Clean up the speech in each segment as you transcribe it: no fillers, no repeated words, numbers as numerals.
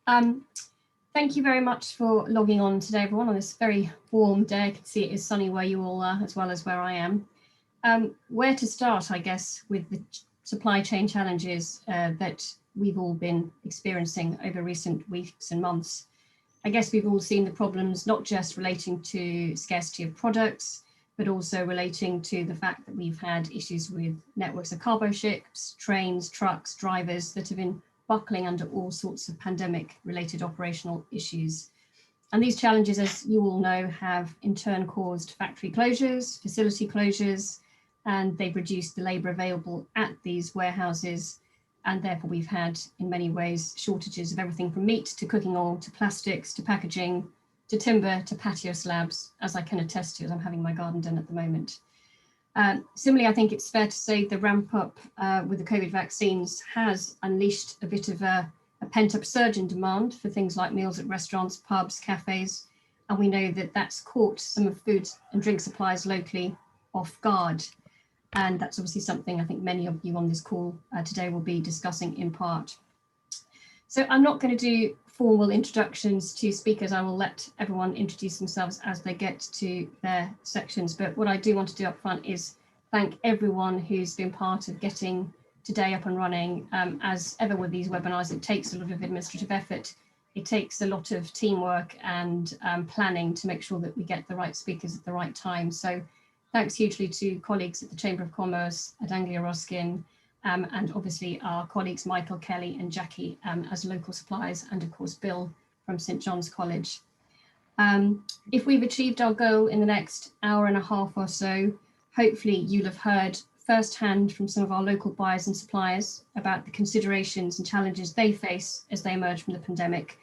Um, Thank you very much for logging on today, everyone, on this very warm day. I can see it is sunny where you all are, as well as where I am. Where to start, I guess, with the supply chain challenges that we've all been experiencing over recent weeks and months. I guess we've all seen the problems, not just relating to scarcity of products, but also relating to the fact that we've had issues with networks of cargo ships, trains, trucks, drivers that have been buckling under all sorts of pandemic-related operational issues. And these challenges, as you all know, have in turn caused factory closures, facility closures, and they've reduced the labour available at these warehouses. And therefore we've had, in many ways, shortages of everything from meat to cooking oil to plastics to packaging to timber to patio slabs, as I can attest to as I'm having my garden done at the moment. Similarly, I think it's fair to say the ramp up with the COVID vaccines has unleashed a bit of a pent up surge in demand for things like meals at restaurants, pubs, cafes. And we know that that's caught some of food and drink suppliers locally off guard. And that's obviously something I think many of you on this call today will be discussing in part. So I'm not going to do formal introductions to speakers. I will let everyone introduce themselves as they get to their sections. But what I do want to do up front is thank everyone who's been part of getting today up and running. As ever with these webinars, it takes a lot of administrative effort. It takes a lot of teamwork and planning to make sure that we get the right speakers at the right time. So thanks hugely to colleagues at the Chamber of Commerce, at Anglia Ruskin, and obviously our colleagues Michael, Kelly and Jackie as local suppliers, and of course Bill from St John's College. If we've achieved our goal in the next hour and a half or so, hopefully you'll have heard firsthand from some of our local buyers and suppliers about the considerations and challenges they face as they emerge from the pandemic.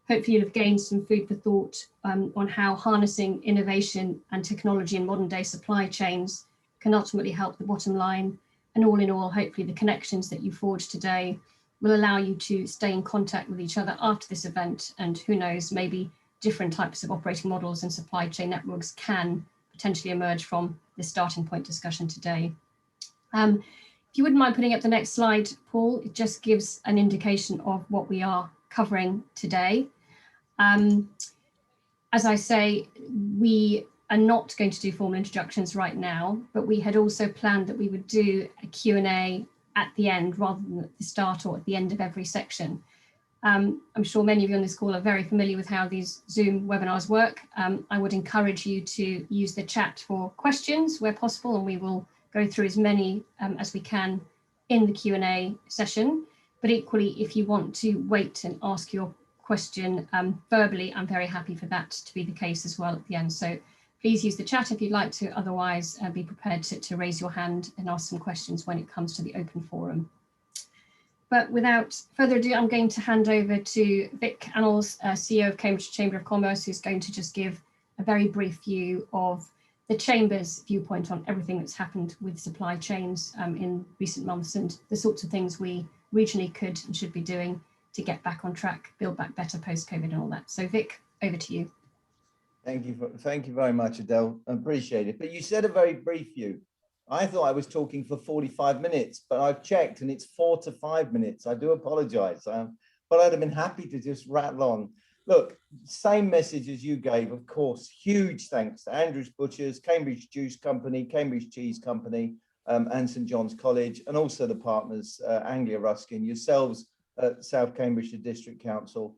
Hopefully you'll have gained some food for thought on how harnessing innovation and technology in modern day supply chains can ultimately help the bottom line. And all in all, hopefully the connections that you forge today will allow you to stay in contact with each other after this event. And who knows, maybe different types of operating models and supply chain networks can potentially emerge from this starting point discussion today. If you wouldn't mind putting up the next slide, Paul, it just gives an indication of what we are covering today. As I say, we are not going to do formal introductions right now, but we had also planned that we would do a Q&A at the end rather than at the start or at the end of every section. I'm sure many of you on this call are very familiar with how these Zoom webinars work. I would encourage you to use the chat for questions where possible, and we will go through as many as we can in the Q&A session. But equally, if you want to wait and ask your question verbally, I'm very happy for that to be the case as well at the end. So please use the chat if you'd like to, otherwise be prepared to raise your hand and ask some questions when it comes to the open forum. But without further ado, I'm going to hand over to Vic Annals, CEO of Cambridge Chamber of Commerce, who's going to just give a very brief view of the Chamber's viewpoint on everything that's happened with supply chains in recent months and the sorts of things we regionally could and should be doing to get back on track, build back better post-COVID and all that. So Vic, over to you. Thank you very much, Adele. I appreciate it. But you said a very brief view. I thought I was talking for 45 minutes, but I've checked and it's 4 to 5 minutes. I do apologize, but I'd have been happy to just rattle on. Look, same message as you gave, of course. Huge thanks to Andrews Butchers, Cambridge Juice Company, Cambridge Cheese Company, and St John's College, and also the partners, Anglia Ruskin, yourselves at South Cambridgeshire District Council.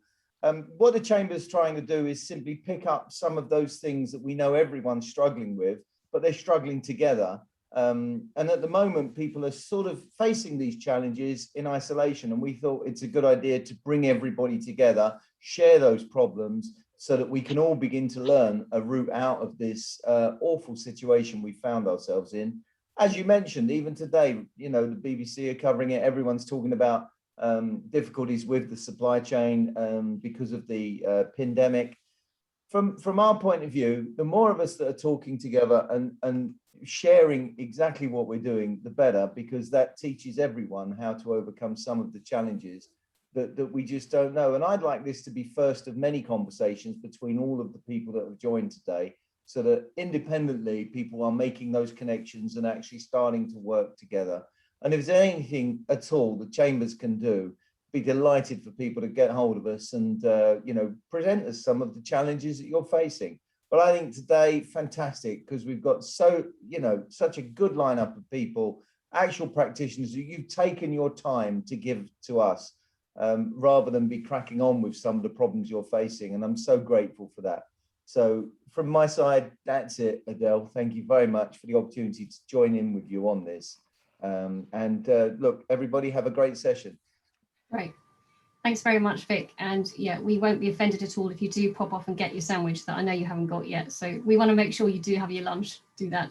What the Chamber's trying to do is simply pick up some of those things that we know everyone's struggling with, but they're struggling together. And at the moment, people are sort of facing these challenges in isolation. And we thought it's a good idea to bring everybody together, share those problems so that we can all begin to learn a route out of this awful situation we found ourselves in. As you mentioned, even today, you know, the BBC are covering it. Everyone's talking about difficulties with the supply chain because of the pandemic. From our point of view, the more of us that are talking together and sharing exactly what we're doing, the better, because that teaches everyone how to overcome some of the challenges that we just don't know. And I'd like this to be first of many conversations between all of the people that have joined today, so that independently people are making those connections and actually starting to work together. And if there's anything at all the Chambers can do, be delighted for people to get hold of us and, you know, present us some of the challenges that you're facing. But I think today, fantastic, because we've got you know, such a good lineup of people, actual practitioners who you've taken your time to give to us, rather than be cracking on with some of the problems you're facing. And I'm so grateful for that. So from my side, that's it, Adele. Thank you very much for the opportunity to join in with you on this. Look, everybody have a great session. Great. Thanks very much, Vic. And yeah, we won't be offended at all if you do pop off and get your sandwich that I know you haven't got yet. So we want to make sure you do have your lunch, do that.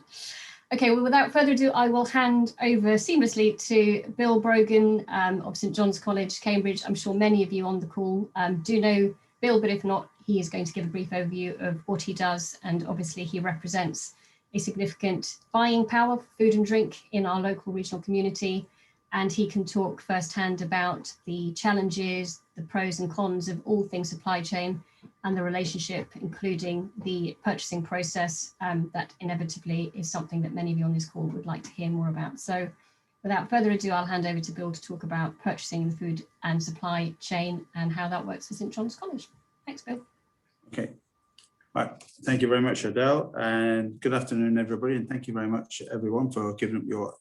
Okay, well, without further ado, I will hand over seamlessly to Bill Brogan of St John's College, Cambridge. I'm sure many of you on the call do know Bill, but if not, he is going to give a brief overview of what he does. And obviously he represents a significant buying power for food and drink in our local regional community. And he can talk firsthand about the challenges, the pros and cons of all things supply chain and the relationship, including the purchasing process, that inevitably is something that many of you on this call would like to hear more about. So without further ado, I'll hand over to Bill to talk about purchasing in the food and supply chain and how that works for St John's College. Thanks, Bill. Okay. Right. Thank you very much, Adele, and good afternoon, everybody. And thank you very much, everyone, for giving up your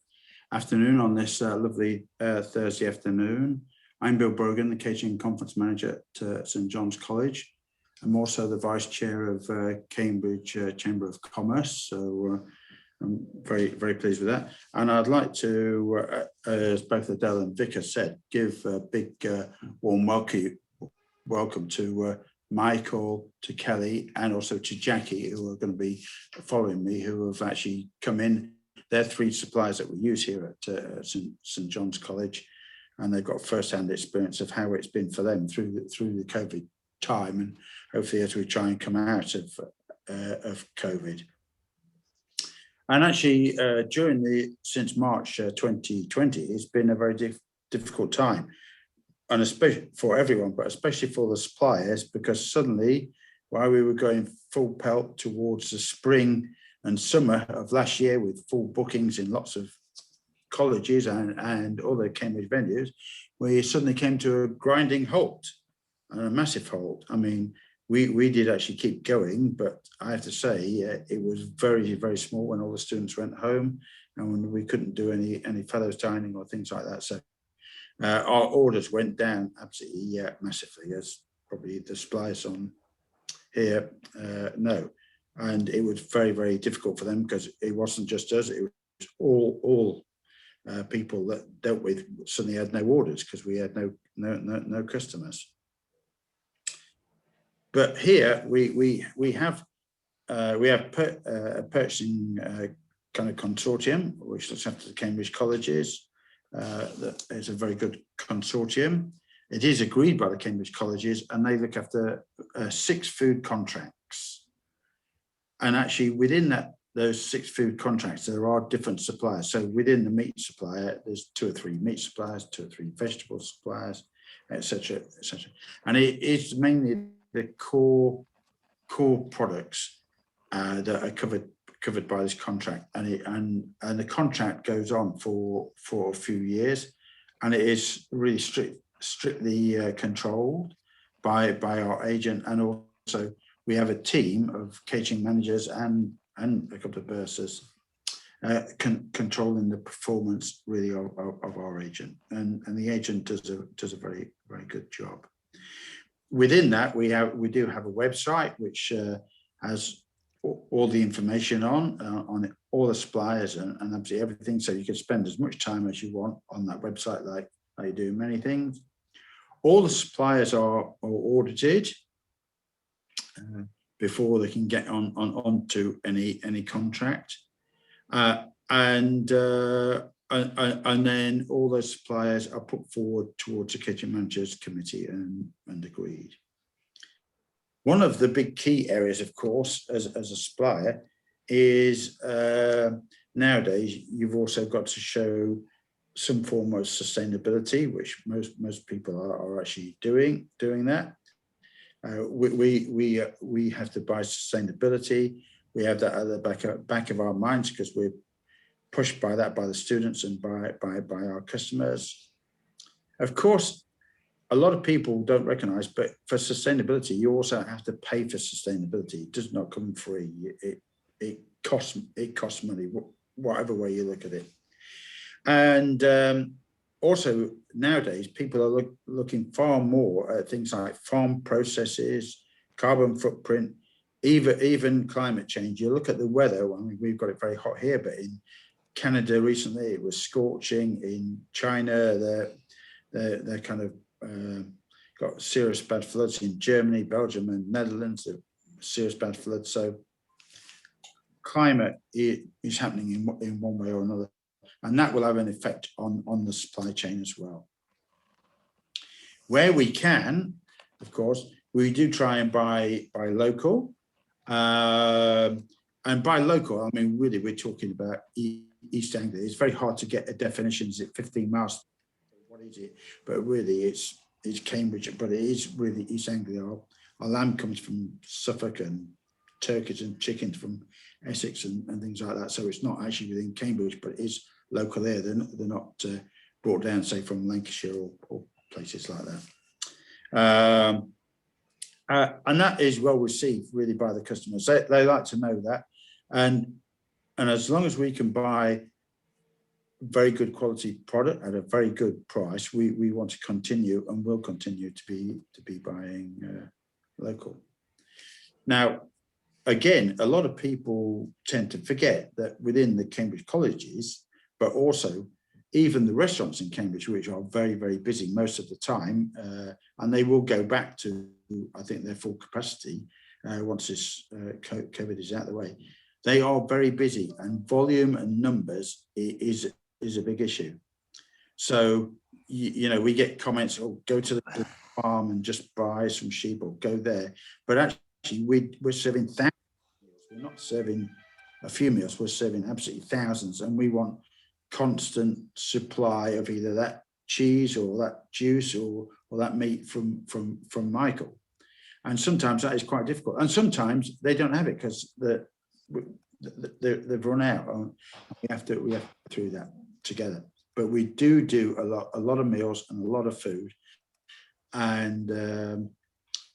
afternoon on this lovely Thursday afternoon. I'm Bill Brogan, the Catering Conference Manager at St John's College. I'm also the Vice Chair of Cambridge Chamber of Commerce, so I'm very, very pleased with that. And I'd like to, as both Adele and Vic have said, give a big warm welcome to Michael, to Kelly, and also to Jackie, who are going to be following me, who have actually come in. They're three suppliers that we use here at St John's College, and they've got first-hand experience of how it's been for them through the COVID time, and hopefully as we try and come out of COVID. And actually, since March 2020, it's been a very difficult time, and especially for everyone, but especially for the suppliers, because suddenly, while we were going full pelt towards the spring and summer of last year with full bookings in lots of colleges and other Cambridge venues, we suddenly came to a grinding halt, and a massive halt. I mean, we did actually keep going, but I have to say it was very, very small when all the students went home and when we couldn't do any fellows dining or things like that. So our orders went down absolutely massively, as probably the suppliers on here know. And it was very, very difficult for them because it wasn't just us, it was all people that dealt with suddenly had no orders because we had no customers. But here we have a purchasing kind of consortium which looks after the Cambridge colleges. That is a very good consortium. It is agreed by the Cambridge colleges, and they look after 6 food contracts. And actually within those 6 food contracts, there are different suppliers. So within the meat supplier, there's 2 or 3 meat suppliers, 2 or 3 vegetable suppliers, etc., etc. And it is mainly the core products that are covered by this contract, and the contract goes on for a few years, and it is really strictly controlled by our agent, and also we have a team of catering managers and a couple of bursars controlling the performance really of our agent, and the agent does a very, very good job. Within that, we do have a website which has all the information on all the suppliers and absolutely everything, so you can spend as much time as you want on that website, like you do many things. All the suppliers are audited before they can get onto any contract, and then all those suppliers are put forward towards the kitchen managers committee and agreed. One of the big key areas, of course, as a supplier is nowadays you've also got to show some form of sustainability, which most people are actually doing that. We have to buy sustainability. We have that at the back of our minds because we're pushed by that by the students and by our customers. Of course, a lot of people don't recognize, but for sustainability, you also have to pay for sustainability. It does not come free. It costs money, whatever way you look at it. And also nowadays, people are looking far more at things like farm processes, carbon footprint, even climate change. You look at the weather. I mean, we've got it very hot here, but in Canada recently, it was scorching. In China, they're kind of got serious bad floods. In Germany, Belgium, and Netherlands, serious bad floods. So climate is happening in one way or another, and that will have an effect on the supply chain as well. Where we can, of course, we do try and buy local. And by local, I mean, really, we're talking about East Anglia. It's very hard to get a definition. Is it 15 miles? What is it? But really, it's Cambridge, but it is really East Anglia. Our lamb comes from Suffolk, and turkeys and chickens from Essex and things like that. So it's not actually within Cambridge, but it is local there. They're not brought down, say, from Lancashire or places like that. And that is well received really by the customers. They like to know that. And as long as we can buy very good quality product at a very good price, we want to continue and will continue to be buying local. Now, again, a lot of people tend to forget that within the Cambridge colleges, but also even the restaurants in Cambridge, which are very, very busy most of the time, and they will go back to, I think, their full capacity once this COVID is out of the way. They are very busy, and volume and numbers is a big issue. So, you know, we get comments, oh, go to the farm and just buy some sheep, or go there. But actually, we're serving thousands of meals. We're not serving a few meals, we're serving absolutely thousands, and we want constant supply of either that cheese or that juice or that meat from Michael. And sometimes that is quite difficult, and sometimes they don't have it because they've run out, and we have to go through that together. But we do a lot of meals and a lot of food, and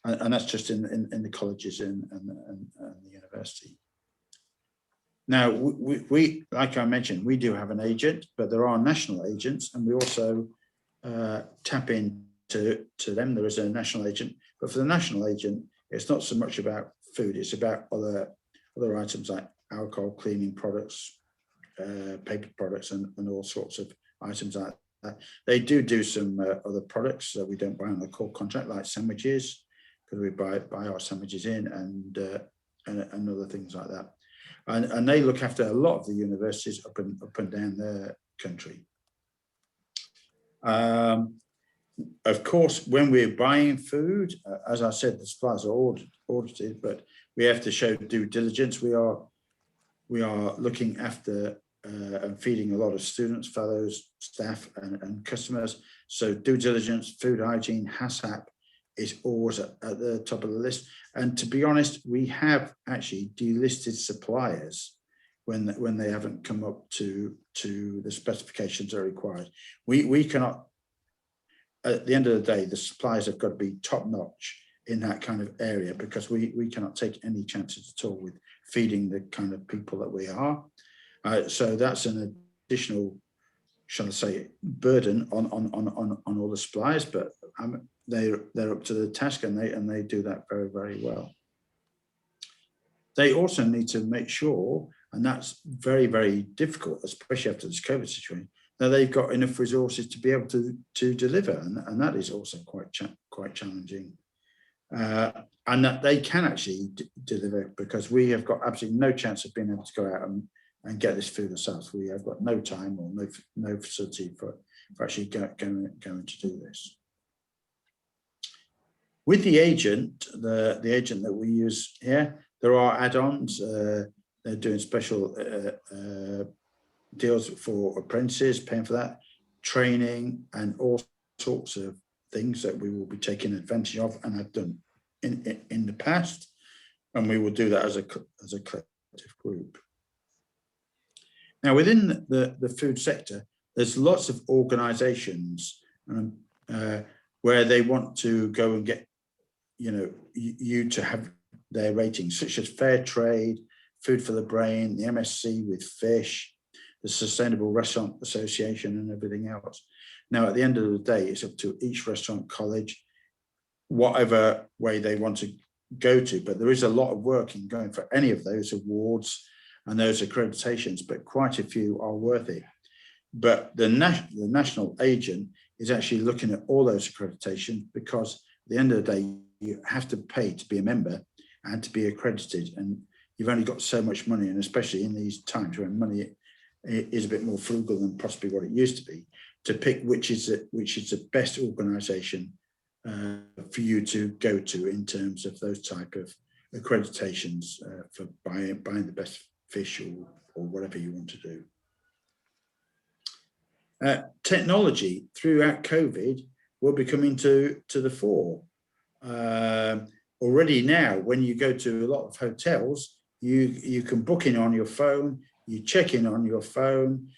that's just in the colleges and the university. Now, we like I mentioned, we do have an agent, but there are national agents, and we also tap into them. There is a national agent, but for the national agent, it's not so much about food; it's about other items like alcohol, cleaning products, paper products, and all sorts of items like that. They do some other products that we don't buy on the core contract, like sandwiches, because we buy our sandwiches in, and other things like that. And they look after a lot of the universities up and down the country. Of course, when we're buying food, as I said, the suppliers are audited, but we have to show due diligence. We are looking after and feeding a lot of students, fellows, staff, and customers. So due diligence, food hygiene, HACCP is always at the top of the list. And to be honest, we have actually delisted suppliers when they haven't come up to the specifications that are required. We cannot, at the end of the day, the suppliers have got to be top notch in that kind of area, because we cannot take any chances at all with feeding the kind of people that we are. So that's an additional, shall I say, burden on all the suppliers, but they're up to the task, and they do that very, very well. They also need to make sure, and that's very, very difficult, especially after this COVID situation, that they've got enough resources to be able to deliver, and that is also quite challenging. And that they can actually deliver, because we have got absolutely no chance of being able to go out and get this food ourselves. We have got no time or no facility for actually going to do this. With the agent, the agent that we use here, there are add-ons. They're doing special deals for apprentices, paying for that, training, and all sorts of things that we will be taking advantage of, and have done in the past, and we will do that as a collective group. Now, within the food sector, there's lots of organisations, where they want to go and get, you to have their ratings, such as Fair Trade, Food for the Brain, the MSC with fish, the Sustainable Restaurant Association, and everything else. Now, at the end of the day, it's up to each restaurant college, whatever way they want to go to. But there is a lot of work in going for any of those awards and those accreditations, but quite a few are worth it. But the national agent is actually looking at all those accreditations, because at the end of the day, you have to pay to be a member and to be accredited. And you've only got so much money, and especially in these times when money is a bit more frugal than possibly what it used to be, to pick which is the best organisation for you to go to in terms of those type of accreditations for buying the best fish or whatever you want to do. Technology throughout COVID will be coming to the fore. Already now, when you go to a lot of hotels, you can book in on your phone, you check in on your phone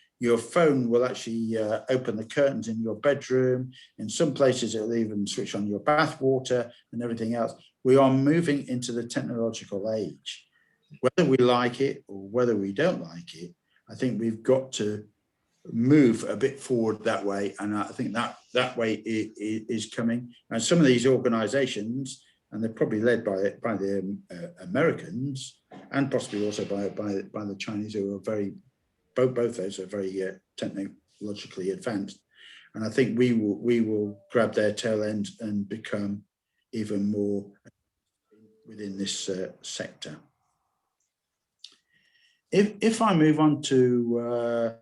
will actually open the curtains in your bedroom. In some places, it'll even switch on your bath water and everything else. We are moving into the technological age. Whether we like it or whether we don't like it, I think we've got to move a bit forward that way. And I think that way is coming. And some of these organizations, and they're probably led by the Americans, and possibly also by the Chinese, who are both those are very technologically advanced. And I think we will grab their tail end and become even more within this sector. If I move on to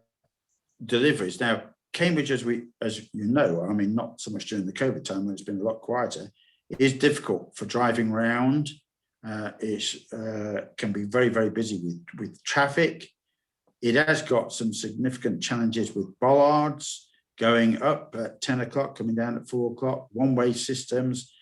deliveries now, Cambridge, as you know, I mean, not so much during the COVID time when it's been a lot quieter, it is difficult for driving around. It can be very, very busy with traffic. It has got some significant challenges with bollards going up at 10 o'clock, coming down at 4 o'clock, one-way systems.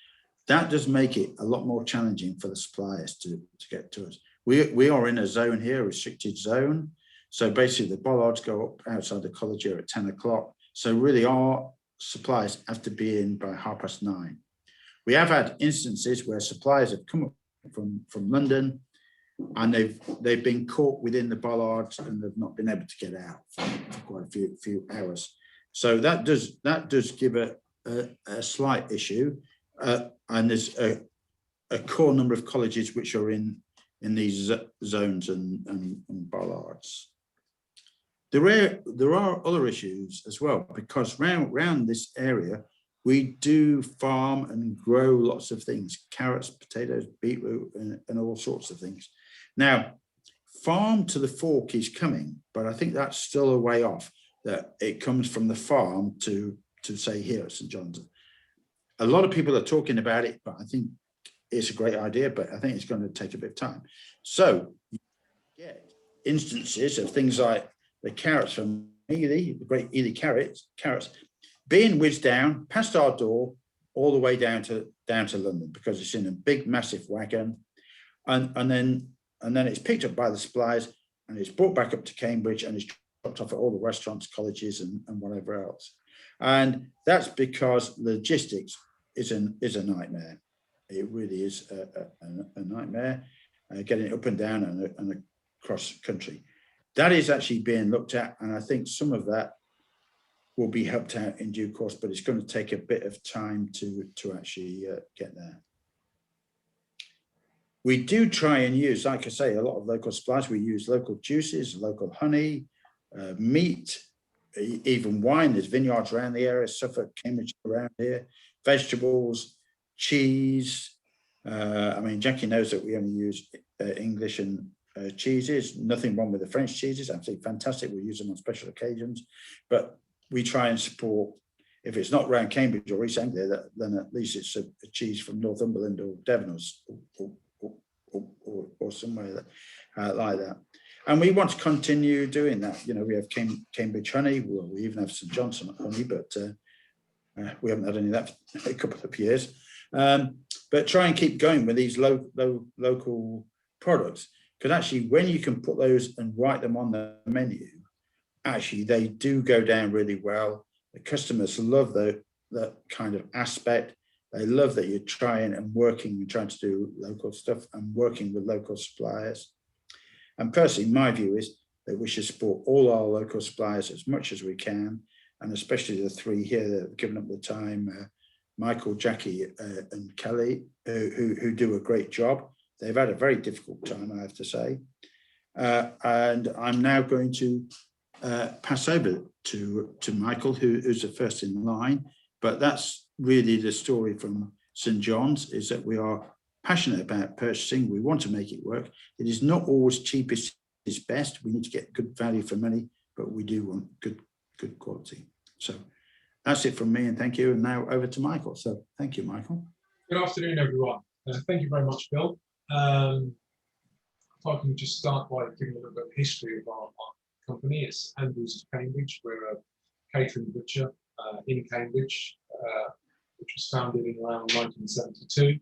That does make it a lot more challenging for the suppliers to get to us. We are in a zone here, a restricted zone. So basically the bollards go up outside the college here at 10 o'clock. So really our suppliers have to be in by 9:30. We have had instances where suppliers have come up from London and they've been caught within the bollards and they've not been able to get out for quite a few hours. So that does give a slight issue. And there's a core number of colleges which are in these zones and bollards. There are other issues as well, because round this area, we do farm and grow lots of things, carrots, potatoes, beetroot, and all sorts of things. Now, farm to the fork is coming, but I think that's still a way off, that it comes from the farm to say here at St. John's. A lot of people are talking about it, but I think it's a great idea, but I think it's going to take a bit of time. So you get instances of things like the carrots from Ely, the great Ely carrots being whizzed down past our door all the way down to London, because it's in a big, massive wagon. And then it's picked up by the suppliers and it's brought back up to Cambridge and it's dropped off at all the restaurants, colleges and whatever else. And that's because logistics is a nightmare. It really is a nightmare, getting up and down and across country. That is actually being looked at, and I think some of that will be helped out in due course, but it's going to take a bit of time to actually get there. We do try and use, like I say, a lot of local supplies. We use local juices, local honey, meat, even wine. There's vineyards around the area, Suffolk, Cambridge around here, vegetables, cheese. I mean, Jackie knows that we only use English and cheeses. Nothing wrong with the French cheeses, absolutely fantastic. We use them on special occasions, but we try and support, if it's not around Cambridge or East Anglia, then at least it's a cheese from Northumberland or Devon or somewhere like that. And we want to continue doing that. You know, we have Cambridge honey. Well, we even have St. John's honey, but we haven't had any of that for a couple of years. But try and keep going with these local products, because actually when you can put those and write them on the menu, actually they do go down really well. The customers love that kind of aspect. They love that you're trying and working and trying to do local stuff and working with local suppliers. And personally, my view is that we should support all our local suppliers as much as we can, and especially the three here that have given up the time, Michael, Jackie and Kelly, who do a great job. They've had a very difficult time, I have to say. And I'm now going to pass over to Michael, who's the first in line. But that's really the story from St. John's, is that we are passionate about purchasing. We want to make it work. It is not always cheapest is best. We need to get good value for money, but we do want good quality. So that's it from me, and thank you. And now over to Michael. So thank you, Michael. Good afternoon, everyone. Thank you very much, Bill. If I can just start by giving a little bit of history of our company. It's Andrews of Cambridge. We're a catering butcher in Cambridge, which was founded in around 1972.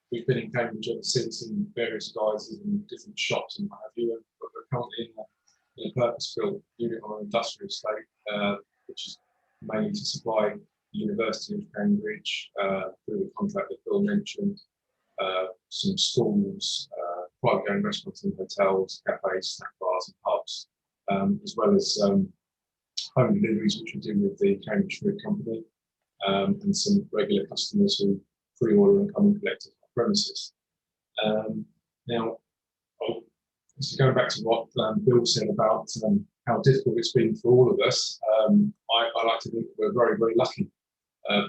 We've been in Cambridge ever since in various guises and different shops and what have you. But we're currently in a purpose-built unit on an industrial estate, which is mainly to supply the University of Cambridge through the contract that Bill mentioned, some schools, private going restaurants and hotels, cafes, snack bars and pubs, as well as home deliveries, which we do with the Cambridge Food Company, and some regular customers who pre-order and come and collect at our premises. Now, so going back to what Bill said about how difficult it's been for all of us, I like to think we're very, very lucky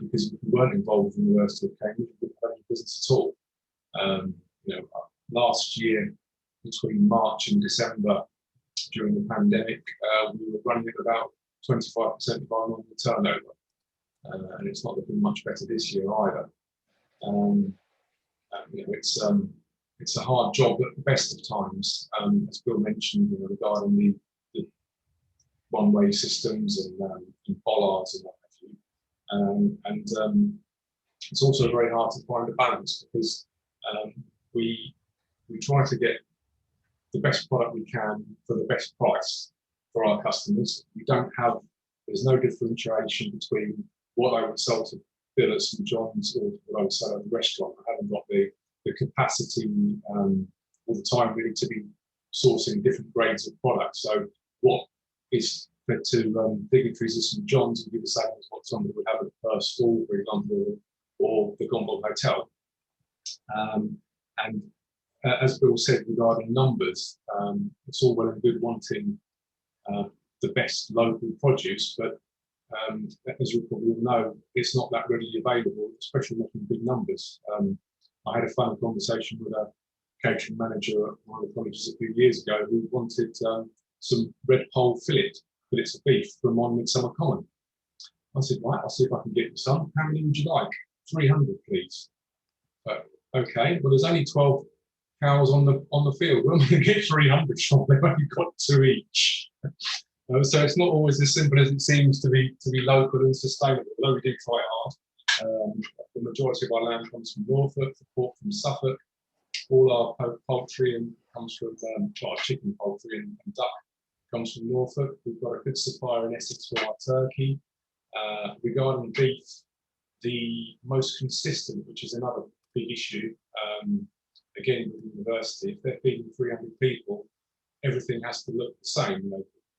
because if we weren't involved in the University of Cambridge, we wouldn't have any business at all. Last year, between March and December, during the pandemic, we were running at about 25% of our normal turnover, and it's not looking much better this year either. It's a hard job at the best of times, as Bill mentioned, regarding the one-way systems and bollards and what have you. It's also very hard to find a balance because we try to get the best product we can for the best price for our customers. There's no differentiation between what I would sell to Bill at St. John's or what I would sell at the restaurant. I haven't got the capacity all the time really to be sourcing different grades of products. So what is fed to dignitaries at St. John's would be the same as what somebody would have at Perth School, for example, or the Gondol Hotel. And as Bill said regarding numbers, it's all well and good wanting the best local produce, but as you probably know, it's not that readily available, especially not in big numbers. I had a fun conversation with a catering manager at one of the colleges a few years ago who wanted some red pole fillets of beef from on Midsummer Common. I said, right, I'll see if I can get you some. How many would you like? 300, please. Okay, well, there's only 12 cows on the field. We're only going to get 300 from them. They've only got 2 each. So it's not always as simple as it seems to be local and sustainable, although we do try hard. The majority of our land comes from Norfolk, the pork from Suffolk. All our poultry comes from our chicken, poultry and duck comes from Norfolk. We've got a good supplier in Essex for our turkey. Regarding beef, the most consistent, which is another big issue, again with the university, if they're feeding 300 people, everything has to look the same.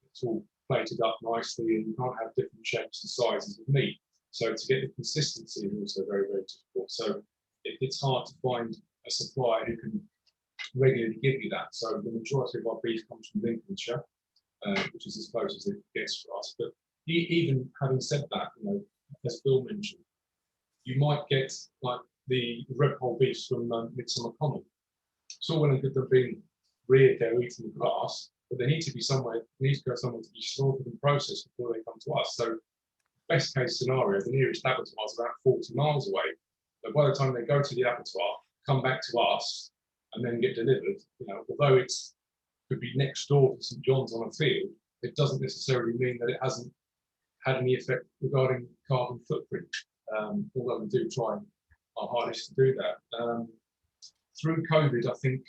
It's all plated up nicely, and you can't have different shapes and sizes of meat. So to get the consistency is also very, very difficult. So it's hard to find a supplier who can regularly give you that. So the majority of our beef comes from Lincolnshire, which is as close as it gets for us. But even having said that, as Bill mentioned, you might get like the red pole beefs from Midsummer Common. It's all well and good them being reared there eating the grass, but they need to be somewhere. They need to go somewhere to be slaughtered and processed before they come to us. So best case scenario, the nearest abattoir is about 40 miles away. But by the time they go to the abattoir, come back to us, and then get delivered, although it could be next door to St. John's on a field, it doesn't necessarily mean that it hasn't had any effect regarding carbon footprint. Although we do try our hardest to do that. Through COVID, I think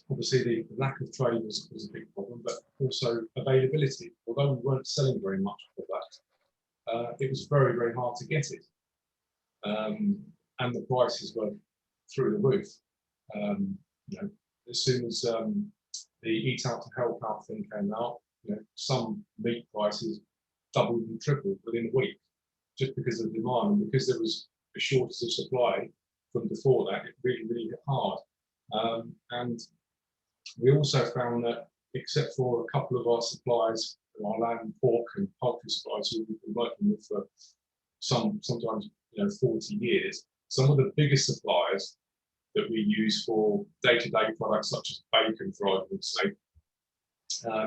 obviously the lack of trade was a big problem, but also availability. Although we weren't selling very much of it was very, very hard to get it. And the prices were through the roof. You know, as soon as the Eat Out to Help Out thing came out, you know, some meat prices doubled and tripled within a week, just because of the demand, and because there was a shortage of supply from before that. It really, really hit hard. And we also found that, except for a couple of our suppliers, our lamb, pork, and poultry suppliers who we've been working with for sometimes 40 years, some of the biggest suppliers that we use for day-to-day products such as bacon, for argument's sake,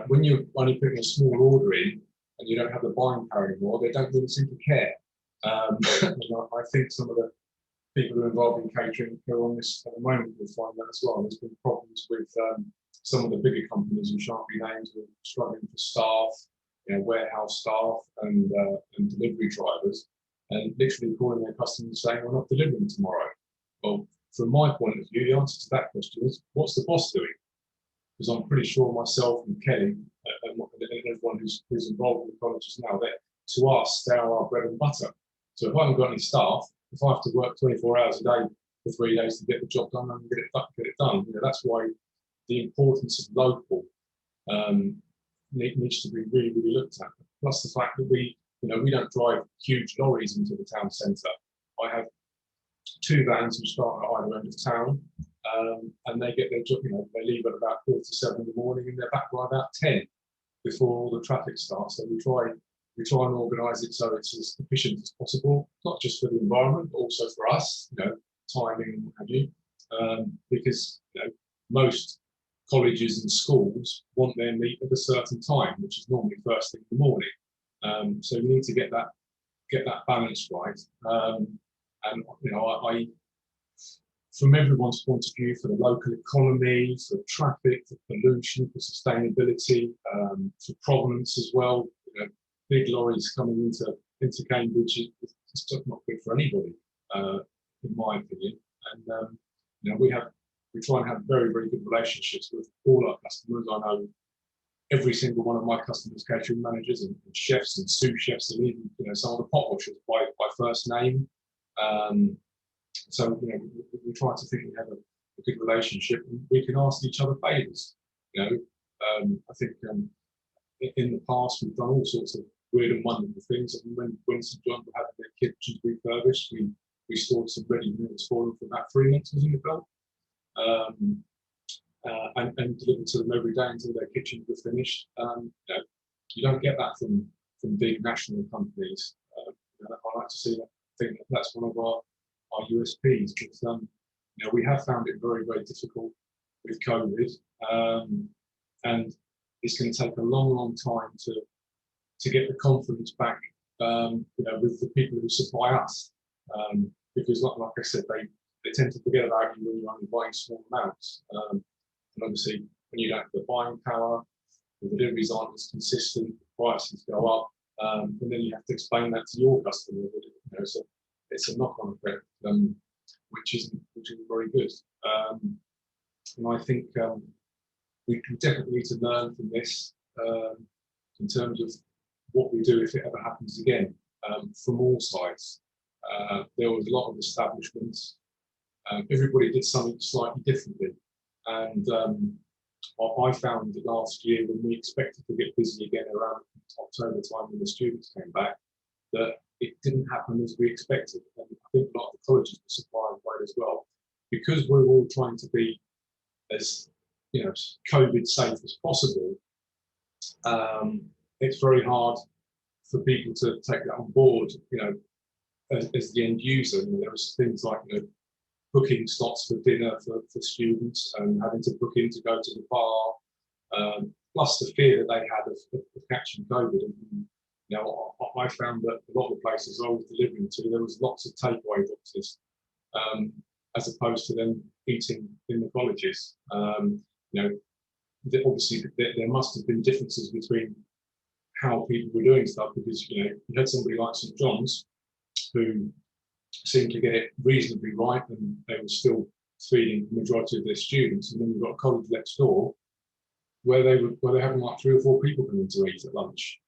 when you're only putting a small order in and you don't have the buying power anymore, they don't really seem to care. And I think some of the people who are involved in catering who are on this at the moment will find that as well. There's been problems with some of the bigger companies who shan't be named who are struggling for staff, warehouse staff and delivery drivers, and literally calling their customers saying, "We're not delivering tomorrow." Well, from my point of view, the answer to that question is, what's the boss doing? Because I'm pretty sure myself and Kelly and everyone who's involved in the colleges now, that to us, they are our bread and butter. So if I haven't got any staff, if I have to work 24 hours a day for 3 days to get the job done, I can get it done. That's why the importance of local needs to be really, really looked at. Plus the fact that we don't drive huge lorries into the town centre. I have 2 vans who start at either end of town, and they get their job. They leave at about 4:45 in the morning, and they're back by about 10 before all the traffic starts. So we try and organise it so it's as efficient as possible, not just for the environment, but also for us. Timing and what have you, because most colleges and schools want their meat at a certain time, which is normally first thing in the morning. So we need to get that balance right. And I, from everyone's point of view, for the local economy, for traffic, for pollution, for sustainability, for provenance as well. Big lorries coming into Cambridge is just not good for anybody, in my opinion. And we try and have very, very good relationships with all our customers. I know every single one of my customers, catering managers and chefs and sous chefs, and even some of the pot washers by first name. So we try to think we have a good relationship, and we can ask each other favours. I think in the past we've done all sorts of weird and wonderful things. And when St John's were having their kitchens refurbished, we stored some ready meals for them for about 3 months in the belt, and delivered to them every day until their kitchens were finished. You don't get that from big national companies. I like to see that. I think that's one of our USPs, because we have found it very, very difficult with COVID, and it's going to take a long, long time to get the confidence back, with the people who supply us, because like I said, they tend to forget about you when you're only buying small amounts, and obviously when you don't have the buying power, the deliveries aren't as consistent, prices go up, and then you have to explain that to your customer. So it's a knock-on effect, which isn't very good. And I think we definitely need to learn from this in terms of what we do if it ever happens again, from all sides. There was a lot of establishments. Everybody did something slightly differently, and I found that last year, when we expected to get busy again around October time when the students came back, that it didn't happen as we expected. And I think a lot of the colleges were supplying right as well, because we're all trying to be as COVID safe as possible. It's very hard for people to take that on board, as the end user. There was things like booking slots for dinner for students, and having to book in to go to the bar, plus the fear that they had of catching COVID. And, I found that a lot of the places I was delivering to, there was lots of takeaway boxes, as opposed to them eating in the colleges. Obviously there must have been differences between how people were doing stuff, because you had somebody like St John's who seemed to get it reasonably right, and they were still feeding the majority of their students. And then you've got a college next door where they're having like 3 or 4 people coming to eat at lunch.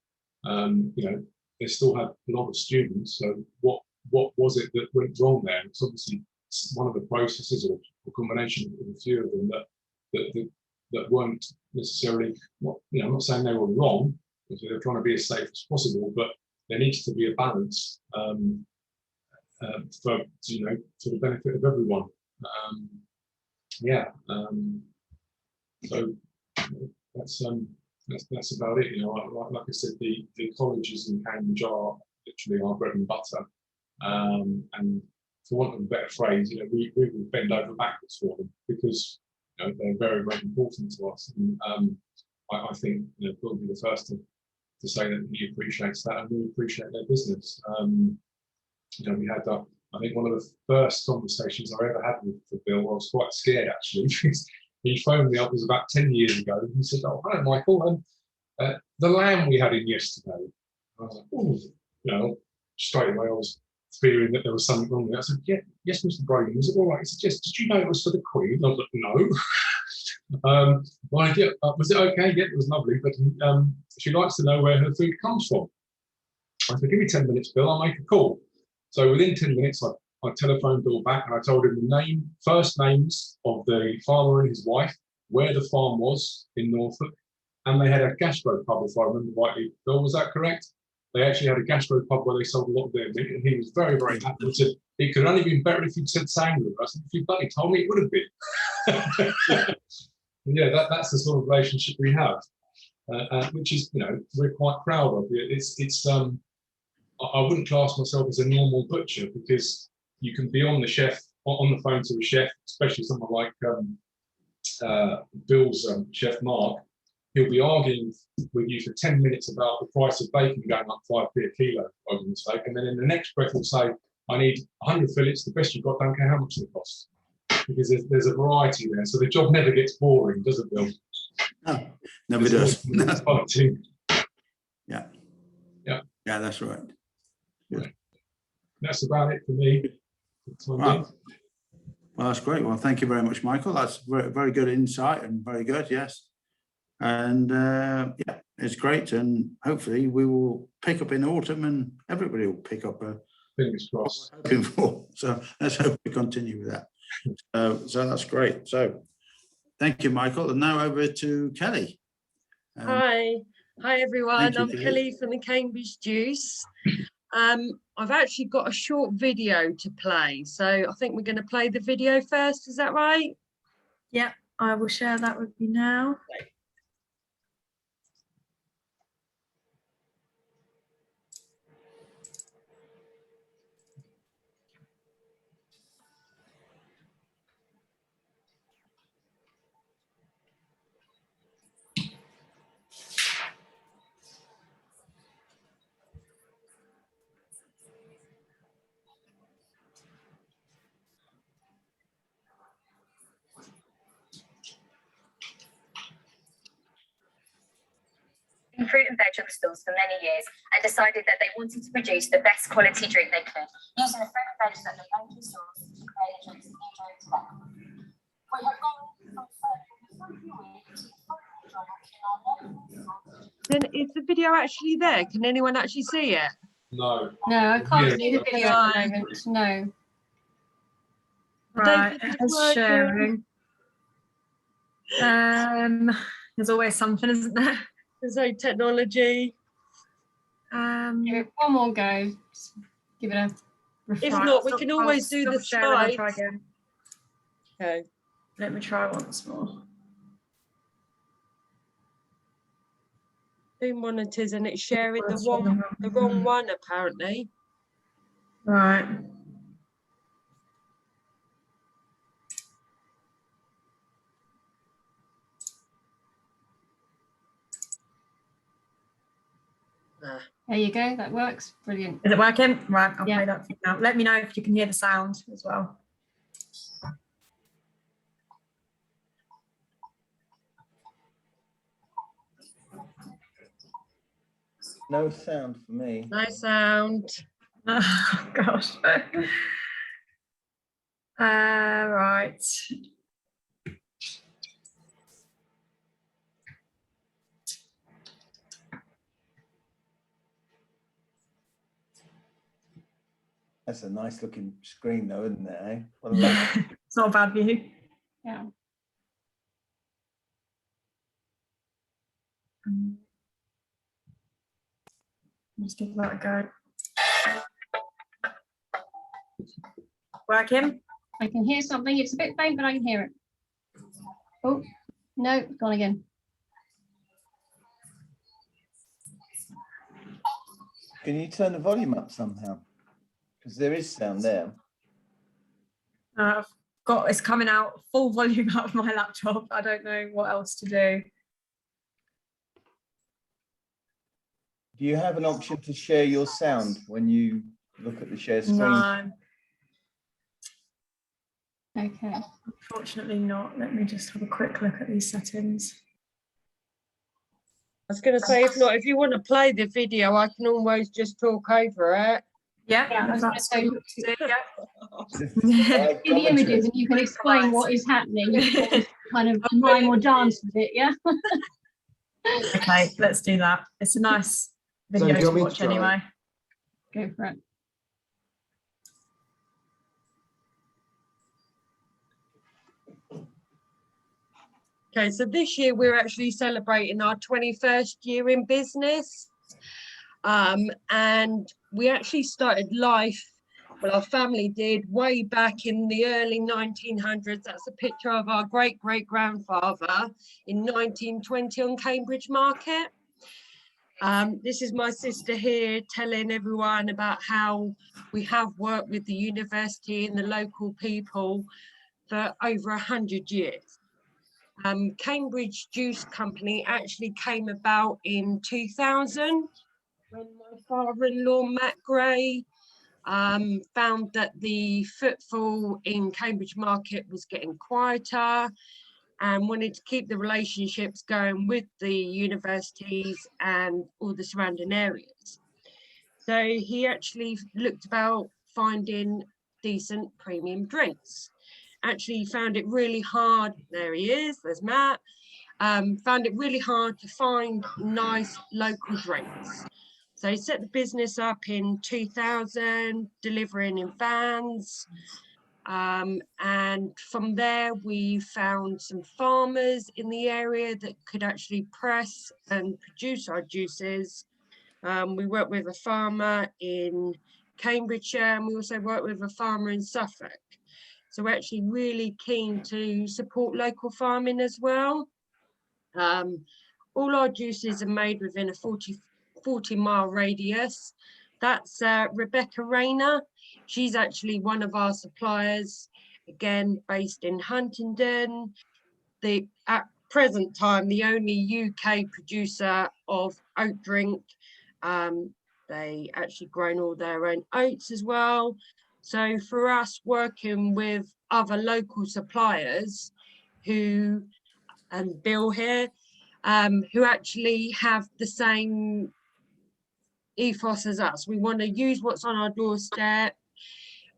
they still had a lot of students. So what was it that went wrong there? It's obviously one of the processes, or a combination of a few of them that weren't necessarily, I'm not saying they were wrong, because they're trying to be as safe as possible, but there needs to be a balance for the benefit of everyone. So that's about it. Like I said, the colleges in Cambridge are literally our bread and butter, and for want of a better phrase, we will bend over backwards for them, because they're very, very important to us. And I think we'll be the first to say that he appreciates that, and we appreciate their business. We had I think one of the first conversations I ever had with Bill, I was quite scared actually. He phoned me up, it was about 10 years ago, and he said, "Oh, hello, Michael, the lamb we had in yesterday." I was like, "Oh," straight away I was fearing that there was something wrong with it. I said, "Yeah, yes, Mr. Brogan, is it all right?" He said, "Yes, did you know it was for the Queen?" I was like, "No." Was it okay? Yeah, it was lovely, but she likes to know where her food comes from. I said, "Give me 10 minutes, Bill, I'll make a call." So within 10 minutes, I telephoned Bill back and I told him the first names of the farmer and his wife, where the farm was in Norfolk, and they had a gastropub, if I remember rightly. Bill, was that correct? They actually had a gastropub where they sold a lot of their meat, and he was very, very happy. He said, "It could only been better if you'd said Sangler." I said, "If you'd bloody told me, it would have been." Yeah, that's the sort of relationship we have, which is, we're quite proud of. I wouldn't class myself as a normal butcher, because you can be on the phone to a chef, especially someone like Bill's chef Mark. He'll be arguing with you for 10 minutes about the price of bacon going up 5p a kilo, for argument's sake, and then in the next breath he'll say, "I need 100 fillets, the best you've got, don't care how much they cost," because there's a variety there. So the job never gets boring, does it, Bill? No, never does. Yeah. Yeah. Yeah, that's right. That's about it for me. Right. Well, that's great. Well, thank you very much, Michael. That's very, very good insight, and very good, yes. And yeah, it's great. And hopefully we will pick up in autumn, and everybody will pick up. Fingers crossed. So let's hope we continue with that. So that's great. So thank you, Michael. And now over to Kelly. Hi everyone. I'm Kelly. Kelly from the Cambridge Juice. I've actually got a short video to play, so I think we're going to play the video first. Is that right? Yeah, I will share that with you now. In fruit and veg stores for many years, and decided that they wanted to produce the best quality drink they could, using the fruit and veg that they locally sourced to create a drink you drink today. We have gone from for a few weeks to Then is the video actually there? Can anyone actually see it? No. No, I can't Yeah. see the video at the moment. No. I don't Right, think it's it's working. sharing. There's always something, isn't there? There's no technology. Give it one more go. Just give it a If Right, not, we stop- can I'll always do stop the sharing and I'll slides. try again. Okay. Let me try once more. Zoom monitors, and it's sharing the wrong one apparently. Right. There you go. That works. Brilliant. Is it working? Right, I'll Yeah. play that for you now. Let me know if you can hear the sound as well. No sound for me. No sound. Oh, gosh. Right. That's a nice looking screen though, isn't it? Eh? What a lovely- It's not a bad view. Yeah. Just give that a go. Working? I can hear something. It's a bit faint, but I can hear it. Oh, no, gone again. Can you turn the volume up somehow? Because there is sound there. I've got it's coming out full volume out of my laptop. I don't know what else to do. Do you have an option to share your sound when you look at the share screen? No, Okay. unfortunately not. Let me just have a quick look at these settings. I was going to say, if not, if you want to play the video, I can always just talk over it. Yeah, Yeah, I was if gonna that's say, what you want to do, Live yeah. See the commentary. images and you can explain what is happening. You can just kind of rhyme or dance with it, yeah? Okay, let's do that. It's a nice video do you to want me to watch try? anyway. Go for it. Okay, so this year we're actually celebrating our 21st year in business. And we actually started life, well, our family did way back in the early 1900s. That's a picture of our great-great-grandfather in 1920 on Cambridge Market. This is my sister here telling everyone about how we have worked with the university and the local people for over 100 years. Cambridge Juice Company actually came about in 2000 when my father-in-law, Matt Gray, found that the footfall in Cambridge Market was getting quieter and wanted to keep the relationships going with the universities and all the surrounding areas. So he actually looked about finding decent premium drinks. Actually found it really hard, there he is, there's Matt, found it really hard to find nice local drinks. So he set the business up in 2000, delivering in vans. And from there, we found some farmers in the area that could actually press and produce our juices. We worked with a farmer in Cambridgeshire, and we also worked with a farmer in Suffolk. So we're actually really keen to support local farming as well. All our juices are made within a 40-mile radius. That's Rebecca Rayner. She's actually one of our suppliers, again, based in Huntingdon. At present time, the only UK producer of oat drink. They actually grown all their own oats as well. So for us, working with other local suppliers who, and Bill here, who actually have the same ethos as us. We want to use what's on our doorstep,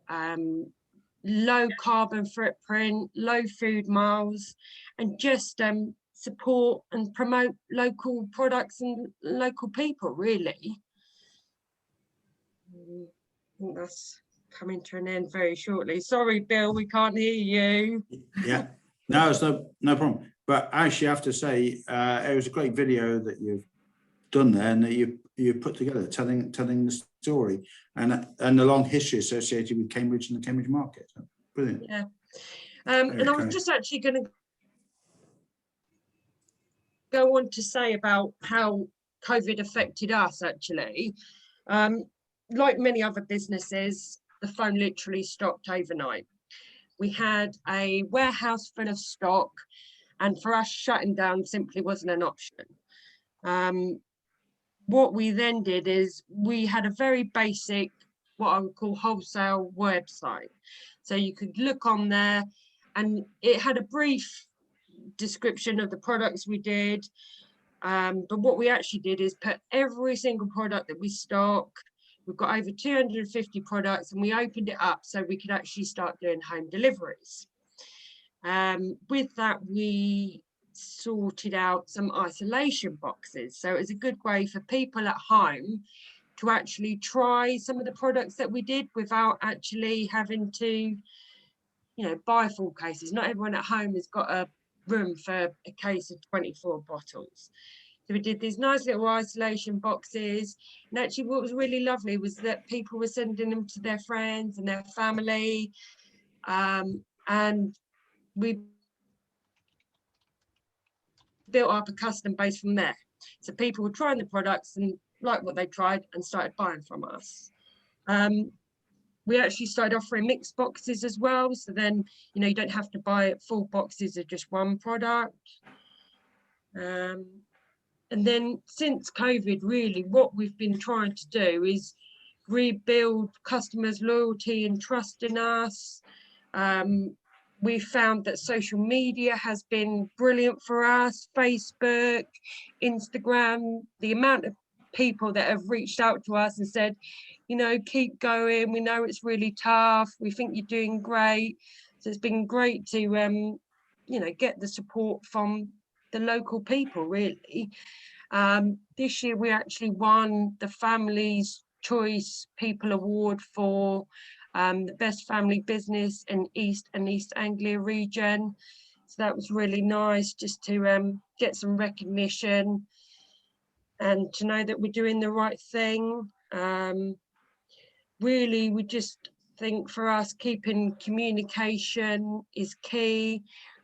low carbon footprint, low food miles, and just support and promote local products and local people, really. I think that's coming to an end very shortly. Sorry, Bill, we can't hear you. Yeah, no, it's no problem. But actually, I have to say, it was a great video that you've done there, and that you put together, telling the story and the long history associated with Cambridge and the Cambridge Market. So, brilliant. Yeah, and I was just actually going to go on to say about how COVID affected us. Actually, like many other businesses, the phone literally stopped overnight. We had a warehouse full of stock, and for us, shutting down simply wasn't an option. What we then did is we had a very basic, what I would call wholesale website. So you could look on there and it had a brief description of the products we did. But what we actually did is put every single product that we stock. We've got over 250 products, and we opened it up so we could actually start doing home deliveries. With that, we sorted out some isolation boxes. So it was a good way for people at home to actually try some of the products that we did without actually having to, you know, buy full cases. Not everyone at home has got a room for a case of 24 bottles. So we did these nice little isolation boxes. And actually what was really lovely was that people were sending them to their friends and their family. And we built up a custom base from there. So people were trying the products and liked what they tried and started buying from us. We actually started offering mixed boxes as well. So then, you know, you don't have to buy full boxes of just one product. And then since COVID, really, what we've been trying to do is rebuild customers' loyalty and trust in us. We found that social media has been brilliant for us. Facebook, Instagram, the amount of people that have reached out to us and said, you know, keep going. We know it's really tough. We think you're doing great. So it's been great to, you know, get the support from the local people, really. This year we actually won the Family's Choice People Award for the best family business in East and East Anglia region. So that was really nice, just to get some recognition and to know that we're doing the right thing. Really, we just think for us, keeping communication is key.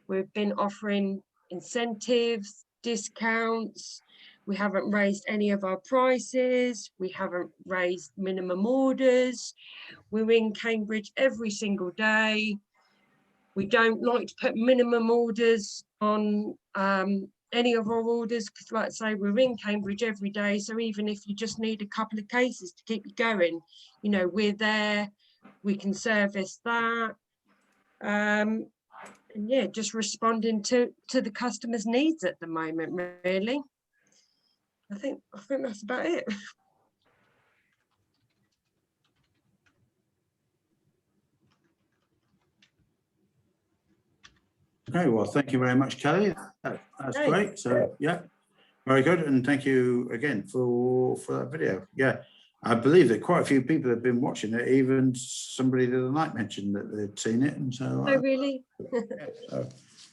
We've been offering incentives, discounts. We haven't raised any of our prices. We haven't raised minimum orders. We're in Cambridge every single day. We don't like to put minimum orders on any of our orders, because like I say, we're in Cambridge every day. So even if you just need a couple of cases to keep you going, you know, we're there, we can service that. And yeah, just responding to the customer's needs at the moment, really. I think that's about it. Okay, well, thank you very much, Kelly. That's great. So, yeah, very good. And thank you again for that video. Yeah, I believe that quite a few people have been watching it. Even somebody the other night mentioned that they'd seen it. And so, Oh, really? yeah,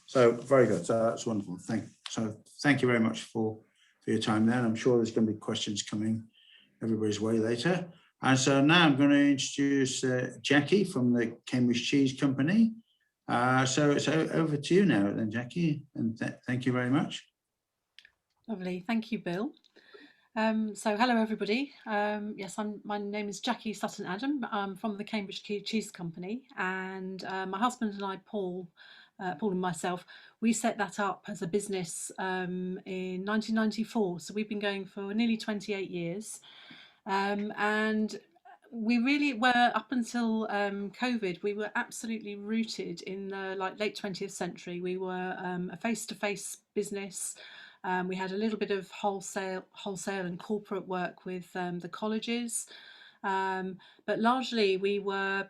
so very good. So that's wonderful. Thank you very much for your time there. And I'm sure there's going to be questions coming everybody's way later. And so now I'm going to introduce Jackie from the Cambridge Cheese Company. So it's over to you now then, Jackie, and thank you very much. Lovely, thank you, Bill. So hello everybody. Yes, my name is Jackie Sutton Adam. I'm from the Cambridge Cheese Company, and my husband and I, Paul and myself, we set that up as a business in 1994. So we've been going for nearly 28 years, and we really were, up until COVID, we were absolutely rooted in the late 20th century. We were a face-to-face business. We had a little bit of wholesale and corporate work with the colleges, but largely we were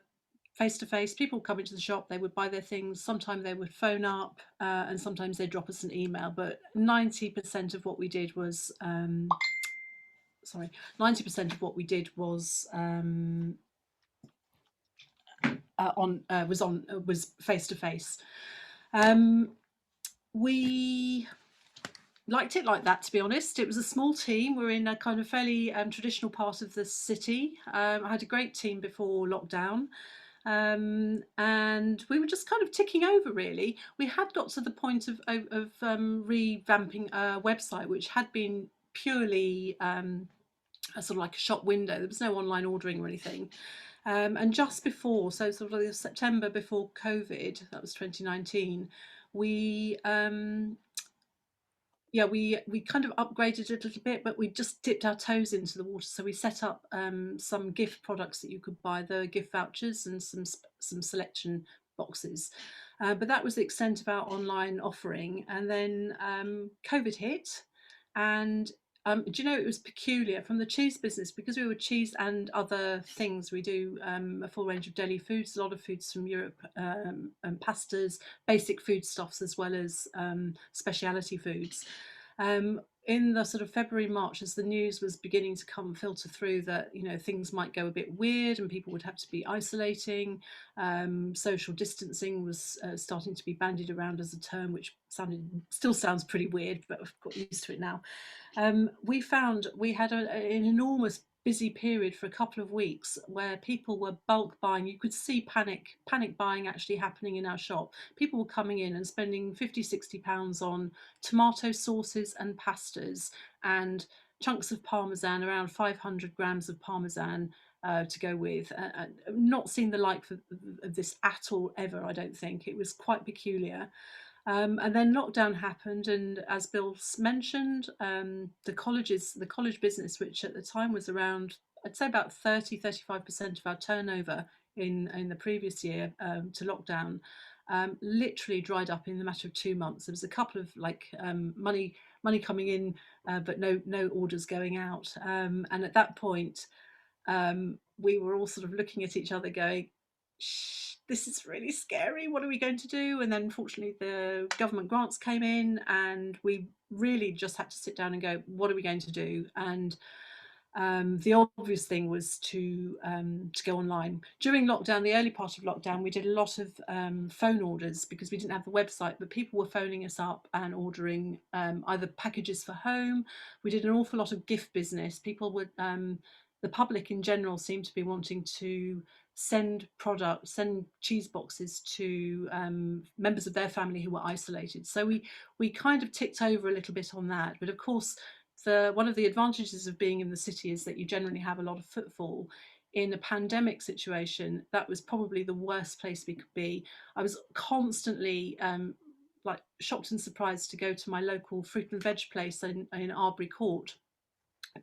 face-to-face. People come into the shop, they would buy their things. Sometimes they would phone up, and sometimes they'd drop us an email. But 90% of what we did was 90% of what we did was was face-to-face. We liked it like that, to be honest. It was a small team. We're in a kind of fairly traditional part of the city. I had a great team before lockdown, and we were just kind of ticking over, really. We had got to the point of revamping a website which had been purely a sort of like a shop window. There was no online ordering or anything. And just before, so sort of September before COVID, that was 2019, we kind of upgraded it a little bit, but we just dipped our toes into the water. So we set up some gift products that you could buy, the gift vouchers and some selection boxes. But that was the extent of our online offering. And then COVID hit, and do you know, it was peculiar from the cheese business, because we were cheese and other things. We do a full range of deli foods, a lot of foods from Europe, and pastas, basic foodstuffs, as well as speciality foods. in the sort of February, March, as the news was beginning to filter through that, you know, things might go a bit weird and people would have to be isolating, social distancing was starting to be bandied around as a term, which still sounds pretty weird, but I've got used to it now. We found we had an enormous busy period for a couple of weeks where people were bulk buying. You could see panic buying actually happening in our shop. People were coming in and spending 50-60 pounds on tomato sauces and pastas and chunks of parmesan, around 500 grams of parmesan to go with. Not seen the like of this at all ever, I don't think. It was quite peculiar. And then lockdown happened, and as Bill mentioned, the college business, which at the time was around, I'd say about 30-35% of our turnover in the previous year to lockdown, literally dried up in the matter of 2 months. There was a couple of money coming in, but no orders going out. And at that point, we were all sort of looking at each other going, this is really scary. What are we going to do? And then unfortunately the government grants came in and we really just had to sit down and go, what are we going to do? And the obvious thing was to go online. During lockdown, the early part of lockdown, we did a lot of phone orders because we didn't have the website, but people were phoning us up and ordering either packages for home. We did an awful lot of gift business. People would, the public in general seemed to be wanting to send cheese boxes to members of their family who were isolated. So we kind of ticked over a little bit on that. But of course, one of the advantages of being in the city is that you generally have a lot of footfall. In a pandemic situation, that was probably the worst place we could be. I was constantly like shocked and surprised to go to my local fruit and veg place in Arbury Court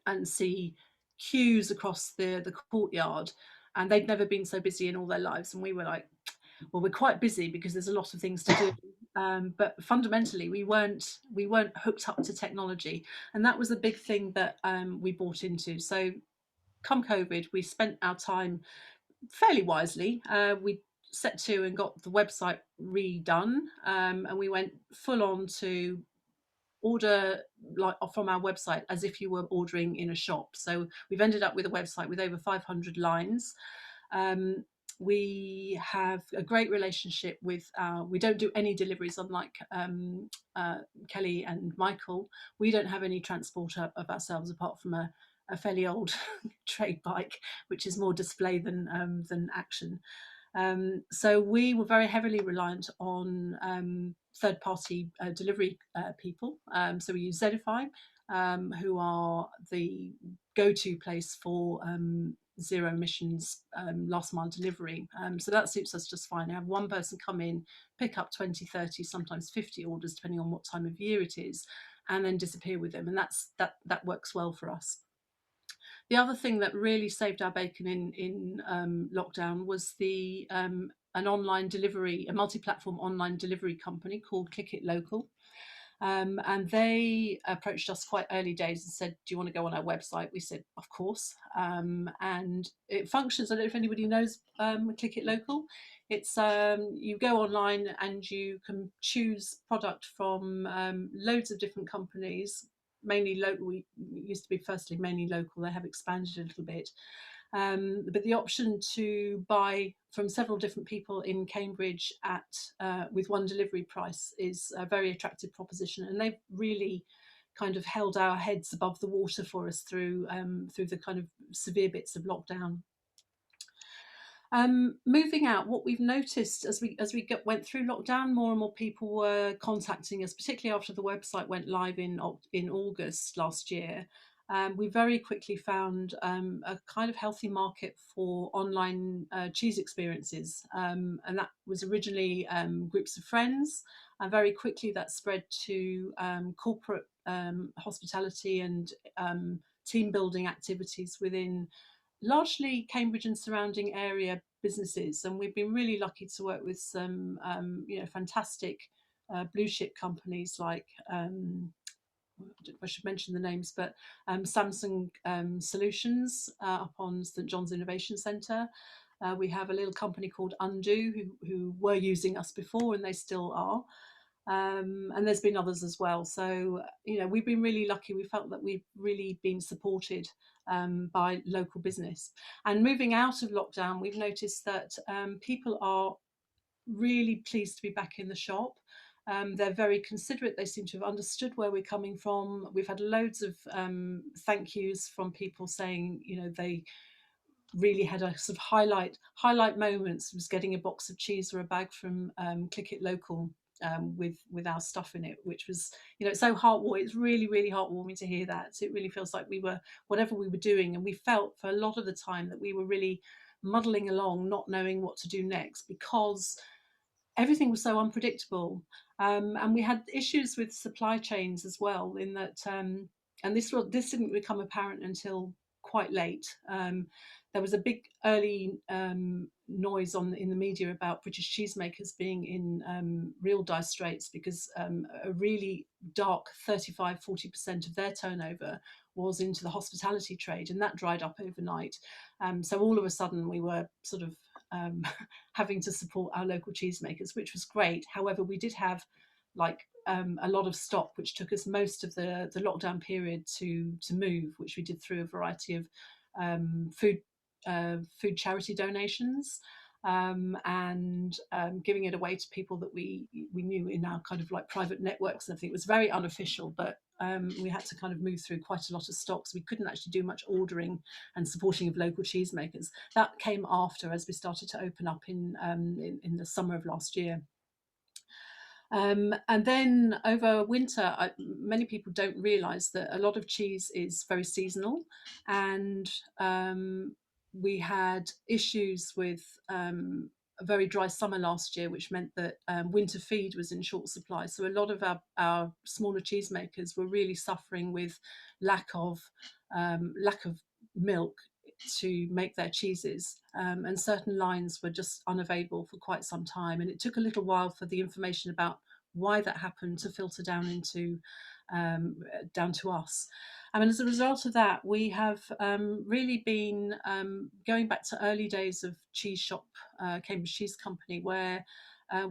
and see queues across the courtyard, and they'd never been so busy in all their lives. And we were like, well, we're quite busy because there's a lot of things to do. But fundamentally, we weren't hooked up to technology, and that was a big thing that we bought into. So, come COVID, we spent our time fairly wisely. We set to and got the website redone, and we went full on to order like from our website as if you were ordering in a shop. So we've ended up with a website with over 500 lines. We have a great relationship with we don't do any deliveries, unlike Kelly and Michael. We don't have any transport of ourselves apart from a fairly old trade bike, which is more display than action. So we were very heavily reliant on third-party delivery people. So we use Zedify, who are the go-to place for zero emissions last mile delivery. So that suits us just fine. I have one person come in, pick up 20, 30, sometimes 50 orders, depending on what time of year it is, and then disappear with them. And that works well for us. The other thing that really saved our bacon in lockdown was an online delivery, a multi-platform online delivery company called Click It Local. And they approached us quite early days and said, do you want to go on our website? We said, of course. And it functions. I don't know if anybody knows Click It Local. It's you go online and you can choose product from loads of different companies, mainly local. We used to be firstly mainly local. They have expanded a little bit. But the option to buy from several different people in Cambridge with one delivery price is a very attractive proposition, and they've really kind of held our heads above the water for us through the kind of severe bits of lockdown. Moving out, what we've noticed as we went through lockdown, more and more people were contacting us, particularly after the website went live in August last year. We very quickly found a kind of healthy market for online cheese experiences, and that was originally groups of friends, and very quickly that spread to corporate hospitality and team building activities within largely Cambridge and surrounding area businesses. And we've been really lucky to work with some fantastic blue chip companies like I should mention the names, but Samsung Solutions up on St John's Innovation Centre. We have a little company called Undo who were using us before, and they still are. and there's been others as well. So, you know, we've been really lucky. We felt that we've really been supported by local business. And moving out of lockdown, we've noticed that people are really pleased to be back in the shop. They're very considerate. They seem to have understood where we're coming from. We've had loads of thank yous from people saying, you know, they really had a sort of highlight moments was getting a box of cheese or a bag from Click It Local with our stuff in it, which was, you know, it's so heartwarming. It's really heartwarming to hear that. So it really feels like we were, whatever we were doing, and we felt for a lot of the time that we were really muddling along, not knowing what to do next, because everything was so unpredictable. And we had issues with supply chains as well, in that, and this didn't become apparent until quite late. There was a big early noise in the media about British cheesemakers being in real dire straits, because a really dark 35–40% of their turnover was into the hospitality trade, and that dried up overnight. So all of a sudden we were sort of having to support our local cheesemakers, which was great. However, we did have like a lot of stock, which took us most of the lockdown period to move, which we did through a variety of food charity donations, and giving it away to people that we knew in our kind of like private networks and everything. It was very unofficial, but we had to kind of move through quite a lot of stocks. We couldn't actually do much ordering and supporting of local cheesemakers. That came after, as we started to open up in the summer of last year. And then over winter, many people don't realise that a lot of cheese is very seasonal, and we had issues with a very dry summer last year, which meant that winter feed was in short supply. So a lot of our smaller cheesemakers were really suffering with lack of milk to make their cheeses, and certain lines were just unavailable for quite some time, and it took a little while for the information about why that happened to filter down into down to us. And as a result of that, we have really been going back to early days of Cheese Shop, Cambridge Cheese Company, where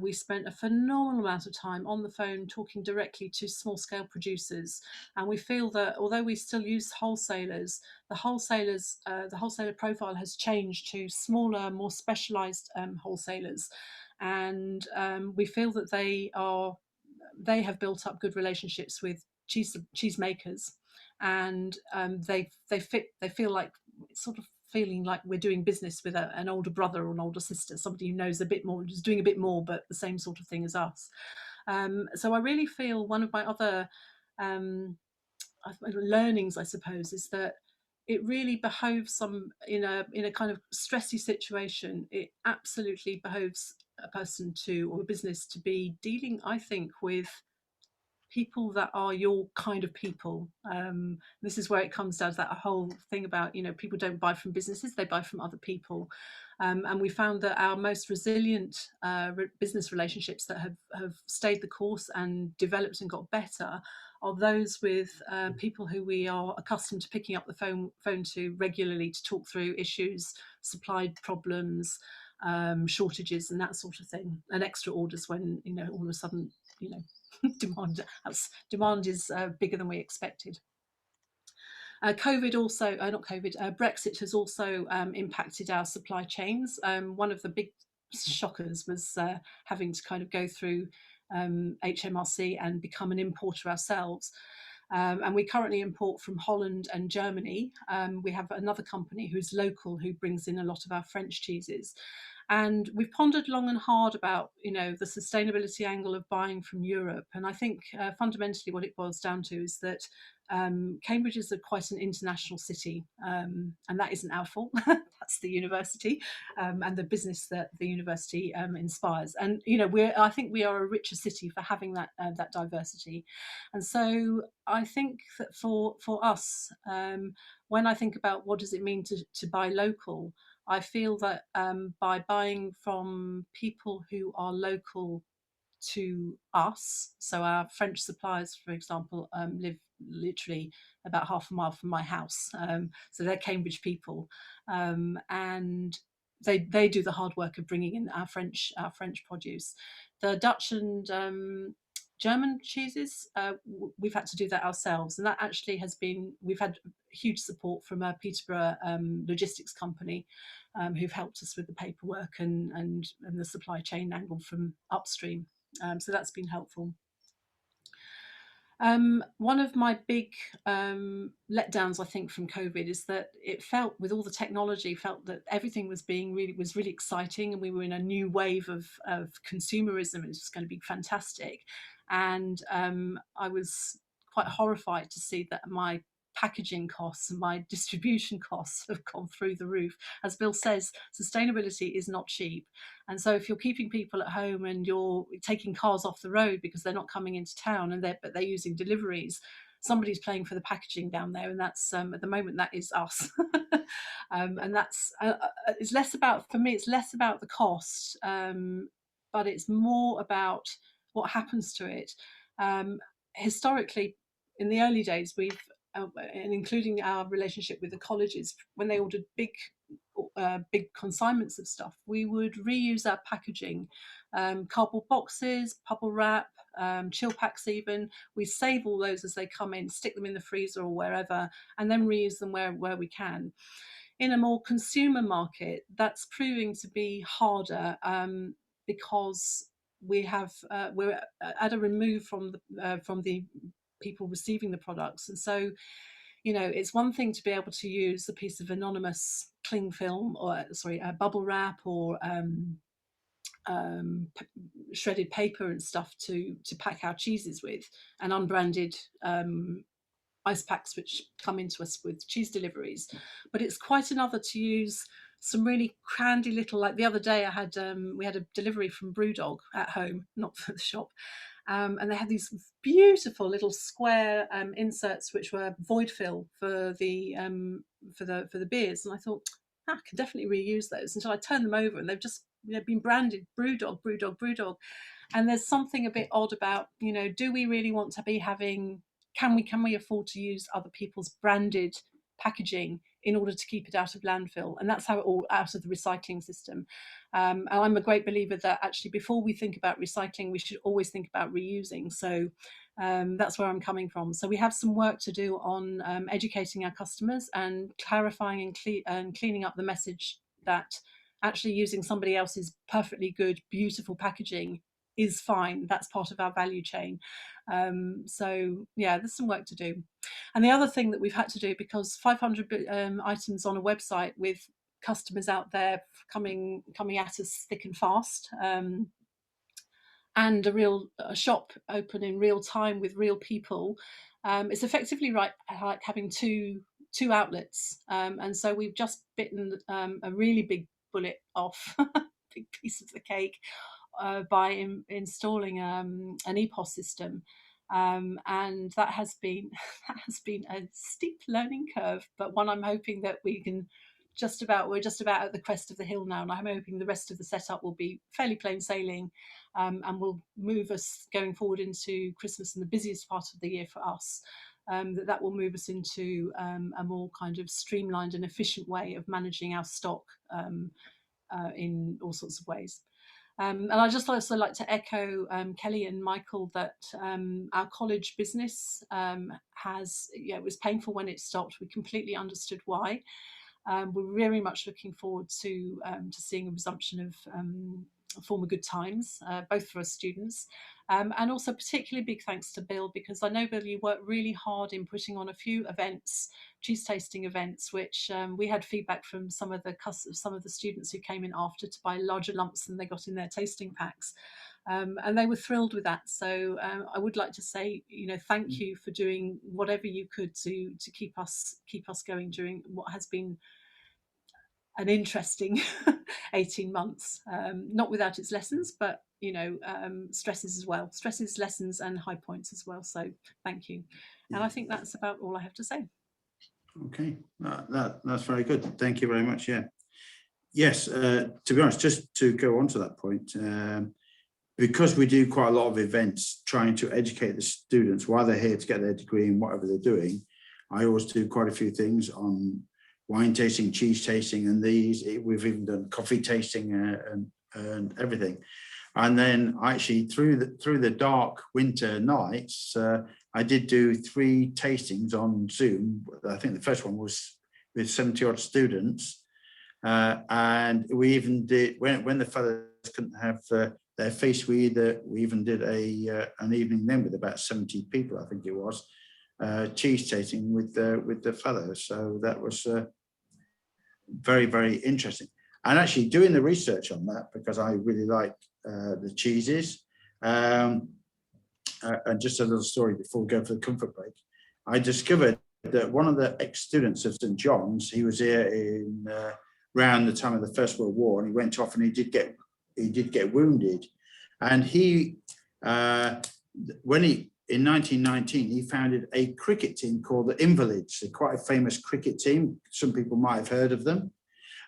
we spent a phenomenal amount of time on the phone talking directly to small scale producers. And we feel that although we still use wholesalers, the wholesaler profile has changed to smaller, more specialized wholesalers. And we feel that they have built up good relationships with cheese makers, and they feel like it's sort of feeling like we're doing business with an older brother or an older sister, somebody who knows a bit more, just doing a bit more, but the same sort of thing as us. So I really feel one of my other learnings, I suppose, is that it really behoves in a kind of stressy situation. It absolutely behoves a person or a business to be dealing, I think, with people that are your kind of people. This is where it comes down to that whole thing about, you know, people don't buy from businesses, they buy from other people. And we found that our most resilient business relationships that have stayed the course and developed and got better are those with people who we are accustomed to picking up the phone to regularly to talk through issues, supply problems, shortages and that sort of thing, and extra orders when, you know, all of a sudden, you know, demand is bigger than we expected. Brexit has also impacted our supply chains. One of the big shockers was having to kind of go through HMRC and become an importer ourselves. And we currently import from Holland and Germany. We have another company who's local who brings in a lot of our French cheeses. And we've pondered long and hard about, you know, the sustainability angle of buying from Europe. And I think fundamentally what it boils down to is that Cambridge is quite an international city, and that isn't our fault. That's the university and the business that the university inspires. And, you know, I think we are a richer city for having that diversity. And so I think that for us, when I think about what does it mean to buy local, I feel that by buying from people who are local to us, so our French suppliers, for example, live literally about half a mile from my house, so they're Cambridge people, and they do the hard work of bringing in our French produce. The Dutch and German cheeses, we've had to do that ourselves, and that actually has been, we've had huge support from a Peterborough logistics company who've helped us with the paperwork and the supply chain angle from upstream. So that's been helpful. One of my big letdowns, I think, from COVID is that it felt, with all the technology, felt that everything was really exciting, and we were in a new wave of consumerism. It was going to be fantastic, and I was quite horrified to see that my packaging costs and my distribution costs have gone through the roof. As Bill says, sustainability is not cheap. And so if you're keeping people at home and you're taking cars off the road because they're not coming into town, and but they're using deliveries, somebody's paying for the packaging down there, and that's at the moment that is us. And that's it's less about, for me, it's less about the cost, but it's more about what happens to it. Historically, in the early days, we've and including our relationship with the colleges, when they ordered big consignments of stuff, we would reuse our packaging, cardboard boxes, bubble wrap, chill packs even. We save all those as they come in, stick them in the freezer or wherever, and then reuse them where we can. In a more consumer market, that's proving to be harder because we're at a remove from the people receiving the products. And so, you know, it's one thing to be able to use a piece of anonymous cling film, or bubble wrap, or shredded paper and stuff to pack our cheeses with, and unbranded ice packs which come into us with cheese deliveries. But it's quite another to use some really handy little, like the other day I had we had a delivery from Brewdog at home, not for the shop. And they had these beautiful little square inserts which were void fill for the beers, and I thought, I can definitely reuse those, until I turned them over and they've just, you know, been branded Brewdog, Brewdog, Brewdog. And there's something a bit odd about, you know, do we really want to be having, can we afford to use other people's branded packaging in order to keep it out of landfill? And that's how it all out of the recycling system. And I'm a great believer that actually before we think about recycling, we should always think about reusing. So that's where I'm coming from. So we have some work to do on educating our customers and clarifying and cleaning up the message that actually using somebody else's perfectly good, beautiful packaging is fine. That's part of our value chain. So yeah, there's some work to do. And the other thing that we've had to do, because 500 items on a website with customers out there coming at us thick and fast, and a shop open in real time with real people, it's effectively like having two outlets. And so we've just bitten a really big bullet off, big piece of the cake, by installing an EPOS system, and that has been a steep learning curve, but one I'm hoping that we can we're just about at the crest of the hill now, and I'm hoping the rest of the setup will be fairly plain sailing, and will move us going forward into Christmas and the busiest part of the year for us. That will move us into a more kind of streamlined and efficient way of managing our stock in all sorts of ways. And I just also like to echo Kelly and Michael that our college business it was painful when it stopped. We completely understood why. We're very much looking forward to seeing a resumption of former good times, both for us students, and also particularly big thanks to Bill, because I know, Bill, you worked really hard in putting on a few events, cheese tasting events, which we had feedback from some of the students who came in after to buy larger lumps than they got in their tasting packs, and they were thrilled with that. So I would like to say, you know, thank you for doing whatever you could to keep us going during what has been an interesting 18 months, not without its lessons, but you know, stresses as well, lessons and high points as well. So thank you. And I think that's about all I have to say. Okay, that's very good. Thank you very much. Yeah. Yes, to be honest, just to go on to that point, because we do quite a lot of events trying to educate the students while they're here to get their degree in whatever they're doing, I always do quite a few things on wine tasting, cheese tasting, and we've even done coffee tasting and everything. And then actually through the dark winter nights, I did do 3 tastings on Zoom. I think the first one was with 70 odd students. And we even did, when the fellows couldn't have their feast, we even did an evening then with about 70 people, I think it was, cheese tasting with the fellows. So that was very, very interesting. And actually doing the research on that, because I really like the cheeses. And just a little story before we go for the comfort break. I discovered that one of the ex-students of St. John's, he was here in around the time of the First World War, and he went off and he did get wounded. And he, in 1919, he founded a cricket team called the Invalids, quite a famous cricket team. Some people might have heard of them.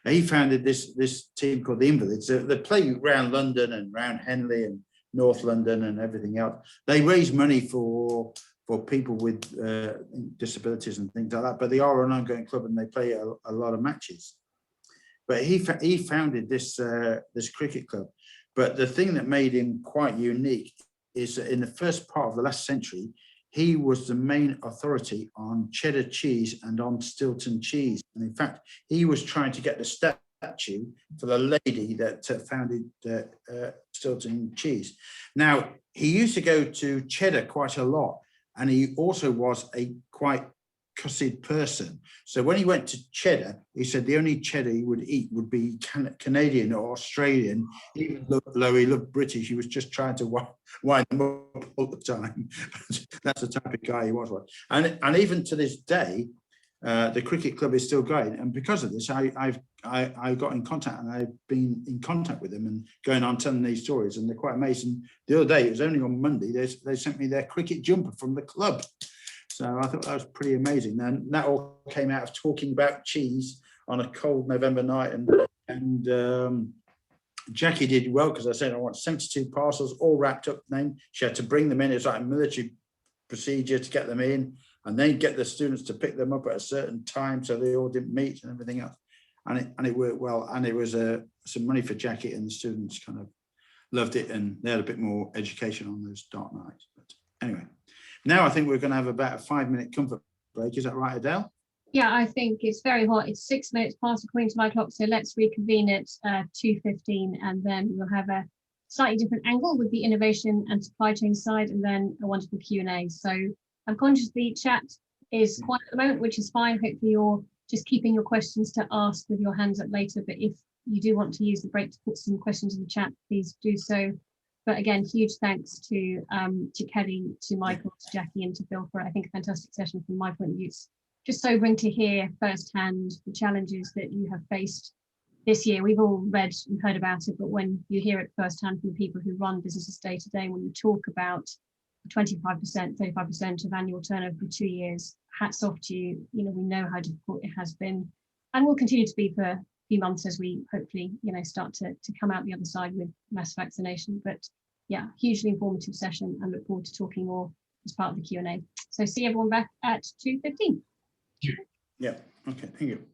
He founded this team called the Invalids. They play around London and around Henley and North London and everything else. They raise money for people with disabilities and things like that, but they are an ongoing club and they play a lot of matches. But he founded this cricket club. But the thing that made him quite unique is that in the first part of the last century, he was the main authority on cheddar cheese and on Stilton cheese. And in fact, he was trying to get the statue for the lady that founded Stilton cheese. Now, he used to go to cheddar quite a lot, and he also was a quite cussed person. So when he went to cheddar, he said the only cheddar he would eat would be Canadian or Australian. Even though he loved British, he was just trying to wind them up all the time. That's the type of guy he was. And even to this day, the cricket club is still going. And because of this, I got in contact, and I've been in contact with them and going on telling these stories, and they're quite amazing. The other day, it was only on Monday, they sent me their cricket jumper from the club. So I thought that was pretty amazing. And that all came out of talking about cheese on a cold November night. And Jackie did well, because I said I want 72 parcels all wrapped up. Then she had to bring them in. It's like a military procedure to get them in, and then get the students to pick them up at a certain time so they all didn't meet and everything else. And it worked well. And it was some money for Jackie, and the students kind of loved it, and they had a bit more education on those dark nights. But anyway. Now I think we're going to have about a 5-minute comfort break. Is that right, Adele? Yeah, I think it's very hot. It's 6 minutes past according to my clock. So let's reconvene at 2:15, and then we'll have a slightly different angle with the innovation and supply chain side, and then a wonderful Q&A. So I'm conscious the chat is quiet at the moment, which is fine. Hopefully you're just keeping your questions to ask with your hands up later. But if you do want to use the break to put some questions in the chat, please do so. But again, huge thanks to Kelly, to Michael, to Jackie, and to Bill for, I think, a fantastic session from my point of view. It's just sobering to hear firsthand the challenges that you have faced this year. We've all read and heard about it, but when you hear it firsthand from the people who run businesses day to day, when you talk about 25%, 35% of annual turnover for 2 years, hats off to you. You know, we know how difficult it has been, and will continue to be for a few months as we hopefully, start to come out the other side with mass vaccination. But yeah, hugely informative session, and look forward to talking more as part of the Q&A. So see everyone back at 2:15. Yeah, okay, thank you.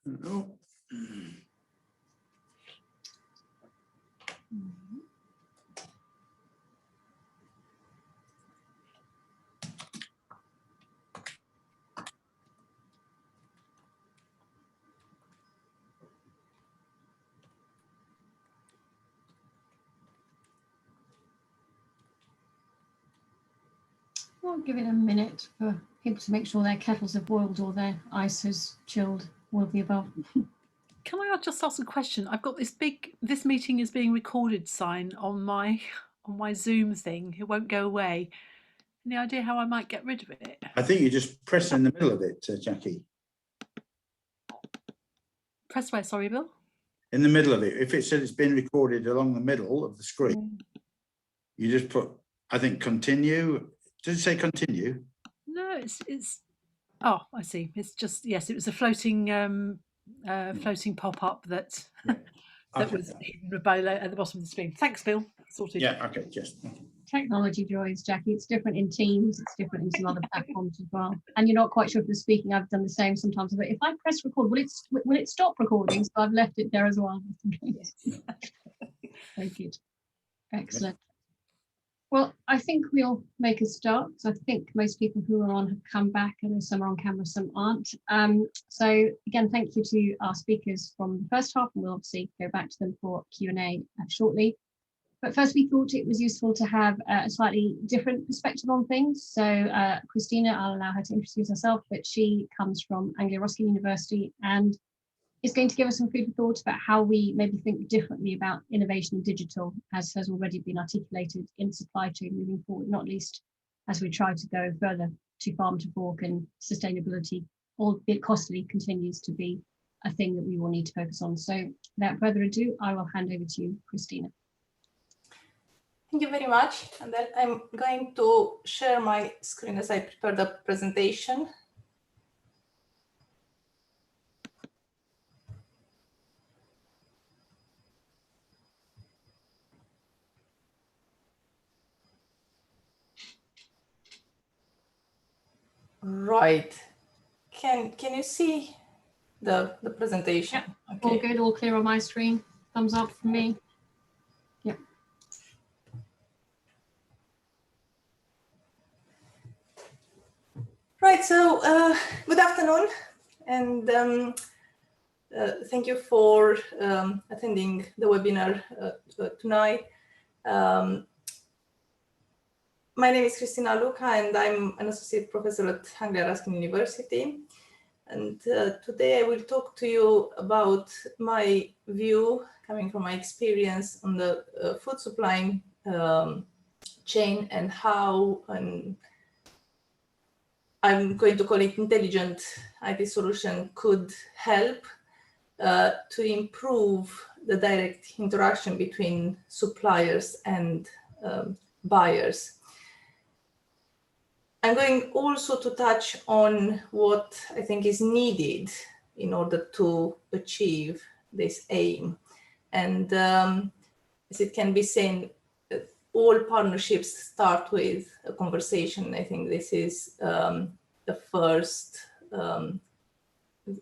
Oh. I'll give it a minute for people to make sure their kettles have boiled or their ice has chilled, all of the above. Can I just ask a question? I've got this meeting is being recorded sign on my Zoom thing. It won't go away. Any idea how I might get rid of it? I think you just press in the middle of it, Jackie. Press where, sorry, Bill? In the middle of it. If it says it's been recorded along the middle of the screen, you just put, I think, continue. Does it say continue? No, it's. Oh, I see. It's just, yes, it was a floating floating pop-up that Okay. was hidden below at the bottom of the screen. Thanks, Bill. Sorted. Yeah, okay, just. Technology joys, Jackie. It's different in Teams. It's different in some other platforms as well. And you're not quite sure if you're speaking. I've done the same sometimes. But if I press record, will it stop recording? So I've left it there as well. Very good. Excellent. Well, I think we'll make a start. So I think most people who are on have come back. I know some are on camera, some aren't. So again, thank you to our speakers from the first half, and we'll obviously go back to them for Q&A shortly. But first, we thought it was useful to have a slightly different perspective on things. So Christina, I'll allow her to introduce herself, but she comes from Anglia Ruskin University and is going to give us some food for thought about how we maybe think differently about innovation in digital, as has already been articulated in supply chain moving forward, not least as we try to go further to farm to fork, and sustainability, albeit costly, continues to be a thing that we will need to focus on. So without further ado, I will hand over to you, Christina. Thank you very much. And then I'm going to share my screen as I prepare the presentation. Right. Can you see the presentation? Yep. Okay. All good, all clear on my screen. Thumbs up from me. Yep. Right, so good afternoon, and thank you for attending the webinar tonight. My name is Christina Luca, and I'm an associate professor at Anglia Ruskin University. And today I will talk to you about my view, coming from my experience on the food supply chain, and how I'm going to call it intelligent IT solution could help to improve the direct interaction between suppliers and buyers. I'm going also to touch on what I think is needed in order to achieve this aim. And as it can be seen, all partnerships start with a conversation. I think this is the first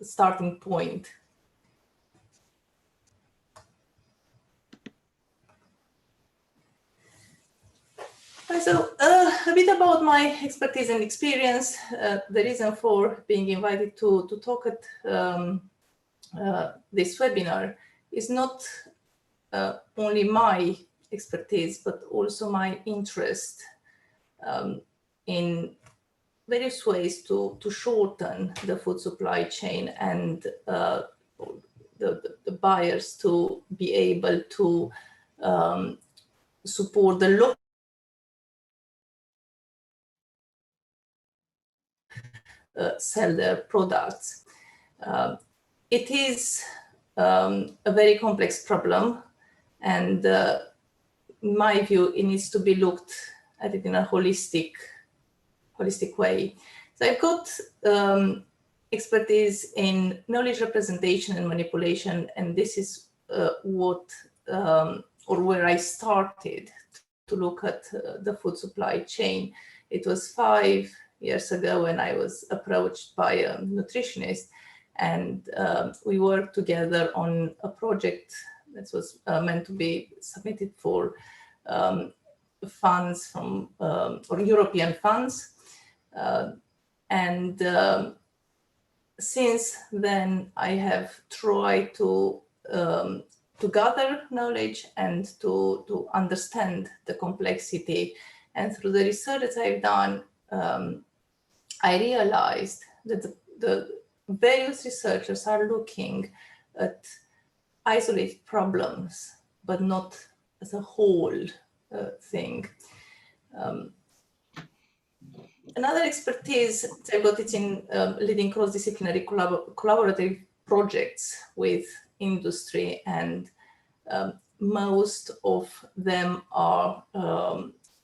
starting point. So a bit about my expertise and experience. The reason for being invited to talk at this webinar is not only my expertise, but also my interest in various ways to shorten the food supply chain and the buyers to be able to support the local sell their products. It is a very complex problem, and in my view, it needs to be looked at it in a holistic way. So I've got expertise in knowledge representation and manipulation, and this is where I started to look at the food supply chain. It was 5 years ago when I was approached by a nutritionist, And we worked together on a project that was meant to be submitted for funds from or European funds. Since then, I have tried to gather knowledge and to understand the complexity. And through the research that I've done, I realized that the various researchers are looking at isolated problems, but not as a whole thing. Another expertise I've got is in leading cross-disciplinary collaborative projects with industry, and most of them are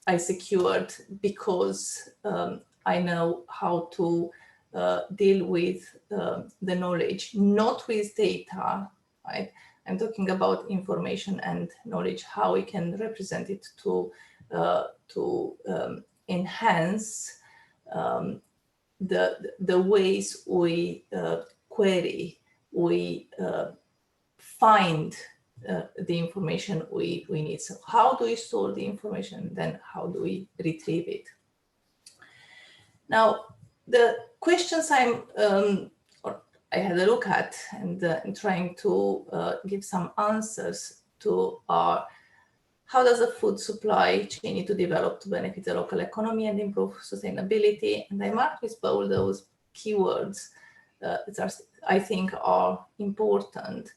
I secured because I know how to deal with the knowledge, not with data, right? I'm talking about information and knowledge, how we can represent it to enhance the ways we query, we find the information we need. So how do we store the information? Then how do we retrieve it? Now, the questions I had a look at and trying to give some answers to are: how does the food supply chain need to develop to benefit the local economy and improve sustainability? And I marked with bold those keywords that are, I think, are important.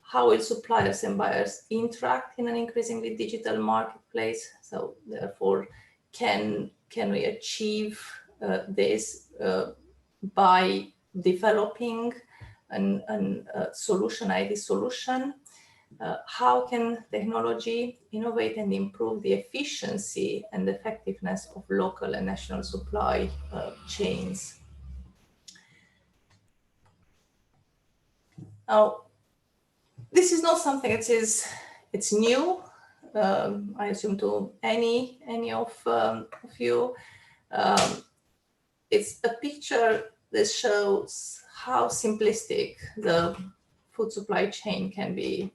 How will suppliers and buyers interact in an increasingly digital marketplace? So therefore, can we achieve this by developing a solution, IT solution? How can technology innovate and improve the efficiency and effectiveness of local and national supply chains? Now, this is not something that it's new. I assume to any of you. It's a picture that shows how simplistic the food supply chain can be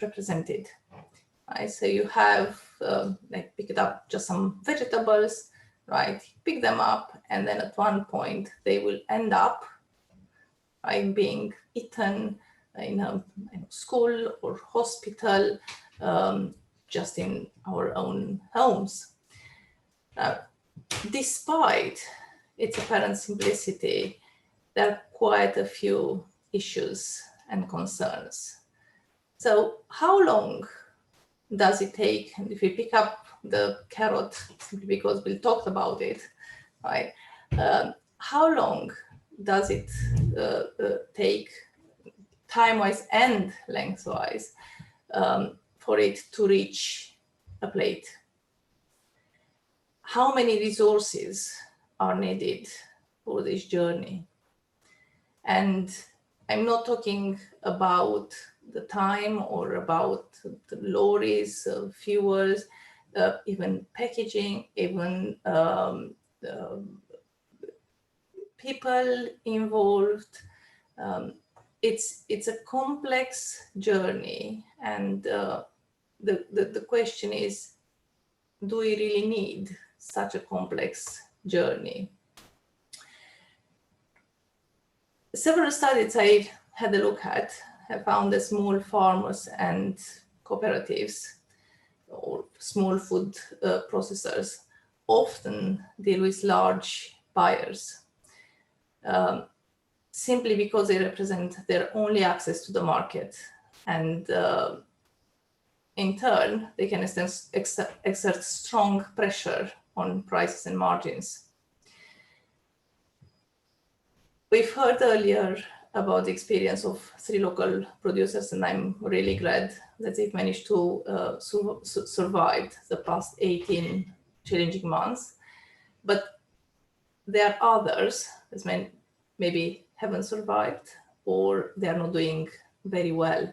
represented. Right? So you have like picked up just some vegetables, right? Pick them up, and then at one point they will end up, right, being eaten in a school or hospital, just in our own homes. Despite its apparent simplicity, there are quite a few issues and concerns. So how long does it take? And if we pick up the carrot, simply because we talked about it, right? How long does it take, time-wise and lengthwise, for it to reach a plate? How many resources are needed for this journey? And I'm not talking about the time or about the lorries, fuels, even packaging, even people involved. It's a complex journey, and the question is, do we really need such a complex journey? Several studies I had a look at have found that small farmers and cooperatives or small food processors often deal with large buyers, simply because they represent their only access to the market. And in turn, they can exert strong pressure on prices and margins. We've heard earlier about the experience of 3 local producers, and I'm really glad that they've managed to survive the past 18 challenging months. But there are others that maybe haven't survived, or they're not doing very well.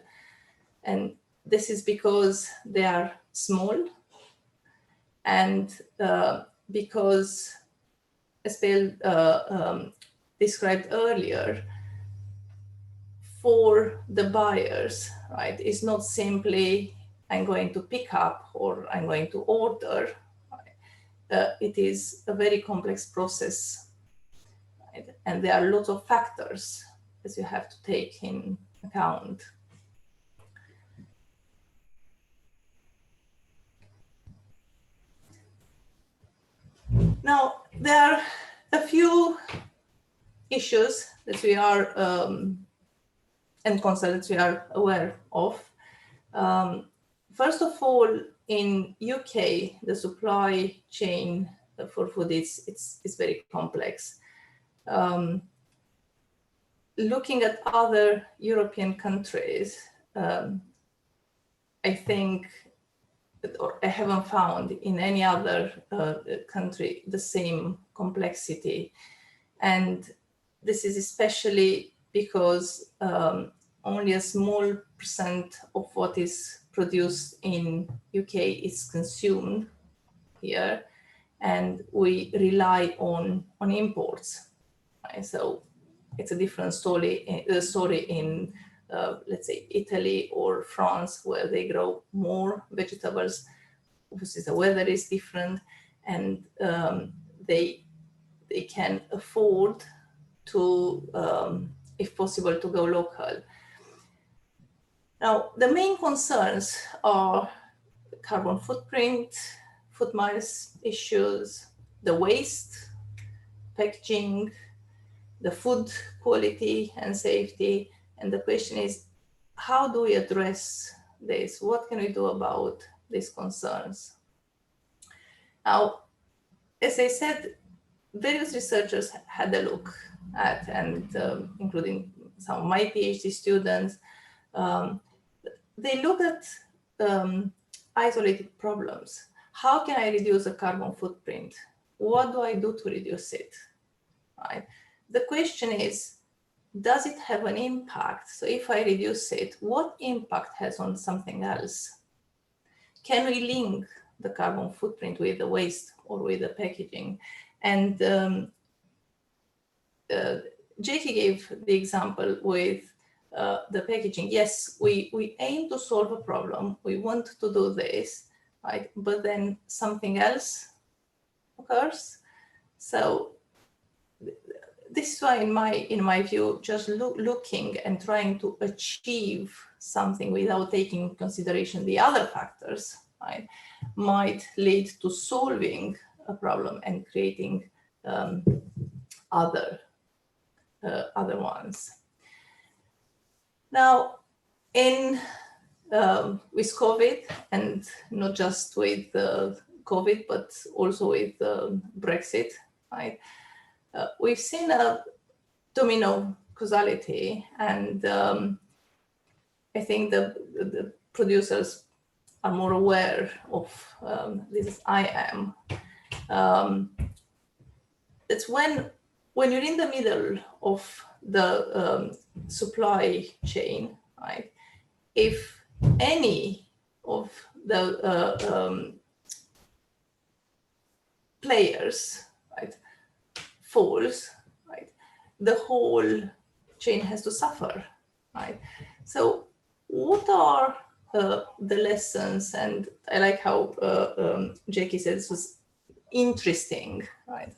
And this is because they are small, and because, as Bill described earlier, for the buyers, right, is not simply I'm going to pick up or I'm going to order. It is a very complex process, right? And there are lots of factors that you have to take in account. Now, there are a few issues that we are and concerns that we are aware of. First of all, in UK, the supply chain for food is very complex. Looking at other European countries, I think, or I haven't found in any other country the same complexity. And this is especially because only a small percent of what is produced in UK is consumed here, and we rely on imports. Right? So it's a different story in let's say Italy or France, where they grow more vegetables. Obviously, the weather is different, and they can afford to, if possible, to go local. Now, the main concerns are carbon footprint, food miles issues, the waste, packaging, the food quality and safety. And the question is, how do we address this? What can we do about these concerns? Now, as I said, various researchers had a look at, and including some of my PhD students, they look at isolated problems. How can I reduce the carbon footprint? What do I do to reduce it? Right? The question is, does it have an impact? So if I reduce it, what impact has on something else? Can we link the carbon footprint with the waste or with the packaging? And Jackie gave the example with the packaging. Yes, we aim to solve a problem. We want to do this, right? But then something else occurs. So this is why, in my view, just looking and trying to achieve something without taking into consideration the other factors, right, might lead to solving a problem and creating other ones. Now, with COVID, and not just with COVID, but also with Brexit, right? We've seen a domino causality, and I think the producers are more aware of this as I am. It's when you're in the middle of the supply chain, right? If any of the players, right, falls, right, the whole chain has to suffer, right? So what are the lessons? And I like how Jackie said this was interesting, right?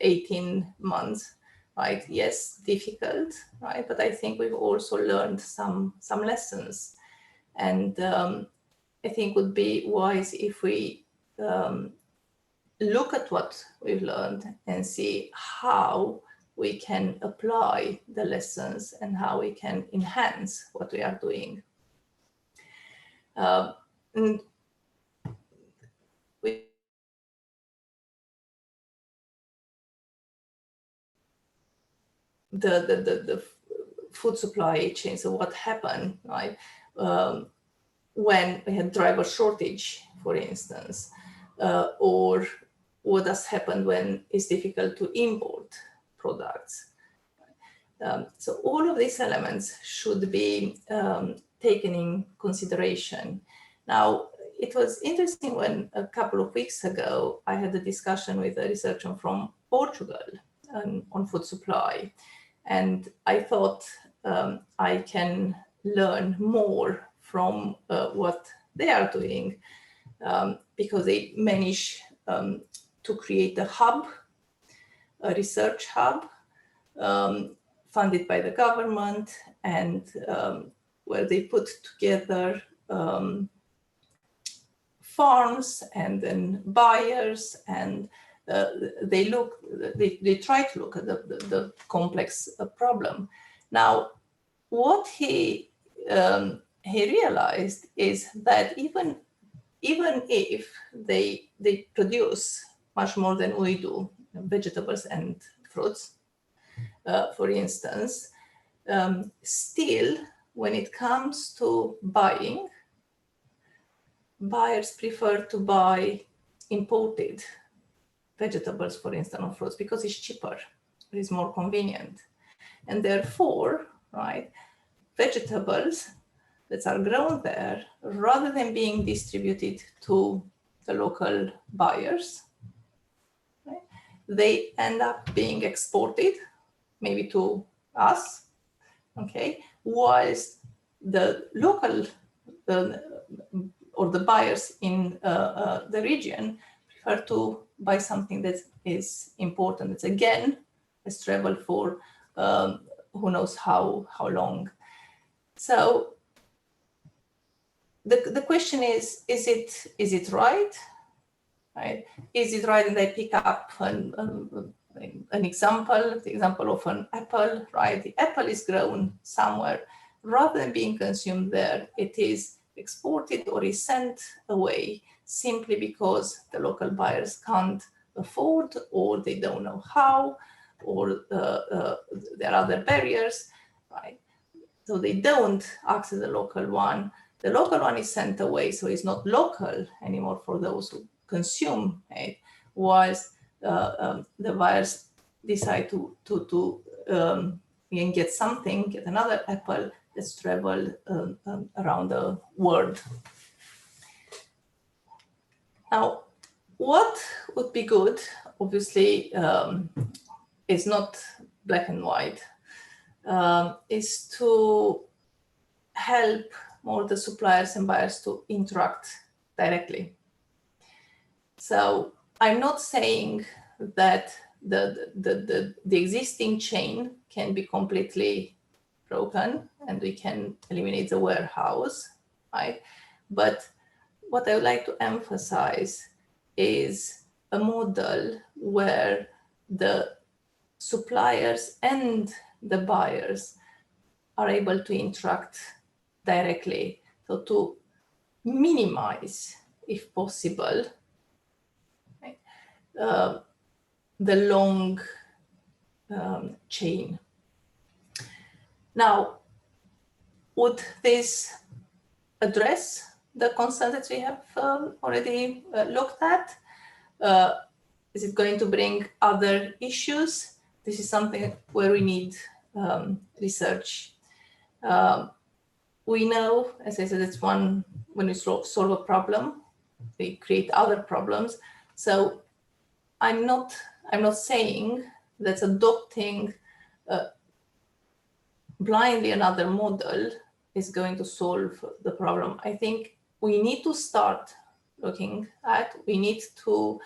18 months, right? Yes, difficult, right? But I think we've also learned some lessons, and I think it would be wise if we look at what we've learned and see how we can apply the lessons and how we can enhance what we are doing. And the food supply chain. So what happened, right, when we had driver shortage, for instance, or what has happened when it's difficult to import products. So all of these elements should be taken in consideration. Now, it was interesting when a couple of weeks ago, I had a discussion with a researcher from Portugal on food supply. And I thought I can learn more from what they are doing, because they manage to create a hub, a research hub, funded by the government, and where they put together farms and then buyers, and they try to look at the complex problem. Now, what he realized is that even if they produce much more than we do, vegetables and fruits, for instance, still, when it comes to buying, buyers prefer to buy imported vegetables, for instance, or fruits, because it's cheaper, it is more convenient. And therefore, right, vegetables that are grown there, rather than being distributed to the local buyers, right, they end up being exported, maybe to us, okay, whilst the local or the buyers in the region prefer to buy something that is important. It's again, has traveled for who knows how long. So the question is it right? Right? Is it right? And I pick up an example, the example of an apple, right? The apple is grown somewhere. Rather than being consumed there, it is exported or is sent away simply because the local buyers can't afford, or they don't know how, or there are other barriers, right? So they don't access the local one. The local one is sent away, so it's not local anymore for those who consume it, whilst the buyers decide to get another apple that's traveled around the world. Now, what would be good, obviously, is not black and white, is to help more the suppliers and buyers to interact directly. So I'm not saying that the existing chain can be completely broken and we can eliminate the warehouse, right? But what I would like to emphasize is a model where the suppliers and the buyers are able to interact directly, so to minimize, if possible, right, the long chain. Now, would this address the concerns that we have already looked at? Is it going to bring other issues? This is something where we need research. We know, as I said, it's when we solve a problem, we create other problems. So I'm not saying that adopting blindly another model is going to solve the problem. I think we need to start looking at, we need to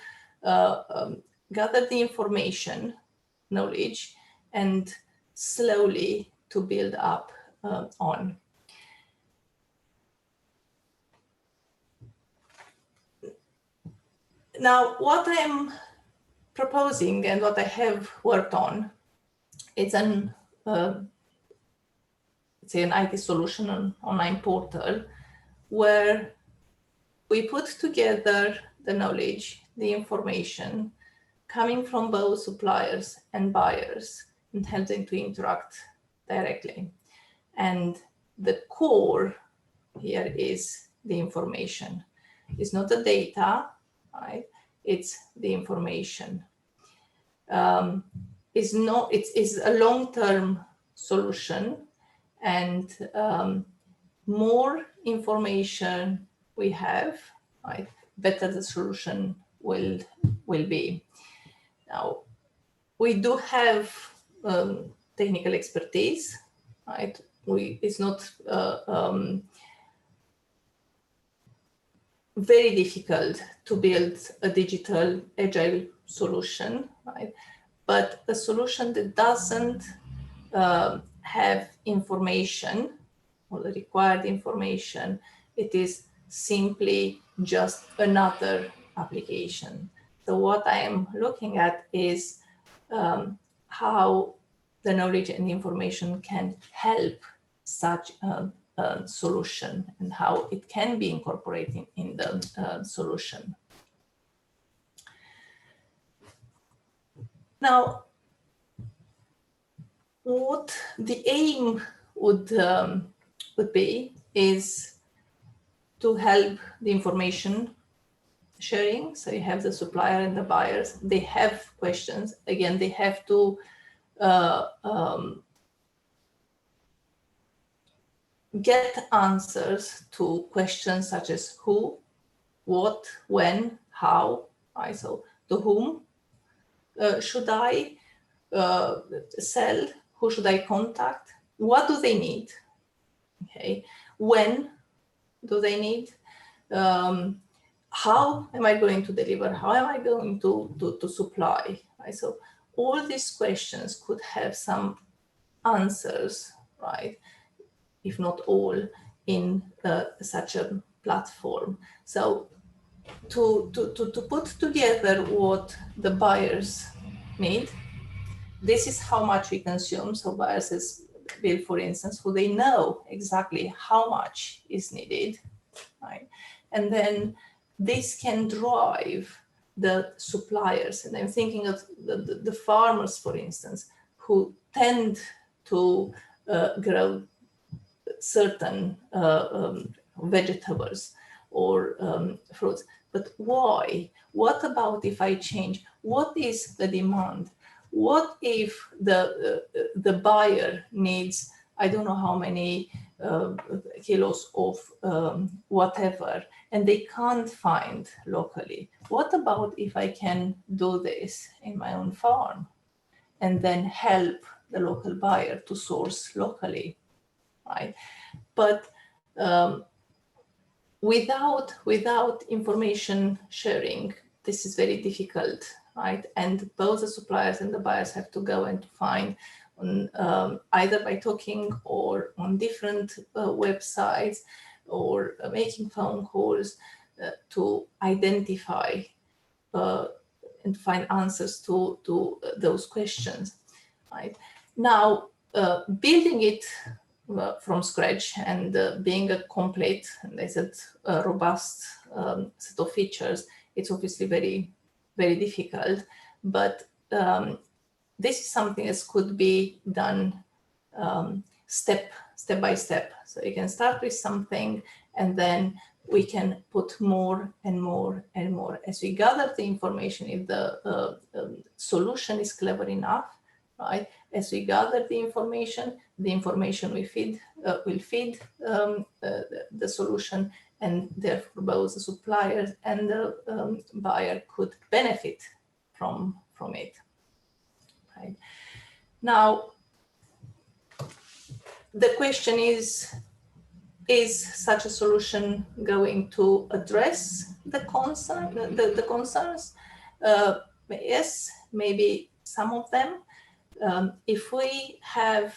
gather the information, knowledge, and slowly to build up on. Now, what I am proposing and what I have worked on, it's an IT solution, an online portal, where we put together the knowledge, the information coming from both suppliers and buyers and help them to interact directly. And the core here is the information. It's not the data, right? It's the information. It's a long-term solution, and more information we have, right, better the solution will be. Now, we do have technical expertise, right? It's not very difficult to build a digital agile solution, right? But a solution that doesn't have information or the required information, it is simply just another application. So what I am looking at is how the knowledge and information can help such a solution and how it can be incorporated in the solution. Now, what the aim would be is to help the information sharing. So you have the supplier and the buyers. They have questions. Again, they have to get answers to questions such as who, what, when, how. Right? So to whom should I sell? Who should I contact? What do they need? Okay. When do they need? How am I going to deliver? How am I going to supply? Right? So all these questions could have some answers, right? If not all, in such a platform. So to put together what the buyers need, this is how much we consume. So buyers is Bill, for instance, who they know exactly how much is needed, right? And then this can drive the suppliers. And I'm thinking of the farmers, for instance, who tend to grow certain vegetables or fruits. But why? What about if I change? What is the demand? What if the buyer needs, I don't know how many kilos of whatever, and they can't find locally? What about if I can do this in my own farm and then help the local buyer to source locally, right? But without information sharing, this is very difficult, right? And both the suppliers and the buyers have to go and find on, either by talking or on different websites or making phone calls to identify and find answers to those questions, right? Now, building it from scratch and being a complete, and I said robust set of features, it's obviously very, very difficult, but this is something that could be done step by step. So you can start with something and then we can put more and more and more. As we gather the information, if the solution is clever enough, right? As we gather the information will feed the solution, and therefore both the suppliers and the buyer could benefit from it. Right. Now, the question is such a solution going to address the concerns? Yes, maybe some of them. If we have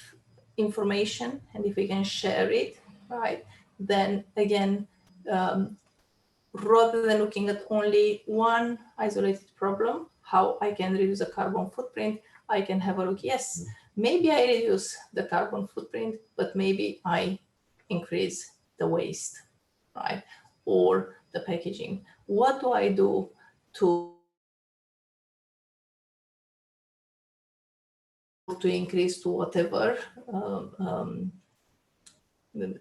information and if we can share it, right, then again, rather than looking at only one isolated problem, how I can reduce the carbon footprint, I can have a look, yes, maybe I reduce the carbon footprint, but maybe I increase the waste, right? Or the packaging. What do I do to increase to whatever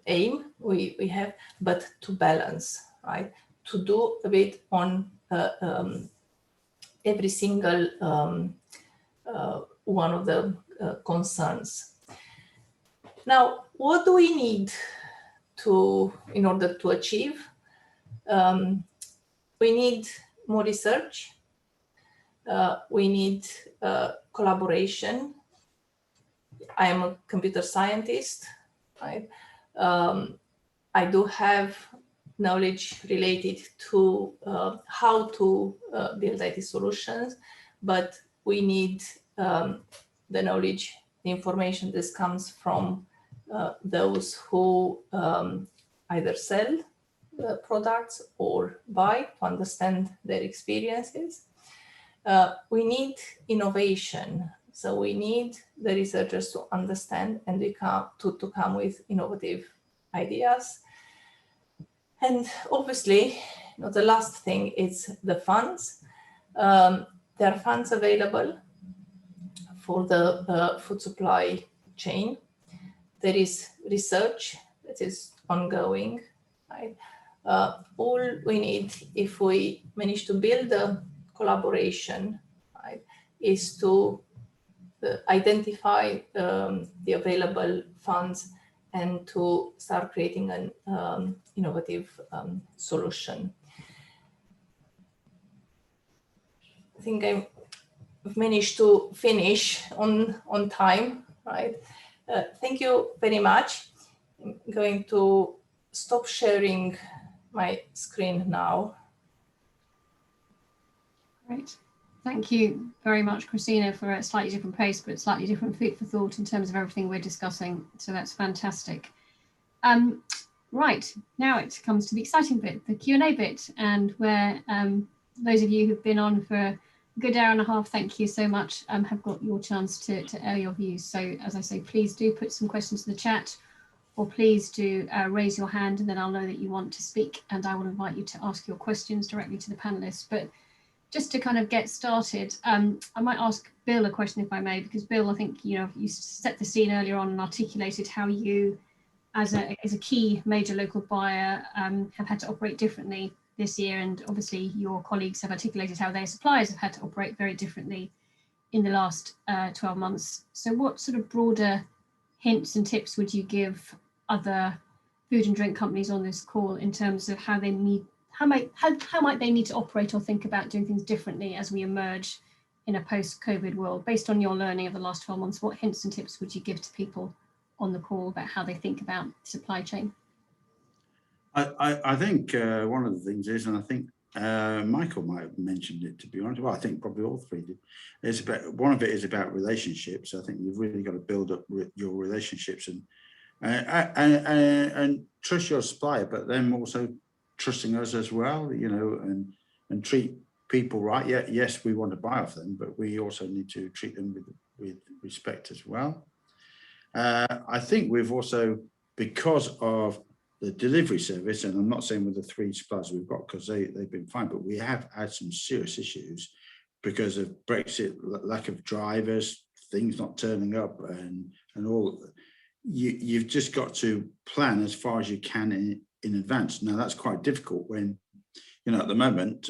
aim we have, but to balance, right? To do a bit on every single one of the concerns. Now, what do we need in order to achieve? We need more research. We need collaboration. I am a computer scientist, right? I do have knowledge related to how to build IT solutions, but we need the knowledge, the information that comes from those who either sell products or buy, to understand their experiences. We need innovation. So we need the researchers to understand and to come with innovative ideas. And obviously, the last thing is the funds. There are funds available for the food supply chain. There is research that is ongoing, right? All we need, if we manage to build a collaboration, right, is to identify the available funds and to start creating an innovative solution. I think I've managed to finish on time, right? Thank you very much. I'm going to stop sharing my screen now. Great. Thank you very much, Christina, for a slightly different pace, but slightly different food for thought in terms of everything we're discussing. So that's fantastic. Right, now it comes to the exciting bit, the Q&A bit, and where those of you who've been on for a good hour and a half, thank you so much, have got your chance to air your views. So as I say, please do put some questions in the chat, or please do raise your hand, and then I'll know that you want to speak, and I will invite you to ask your questions directly to the panelists. But just to kind of get started, I might ask Bill a question, if I may, because Bill, I think you set the scene earlier on and articulated how you, as a key major local buyer, have had to operate differently this year, and obviously your colleagues have articulated how their suppliers have had to operate very differently in the last 12 months. So what sort of broader hints and tips would you give other food and drink companies on this call in terms of how might they need to operate or think about doing things differently as we emerge in a post-COVID world? Based on your learning of the last 12 months, what hints and tips would you give to people on the call about how they think about supply chain? I think one of the things is, and I think Michael might have mentioned it, to be honest. Well, I think probably all three did. One of it is about relationships. I think you've really got to build up your relationships and trust your supplier, but then also trusting us as well, and treat people right. Yeah, yes, we want to buy off them, but we also need to treat them with respect as well. I think we've also, because of the delivery service, and I'm not saying with the 3 suppliers we've got, because they've been fine, but we have had some serious issues because of Brexit, lack of drivers, things not turning up, and all. You've just got to plan as far as you can in advance. Now that's quite difficult when, at the moment,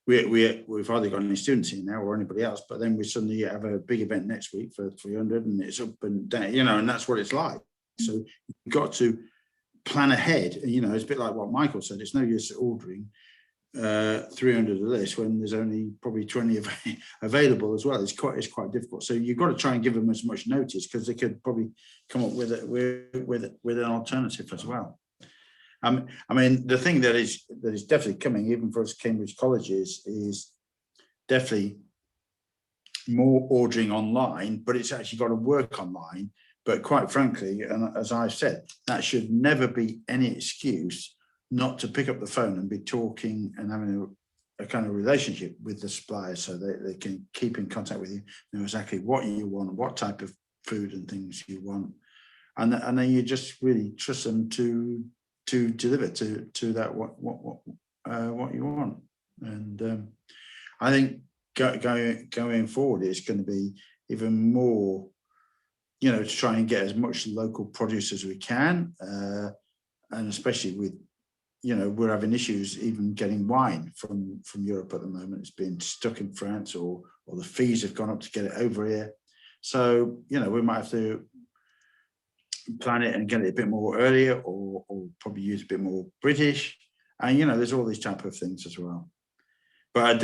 we've hardly got any students here now or anybody else, but then we suddenly have a big event next week for 300 and it's up and down, and that's what it's like. So you've got to plan ahead. It's a bit like what Michael said. It's no use ordering 300 of this when there's only probably 20 available as well. It's quite difficult. So you've got to try and give them as much notice, because they could probably come up with an alternative as well. I mean, the thing that is definitely coming, even for us Cambridge colleges, is definitely more ordering online, but it's actually got to work online. But quite frankly, and as I've said, that should never be any excuse not to pick up the phone and be talking and having a kind of relationship with the supplier, so that they can keep in contact with you, know exactly what you want, what type of food and things you want, and then you just really trust them to deliver to that what you want. And I think going forward, it's going to be even more, to try and get as much local produce as we can, and especially with, we're having issues even getting wine from Europe at the moment. It's been stuck in France, or the fees have gone up to get it over here. So, we might have to plan it and get it a bit more earlier, or probably use a bit more British. And, there's all these type of things as well. But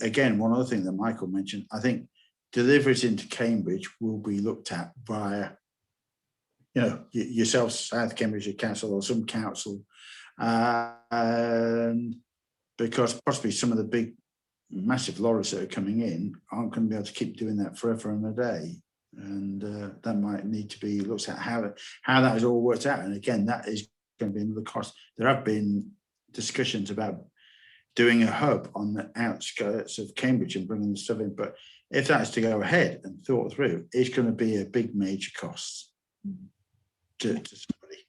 again, one other thing that Michael mentioned, I think deliveries into Cambridge will be looked at via, you know, yourself, South Cambridgeshire Council, or some council, and because possibly some of the big massive lorries that are coming in aren't going to be able to keep doing that forever and a day, and that might need to be looked at how that is all worked out. And again, that is going to be another cost. There have been discussions about doing a hub on the outskirts of Cambridge and bringing the stuff in, but if that is to go ahead and thought through, it's going to be a big major cost to somebody.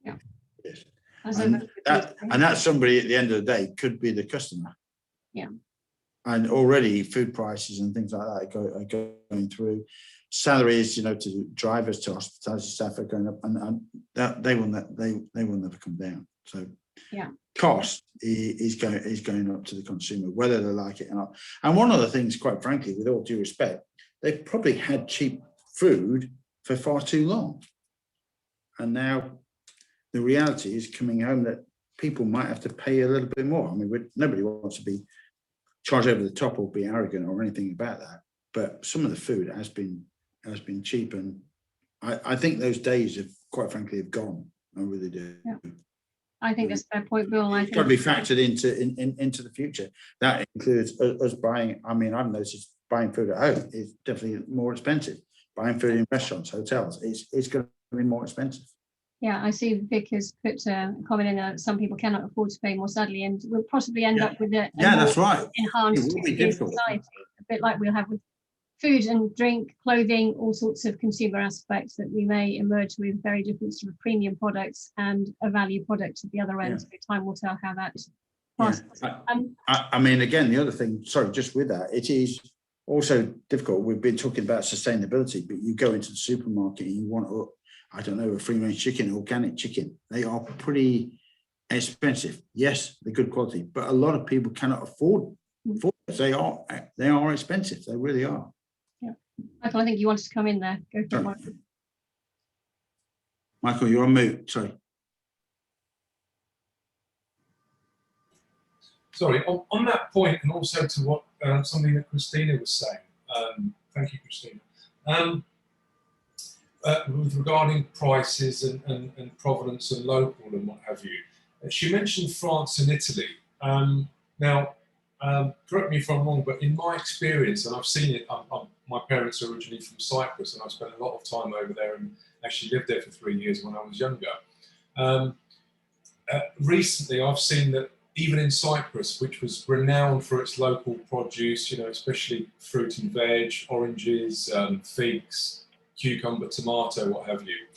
Yeah. Yes. And that somebody at the end of the day could be the customer. Yeah. And already food prices and things like that are going through. Salaries, you know, to drivers, to hospitality staff are going up, and that they will never come down. So yeah, cost is going up to the consumer, whether they like it or not. And one of the things, quite frankly, with all due respect, they've probably had cheap food for far too long. And now the reality is coming home that people might have to pay a little bit more. I mean, nobody wants to be charged over the top or be arrogant or anything about that. But some of the food has been cheap, and I think those days have, quite frankly, have gone. I really do. Yeah. I think that's a fair point, Bill. It's got to be factored into the future. That includes us buying. I mean, I've noticed buying food at home is definitely more expensive. Buying food in restaurants, hotels, it's going to be more expensive. Yeah, I see Vic has put a comment in there that some people cannot afford to pay more, sadly, and we'll possibly end up with a that's right. enhanced society, a bit like we'll have with food and drink, clothing, all sorts of consumer aspects, that we may emerge with very different sort of premium products and a value product at the other end. So time will tell how that passes. I mean, again, the other thing, sorry, just with that, it is also difficult. We've been talking about sustainability, but you go into the supermarket and you want, I don't know, a free-range chicken, organic chicken. They are pretty expensive. Yes, they're good quality, but a lot of people cannot afford it. They are expensive. They really are. Yeah, Michael, I think you wanted to come in there. Go for it, Michael. Michael, you're on mute. Sorry. Sorry, on that point, and also to what something that Christina was saying. Thank you, Christina. With regarding prices and provenance and local and what have you, she mentioned France and Italy. Now, correct me if I'm wrong, but in my experience, and I've seen it, my parents are originally from Cyprus, and I've spent a lot of time over there and actually lived there for 3 years when I was younger. Recently, I've seen that even in Cyprus, which was renowned for its local produce, you know, especially fruit and veg, oranges, figs, cucumber, tomato, what have you.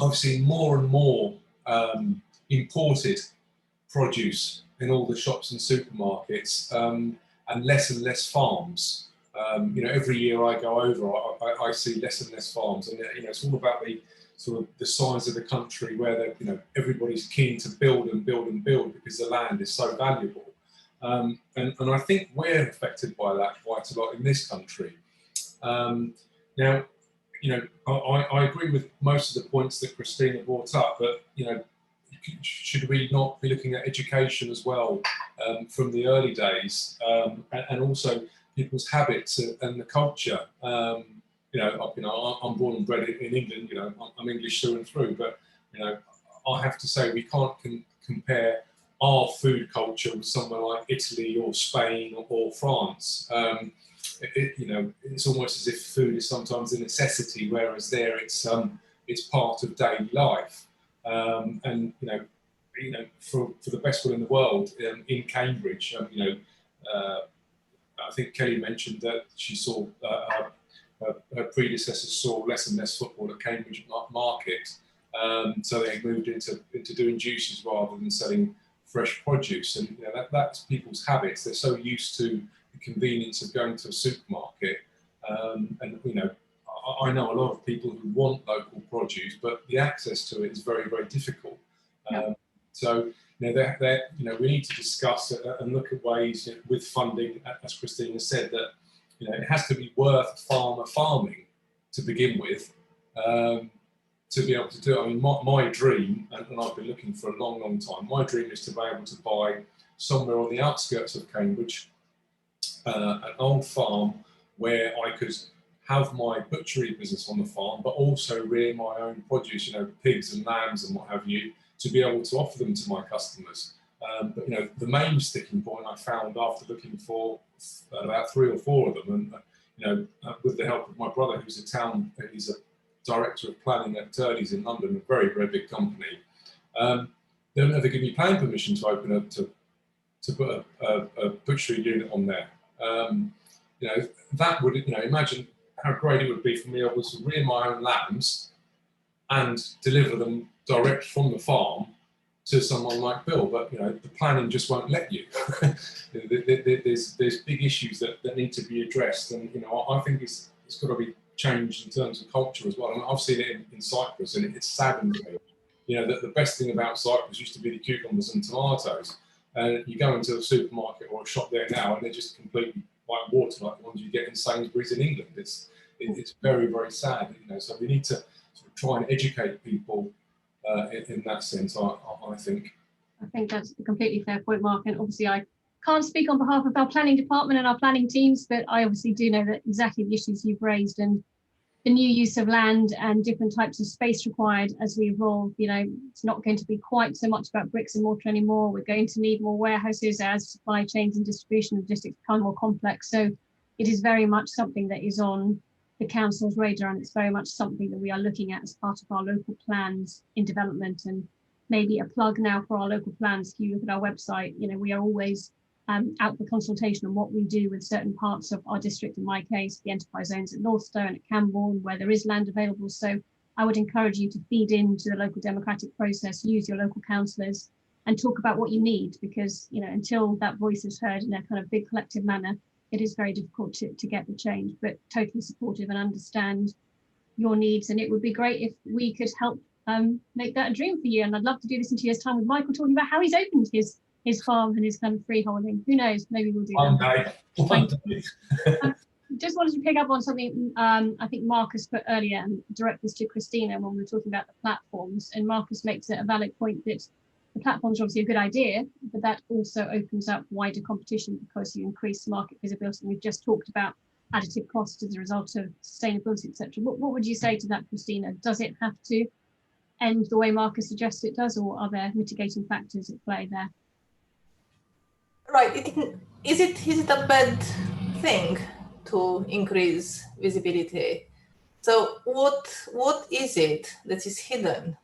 I've seen more and more imported produce in all the shops and supermarkets, and less farms. You know, every year I go over, I see less and less farms, and you know, it's all about the sort of the size of the country where you know, everybody's keen to build and build and build because the land is so valuable. And I think we're affected by that quite a lot in this country. Now, you know, I agree with most of the points that Christina brought up, but, you know, should we not be looking at education as well from the early days, and also people's habits and the culture? You know, I'm born and bred in England, you know, I'm English through and through, but, you know, I have to say we can't compare our food culture with somewhere like Italy or Spain or France. You know, it's almost as if food is sometimes a necessity, whereas there it's part of daily life. And you know, for the best will in the world, in Cambridge, you know, I think Kelly mentioned that she saw her predecessors saw less and less football at Cambridge Market, so they moved into doing juices rather than selling fresh produce, and you know, that's people's habits. They're so used to the convenience of going to a supermarket, and you know, I know a lot of people who want local produce, but the access to it is very, very difficult. So you know, we need to discuss and look at ways, you know, with funding, as Christina said, that you know, it has to be worth farmer farming to begin with, to be able to do it. I mean, my dream, and I've been looking for a long, long time, my dream is to be able to buy somewhere on the outskirts of Cambridge an old farm where I could have my butchery business on the farm, but also rear my own produce, you know, pigs and lambs and what have you, to be able to offer them to my customers. But you know, the main sticking point I found after looking for about 3 or 4 of them, and you know, with the help of my brother, he's a director of planning at Turley's in London, a very, very big company. They'll never give me planning permission to open up to put a butchery unit on there. You know, that would, you know, imagine how great it would be for me able to rear my own lambs and deliver them direct from the farm to someone like Bill, but you know, the planning just won't let you. There's big issues that need to be addressed, and you know, I think it's got to be changed in terms of culture as well. I mean, I've seen it in Cyprus, and it saddens me. You know, that the best thing about Cyprus used to be the cucumbers and tomatoes, and you go into a supermarket or a shop there now, and they're just completely like water, like the ones you get in Sainsbury's in England. It's very, very sad. You know, so we need to sort of try and educate people. In that sense, I think. I think that's a completely fair point, Mark. And obviously, I can't speak on behalf of our planning department and our planning teams, but I obviously do know that exactly the issues you've raised and the new use of land and different types of space required as we evolve. You know, it's not going to be quite so much about bricks and mortar anymore. We're going to need more warehouses as supply chains and distribution logistics become more complex. So it is very much something that is on the council's radar, and it's very much something that we are looking at as part of our local plans in development. And maybe a plug now for our local plans. If you look at our website, you know, we are always out for consultation on what we do with certain parts of our district. In my case, the enterprise zones at Northstowe and at Cambourne, where there is land available. So I would encourage you to feed into the local democratic process, use your local councillors, and talk about what you need, because you know, until that voice is heard in a kind of big collective manner, it is very difficult to get the change. But totally supportive and understand your needs, and it would be great if we could help make that a dream for you. And I'd love to do this in 2 years' time with Michael talking about how he's opened his farm and his kind of freeholding. Who knows? Maybe we'll do that. One day. Just wanted to pick up on something I think Marcus put earlier and direct this to Christina when we were talking about the platforms. And Marcus makes it a valid point that the platforms are obviously a good idea, but that also opens up wider competition because you increase market visibility. And we've just talked about additive costs as a result of sustainability, etc. What would you say to that, Christina? Does it have to end the way Marcus suggests it does, or are there mitigating factors at play there? Right. Is it a bad thing to increase visibility? So what is it that is hidden,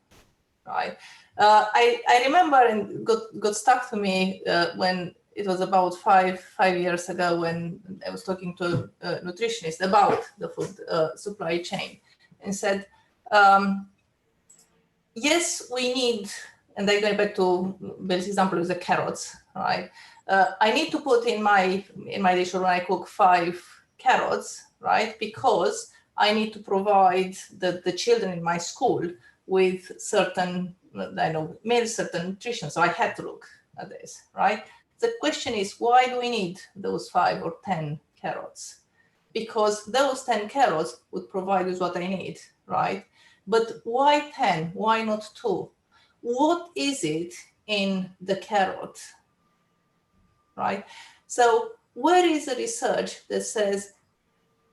right? I remember, and got stuck to me when it was about five years ago, when I was talking to a nutritionist about the food supply chain, and said, yes, we need, and I go back to Bill's example with the carrots, right? I need to put in my dish when I cook 5 carrots, right? Because I need to provide the children in my school with certain, I know, meals, certain nutrition. So I had to look at this, right? The question is, why do we need those 5 or 10 carrots? Because those 10 carrots would provide us what I need, right? But why 10? Why not 2? What is it in the carrot, right? So where is the research that says,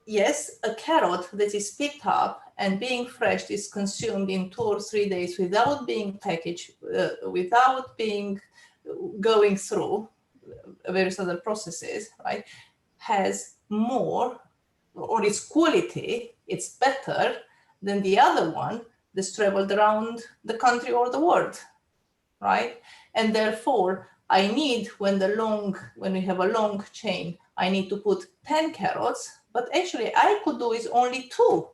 yes, a carrot that is picked up and being fresh is consumed in 2 or 3 days without being packaged, without being going through various other processes, right, has more, or its quality, it's better than the other one that's traveled around the country or the world, right? And therefore, I need, when we have a long chain, I need to put 10 carrots, but actually I could do is only 2,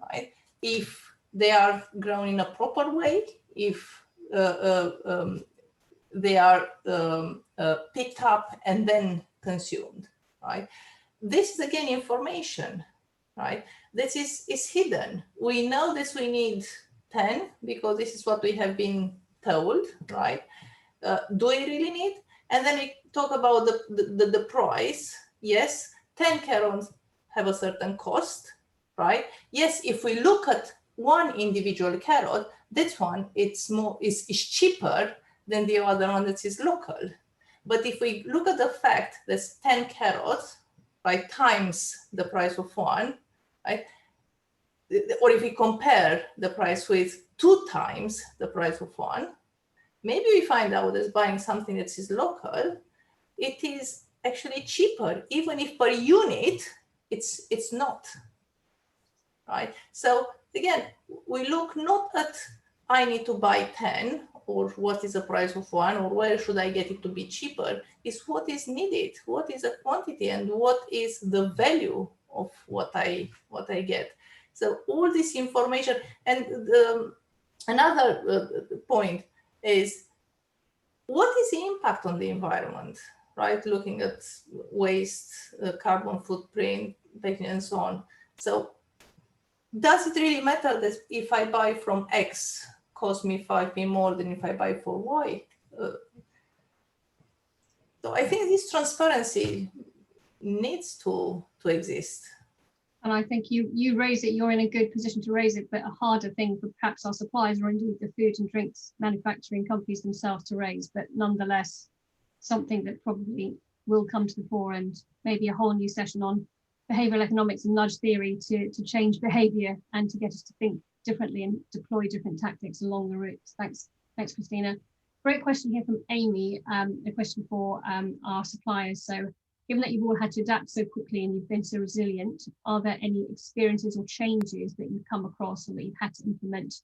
right? If they are grown in a proper way, if they are picked up and then consumed, right? This is again information, right? This is hidden. We know this, we need 10 because this is what we have been told, right? Do we really need? And then we talk about the price. Yes, 10 carrots have a certain cost, right? Yes, if we look at one individual carrot, this one is cheaper than the other one that is local. But if we look at the fact that 10 carrots right, times the price of one, right? Or if we compare the price with 2 times the price of one, maybe we find out that buying something that is local, it is actually cheaper, even if per unit it's not, right? So again, we look not at I need to buy 10 or what is the price of one or where should I get it to be cheaper. It's what is needed, what is the quantity, and what is the value of what I get. So all this information, and another point is, what is the impact on the environment, right? Looking at waste, carbon footprint, and so on. So does it really matter that if I buy from X, cost me 5p more than if I buy for Y? So I think this transparency needs to exist. And I think you raise it, you're in a good position to raise it, but a harder thing for perhaps our suppliers or indeed the food and drinks manufacturing companies themselves to raise, but nonetheless, something that probably will come to the fore, and maybe a whole new session on behavioral economics and nudge theory to change behavior and to get us to think differently and deploy different tactics along the routes. Thanks, Christina. Great question here from Amy, a question for our suppliers. So, given that you've all had to adapt so quickly and you've been so resilient, are there any experiences or changes that you've come across or that you've had to implement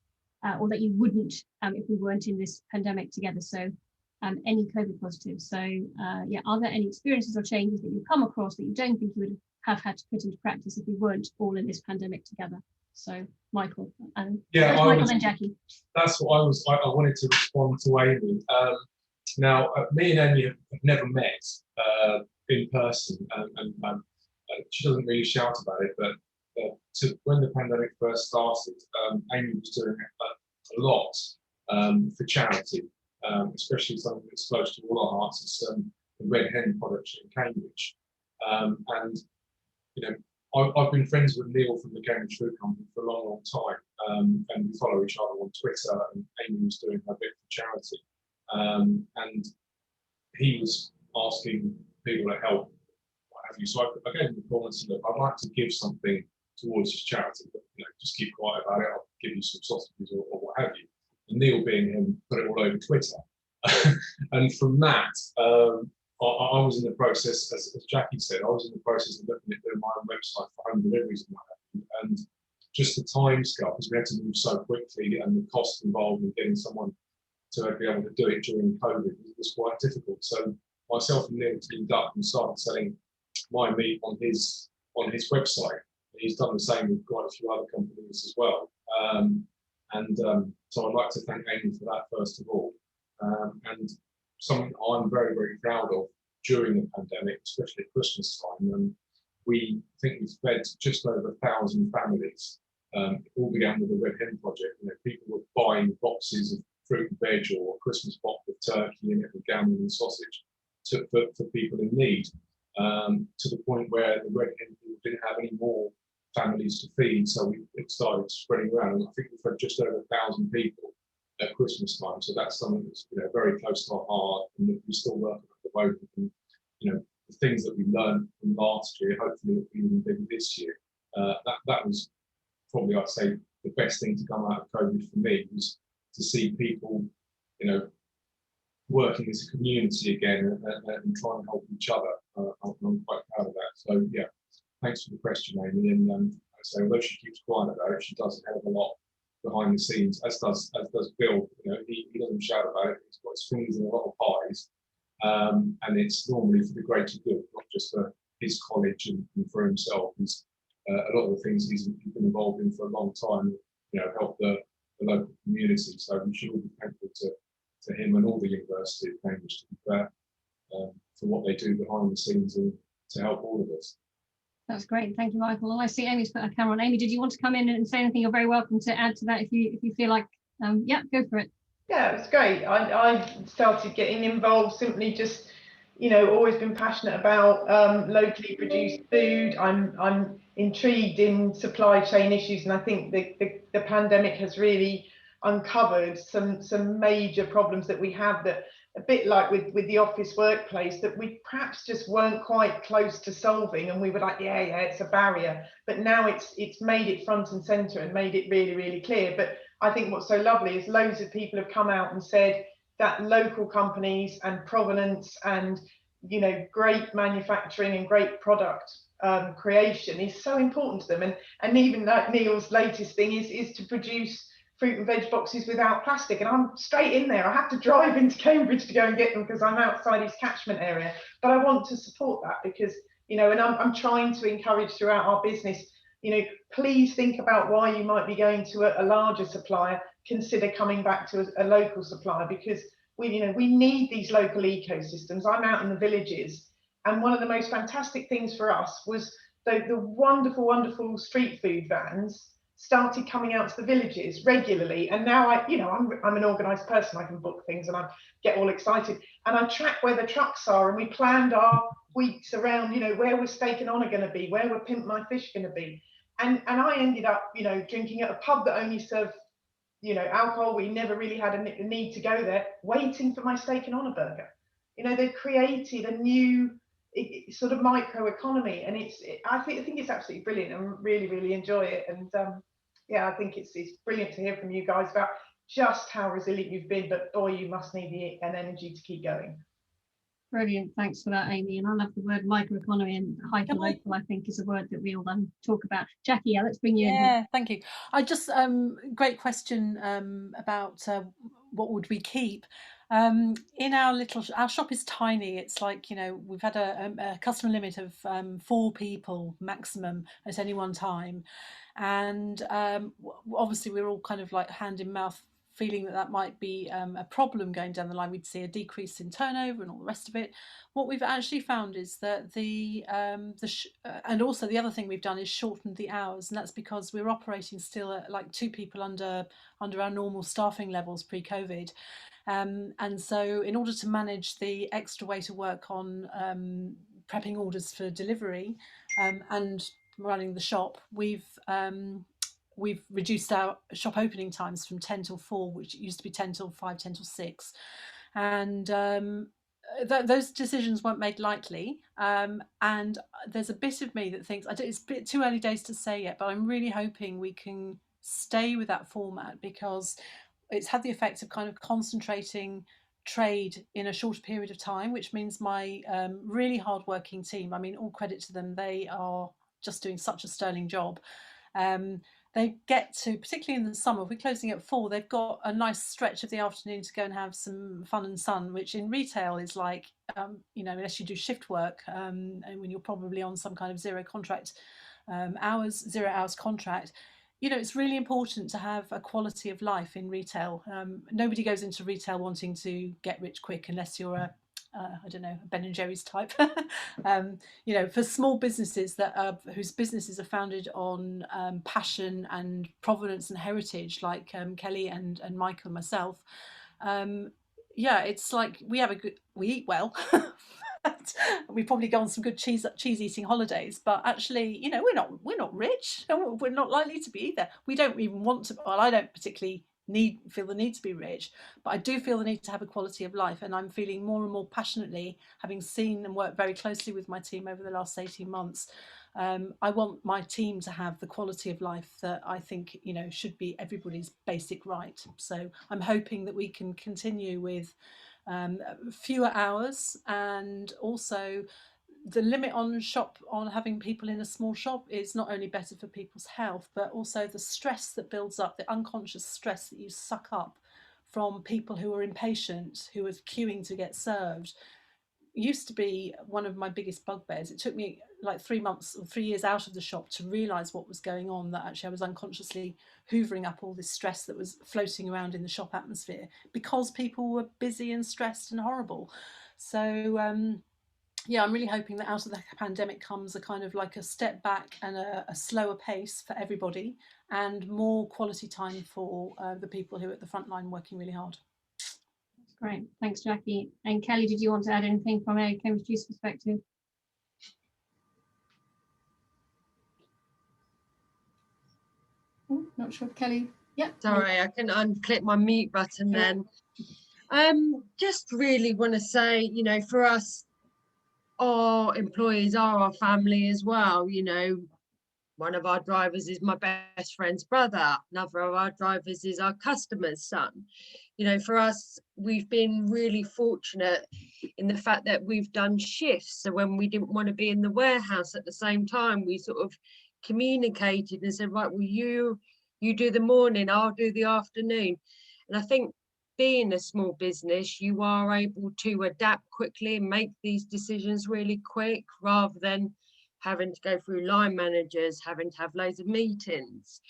or that you wouldn't if we weren't in this pandemic together? So any COVID positives. So yeah, are there any experiences or changes that you've come across that you don't think you would have had to put into practice if we weren't all in this pandemic together? So Michael, Michael and Jackie. That's what I wanted to respond to Amy. Now, me and Amy have never met in person, and she doesn't really shout about it, but when the pandemic first started, Amy was doing a lot for charity, especially something that's close to all our hearts. It's the Red Hen Project in Cambridge, and you know, I've been friends with Neil from the Cambridge Food Company for a long time, and we follow each other on Twitter, and Amy was doing her bit for charity, and he was asking people to help, what have you. So I gave him a call and said, look, I'd like to give something towards this charity, but just keep quiet about it. I'll give you some sausages or what have you. And Neil, being him, put it all over Twitter. And from that, I was in the process, as Jackie said, I was in the process of looking at doing my own website for home deliveries and what have you. And just the time scale, because we had to move so quickly, and the cost involved in getting someone to be able to do it during COVID was quite difficult. So myself and Neil teamed up and started selling my meat on his website. He's done the same with quite a few other companies as well. So I'd like to thank Amy for that first of all. And something I'm very, very proud of during the pandemic, especially at Christmas time, and we think we've fed just over 1,000 families. It all began with the Red Hen Project. People were buying boxes of fruit and veg or a Christmas box with turkey in it with gammon and sausage for people in need, to the point where the Red Hen people didn't have any more families to feed, so it started spreading around, and I think we've had just over 1,000 people at Christmas time. So that's something that's very close to our heart, and that we still work at the moment. And the things that we learned from last year, hopefully it'll be even bigger this year. That was probably, I'd say, the best thing to come out of COVID for me, was to see people, working as a community again and trying to help each other. I'm quite proud of that. So yeah, thanks for the question, Amy. And I say, although she keeps quiet about it, she does a hell of a lot behind the scenes, as does Bill. He doesn't shout about it. He's got his fingers in a lot of pies, and it's normally for the greater good, not just for his college and for himself. He's a lot of the things he's been involved in for a long time, help the local community. So we should all be thankful to him and all the University of Cambridge, to be fair, for what they do behind the scenes and to help all of us. That's great. Thank you, Michael. And I see Amy's put a camera on. Amy, did you want to come in and say anything? You're very welcome to add to that if you feel like, yeah, go for it. Yeah, it was great. I started getting involved simply just, always been passionate about locally produced food. I'm intrigued in supply chain issues, and I think the pandemic has really uncovered some major problems that we have, that a bit like with the office workplace, that we perhaps just weren't quite close to solving, and we were like, yeah, it's a barrier, but now it's made it front and center and made it really, really clear. But I think what's so lovely is loads of people have come out and said that local companies and provenance and, you know, great manufacturing and great product creation is so important to them. And even like Neil's latest thing is to produce fruit and veg boxes without plastic, and I'm straight in there. I have to drive into Cambridge to go and get them because I'm outside his catchment area, but I want to support that because, you know, and I'm trying to encourage throughout our business, you know, please think about why you might be going to a larger supplier. Consider coming back to a local supplier, because we need these local ecosystems. I'm out in the villages, and one of the most fantastic things for us was the wonderful street food vans started coming out to the villages regularly. And now I'm an organized person. I can book things and I get all excited, and I track where the trucks are, and we planned our weeks around, you know, where we're steak and honour going to be, where we're Pimp My Fish going to be. And I ended up, you know, drinking at a pub that only served, you know, alcohol. We never really had a need to go there, waiting for my steak and honour burger. You know, they've created a new sort of micro economy, and I think it's absolutely brilliant, and really enjoy it. And yeah, I think it's brilliant to hear from you guys about just how resilient you've been, but boy, you must need an energy to keep going. Brilliant, thanks for that, Amy. And I love the word microeconomy, and hyperlocal, I think, is a word that we all talk about. Jackie, yeah, let's bring you in. Yeah, thank you. I just great question about what would we keep. In our shop is tiny. It's like, you know, we've had a customer limit of 4 people maximum at any one time, and obviously we're all kind of like hand in mouth feeling that might be a problem going down the line. We'd see a decrease in turnover and all the rest of it. What we've actually found is that and also the other thing we've done is shortened the hours, and that's because we're operating still at like 2 people under our normal staffing levels pre-COVID. And so in order to manage the extra weight of work on prepping orders for delivery and running the shop, we've reduced our shop opening times from 10 till 4, which used to be 10 till 5, 10 till 6. And those decisions weren't made lightly. And there's a bit of me that thinks, it's a bit too early days to say yet, but I'm really hoping we can stay with that format, because it's had the effect of kind of concentrating trade in a shorter period of time, which means my really hard-working team, I mean, all credit to them, they are just doing such a sterling job. They get to, particularly in the summer, if we're closing at 4, they've got a nice stretch of the afternoon to go and have some fun and sun, which in retail is like, you know, unless you do shift work, and when you're probably on some kind of zero hours contract, you know, it's really important to have a quality of life in retail. Nobody goes into retail wanting to get rich quick unless you're a I don't know, a Ben and Jerry's type. You know, for small businesses whose businesses are founded on passion and provenance and heritage, like Kelly and Michael and myself. Yeah, it's like we eat well. We probably go on some good cheese eating holidays, but actually, you know, we're not rich, and we're not likely to be either. We don't even want to. Well, I don't particularly feel the need to be rich, but I do feel the need to have a quality of life, and I'm feeling more and more passionately, having seen and worked very closely with my team over the last 18 months. I want my team to have the quality of life that I think, you know, should be everybody's basic right. So I'm hoping that we can continue with fewer hours, and also the limit on having people in a small shop is not only better for people's health, but also the stress that builds up, the unconscious stress that you suck up from people who are impatient, who are queuing to get served, used to be one of my biggest bugbears. It took me like 3 months or 3 years out of the shop to realise what was going on, that actually I was unconsciously hoovering up all this stress that was floating around in the shop atmosphere because people were busy and stressed and horrible. So yeah, I'm really hoping that out of the pandemic comes a kind of like a step back and a slower pace for everybody, and more quality time for the people who are at the front line working really hard. That's great. Thanks, Jackie. And Kelly, did you want to add anything from a Cambridge Juice perspective? Oh, not sure if Kelly Yeah. Sorry, I can unclick my mute button then. Just really want to say, you know, for us, our employees are our family as well. You know, one of our drivers is my best friend's brother. Another of our drivers is our customer's son. You know, for us, we've been really fortunate in the fact that we've done shifts. So when we didn't want to be in the warehouse at the same time, we sort of communicated and said, right, well, you do the morning, I'll do the afternoon. And I think being a small business, you are able to adapt quickly and make these decisions really quick, rather than having to go through line managers, having to have loads of meetings.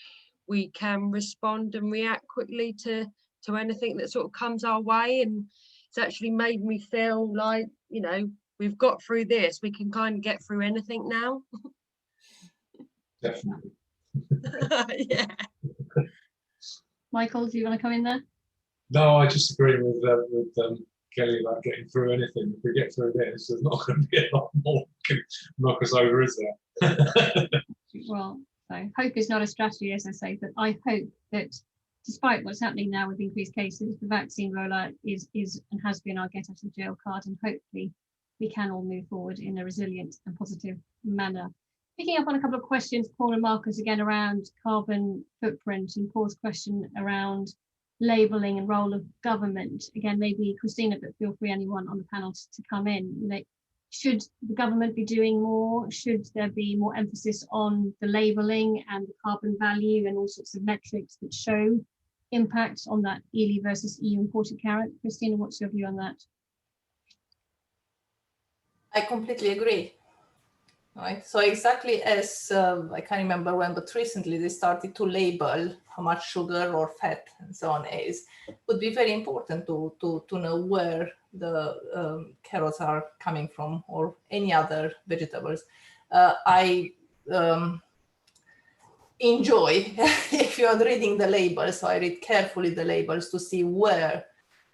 We can respond and react quickly to anything that sort of comes our way. And it's actually made me feel like, you know, we've got through this, we can kind of get through anything now. Definitely. Yeah. Michael, do you want to come in there? No, I just agree with Kelly about getting through anything. If we get through this, there's not going to be a lot more that can knock us over, is there? Well, so hope is not a strategy, as I say, but I hope that despite what's happening now with increased cases, the vaccine rollout is and has been our get out of jail card, and hopefully we can all move forward in a resilient and positive manner. Picking up on a couple of questions, Paul and Marcus, again around carbon footprint, and Paul's question around labelling and role of government. Again, maybe Christina, but feel free anyone on the panel to come in. Like, should the government be doing more? Should there be more emphasis on the labelling and the carbon value and all sorts of metrics that show impact on that ELI versus EU imported carrot? Christina, what's your view on that? I completely agree. Right. So exactly as I can't remember when, but recently they started to label how much sugar or fat and so on is. It would be very important to know where the carrots are coming from, or any other vegetables. I enjoy if you're reading the labels. So I read carefully the labels to see where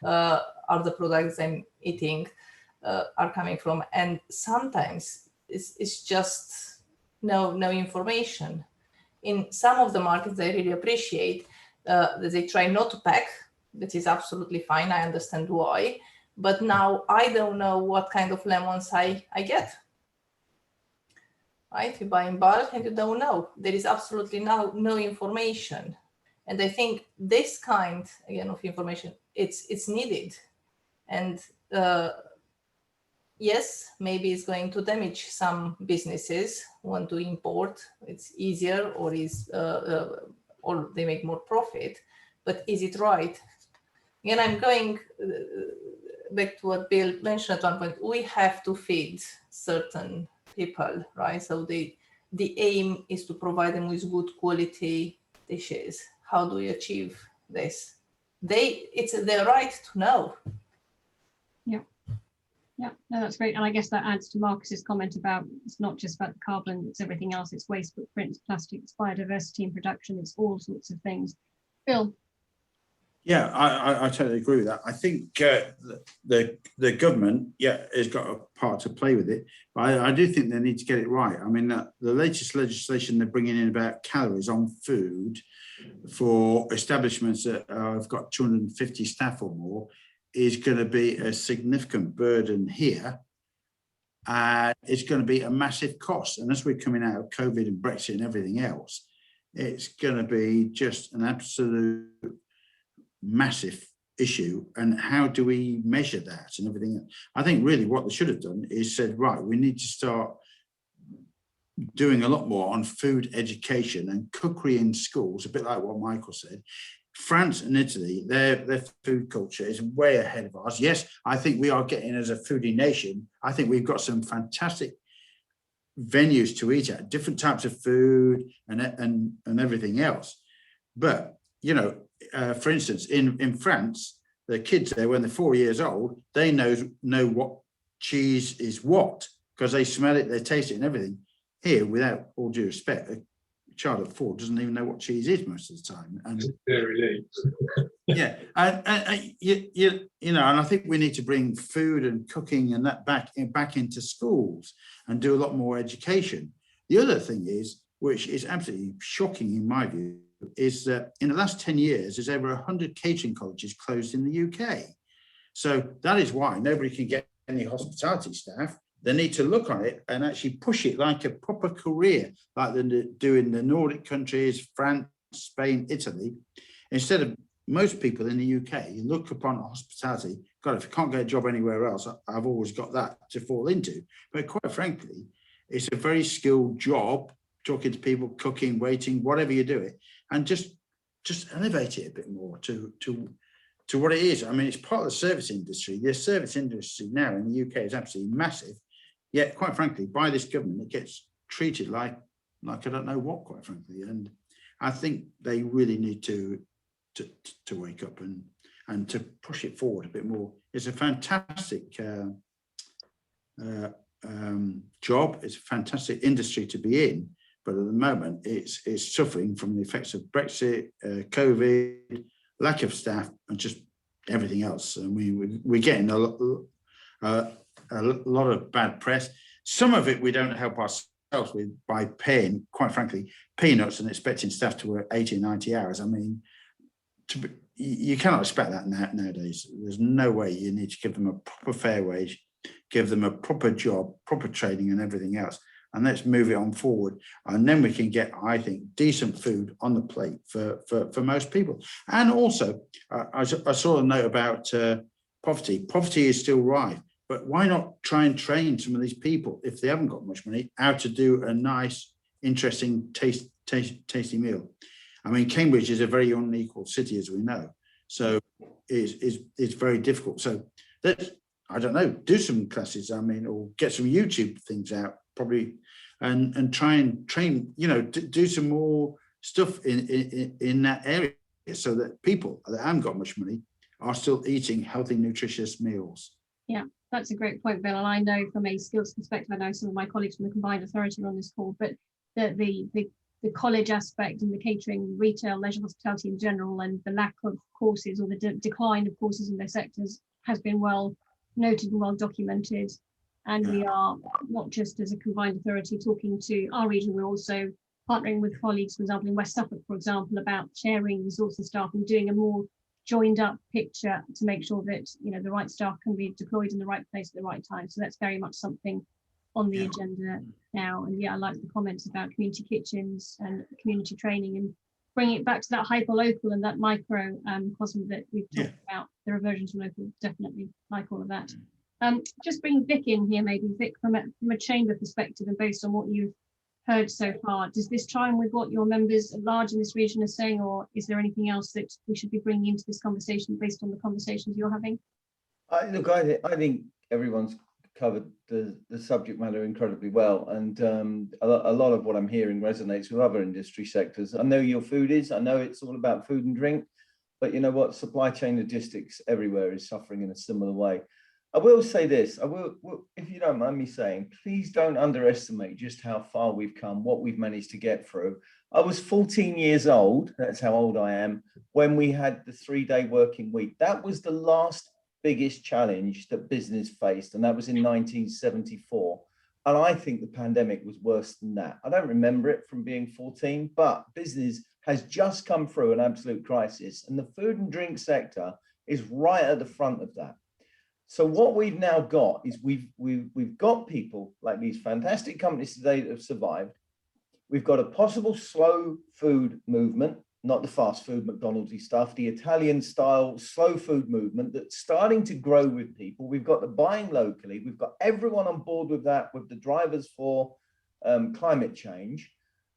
are the products I'm eating are coming from, and sometimes it's just no information. In some of the markets, I really appreciate that they try not to pack. That is absolutely fine. I understand why. But now I don't know what kind of lemons I get. Right? You buy in bulk and you don't know. There is absolutely no information. And I think this kind, again, of information, it's needed. And yes, maybe it's going to damage some businesses who want to import. It's easier, or or they make more profit. But is it right? Again, I'm going back to what Bill mentioned at one point. We have to feed certain people, right? So the aim is to provide them with good quality dishes. How do we achieve this? It's their right to know. Yeah, no, that's great. And I guess that adds to Marcus's comment about it's not just about the carbon, it's everything else. It's waste footprint, it's plastics, biodiversity in production, it's all sorts of things. Bill? Yeah, I totally agree with that. I think the government, has got a part to play with it, but I do think they need to get it right. I mean, the latest legislation they're bringing in about calories on food for establishments that have got 250 staff or more is going to be a significant burden here. It's going to be a massive cost. And as we're coming out of COVID and Brexit and everything else, it's going to be just an absolute massive issue. And how do we measure that and everything else? I think really what they should have done is said, right, we need to start doing a lot more on food education and cookery in schools, a bit like what Michael said. France and Italy, their food culture is way ahead of ours. Yes, I think we are getting, as a foodie nation, I think we've got some fantastic venues to eat at, different types of food and everything else. But, you know, for instance, in France, the kids there, when they're 4 years old, they know what cheese is what, because they smell it, they taste it and everything. Here, without all due respect, a child at 4 doesn't even know what cheese is most of the time. And very yeah, and you know, and I think we need to bring food and cooking and that back into schools and do a lot more education. The other thing is, which is absolutely shocking in my view, is that in the last 10 years, there's over 100 catering colleges closed in the UK. So that is why nobody can get any hospitality staff. They need to look on it and actually push it like a proper career, like they do in the Nordic countries, France, Spain, Italy. Instead of most people in the UK, you look upon hospitality. God, if you can't get a job anywhere else, I've always got that to fall into. But quite frankly, it's a very skilled job, talking to people, cooking, waiting, whatever you do it, and just elevate it a bit more to what it is. I mean, it's part of the service industry. The service industry now in the UK is absolutely massive. Yet, quite frankly, by this government, it gets treated like I don't know what, quite frankly. And I think they really need to wake up and to push it forward a bit more. It's a fantastic job. It's a fantastic industry to be in, but at the moment it's suffering from the effects of Brexit, COVID, lack of staff, and just everything else. And we're getting a lot of bad press. Some of it we don't help ourselves with by paying, quite frankly, peanuts and expecting staff to work 80 or 90 hours. I mean, you cannot expect that nowadays. There's no way. You need to give them a proper fair wage, give them a proper job, proper training and everything else. And let's move it on forward. And then we can get, I think, decent food on the plate for most people. And also, I saw a note about poverty. Poverty is still rife, but why not try and train some of these people, if they haven't got much money, how to do a nice, interesting, tasty meal. I mean, Cambridge is a very unequal city, as we know. So it's very difficult. So let's, I don't know, do some classes, I mean, or get some YouTube things out, probably, and try and train, you know, do some more stuff in that area so that people that haven't got much money are still eating healthy, nutritious meals. Yeah, that's a great point, Bill. And I know from a skills perspective, I know some of my colleagues from the Combined Authority are on this call, but the college aspect and the catering, retail, leisure, hospitality in general, and the lack of courses or the decline of courses in their sectors has been well noted and well documented. And we are not just as a Combined Authority talking to our region, we're also partnering with colleagues, for example, in West Suffolk, for example, about sharing resource and staff and doing a more joined up picture to make sure that, you know, the right staff can be deployed in the right place at the right time. So that's very much something on the agenda now. And yeah, I like the comments about community kitchens and community training and bringing it back to that hyper local and that micro cosm that we've talked about, the reversion to local. Definitely like all of that. Just bring Vic in here, maybe Vic, from a chamber perspective and based on what you've heard so far, does this chime with what your members at large in this region are saying, or is there anything else that we should be bringing into this conversation based on the conversations you're having? Look, I think everyone's covered the subject matter incredibly well, and a lot of what I'm hearing resonates with other industry sectors. I know your food is, I know it's all about food and drink, but you know what, supply chain logistics everywhere is suffering in a similar way. I will say this, I will, if you don't mind me saying, please don't underestimate just how far we've come, what we've managed to get through. I was 14 years old, that's how old I am, when we had the 3-day working week. That was the last biggest challenge that business faced, and that was in 1974. And I think the pandemic was worse than that. I don't remember it from being 14, but business has just come through an absolute crisis, and the food and drink sector is right at the front of that. So what we've now got is we've got people like these fantastic companies today that have survived. We've got a possible slow food movement, not the fast food McDonald's stuff, the Italian style slow food movement that's starting to grow with people. We've got the buying locally. We've got everyone on board with that, with the drivers for climate change.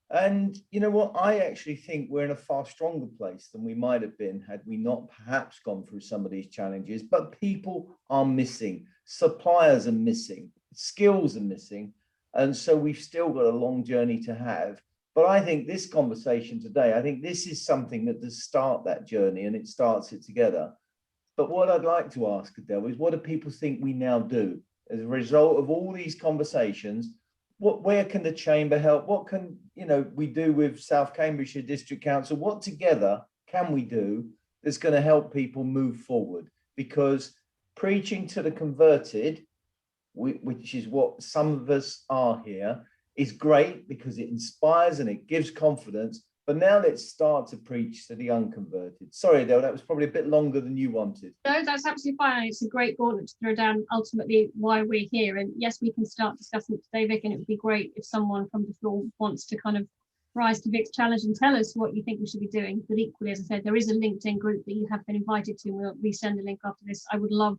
And you know what, I actually think we're in a far stronger place than we might have been had we not perhaps gone through some of these challenges. But people are missing, suppliers are missing, skills are missing. And so we've still got a long journey to have. But I think this conversation today, I think this is something that does start that journey, and it starts it together. But what I'd like to ask, Adele, is what do people think we now do as a result of all these conversations? Where can the chamber help? What can we do with South Cambridgeshire District Council? What together can we do that's going to help people move forward? Because preaching to the converted, which is what some of us are here, is great because it inspires and it gives confidence. But now let's start to preach to the unconverted. Sorry, Adele, that was probably a bit longer than you wanted. No, that's absolutely fine. It's a great gauntlet to throw down, ultimately why we're here. And yes, we can start discussing it today, Vic, and it would be great if someone from the floor wants to kind of rise to Vic's challenge and tell us what you think we should be doing. But equally, as I said, there is a LinkedIn group that you have been invited to, and we'll resend the link after this. I would love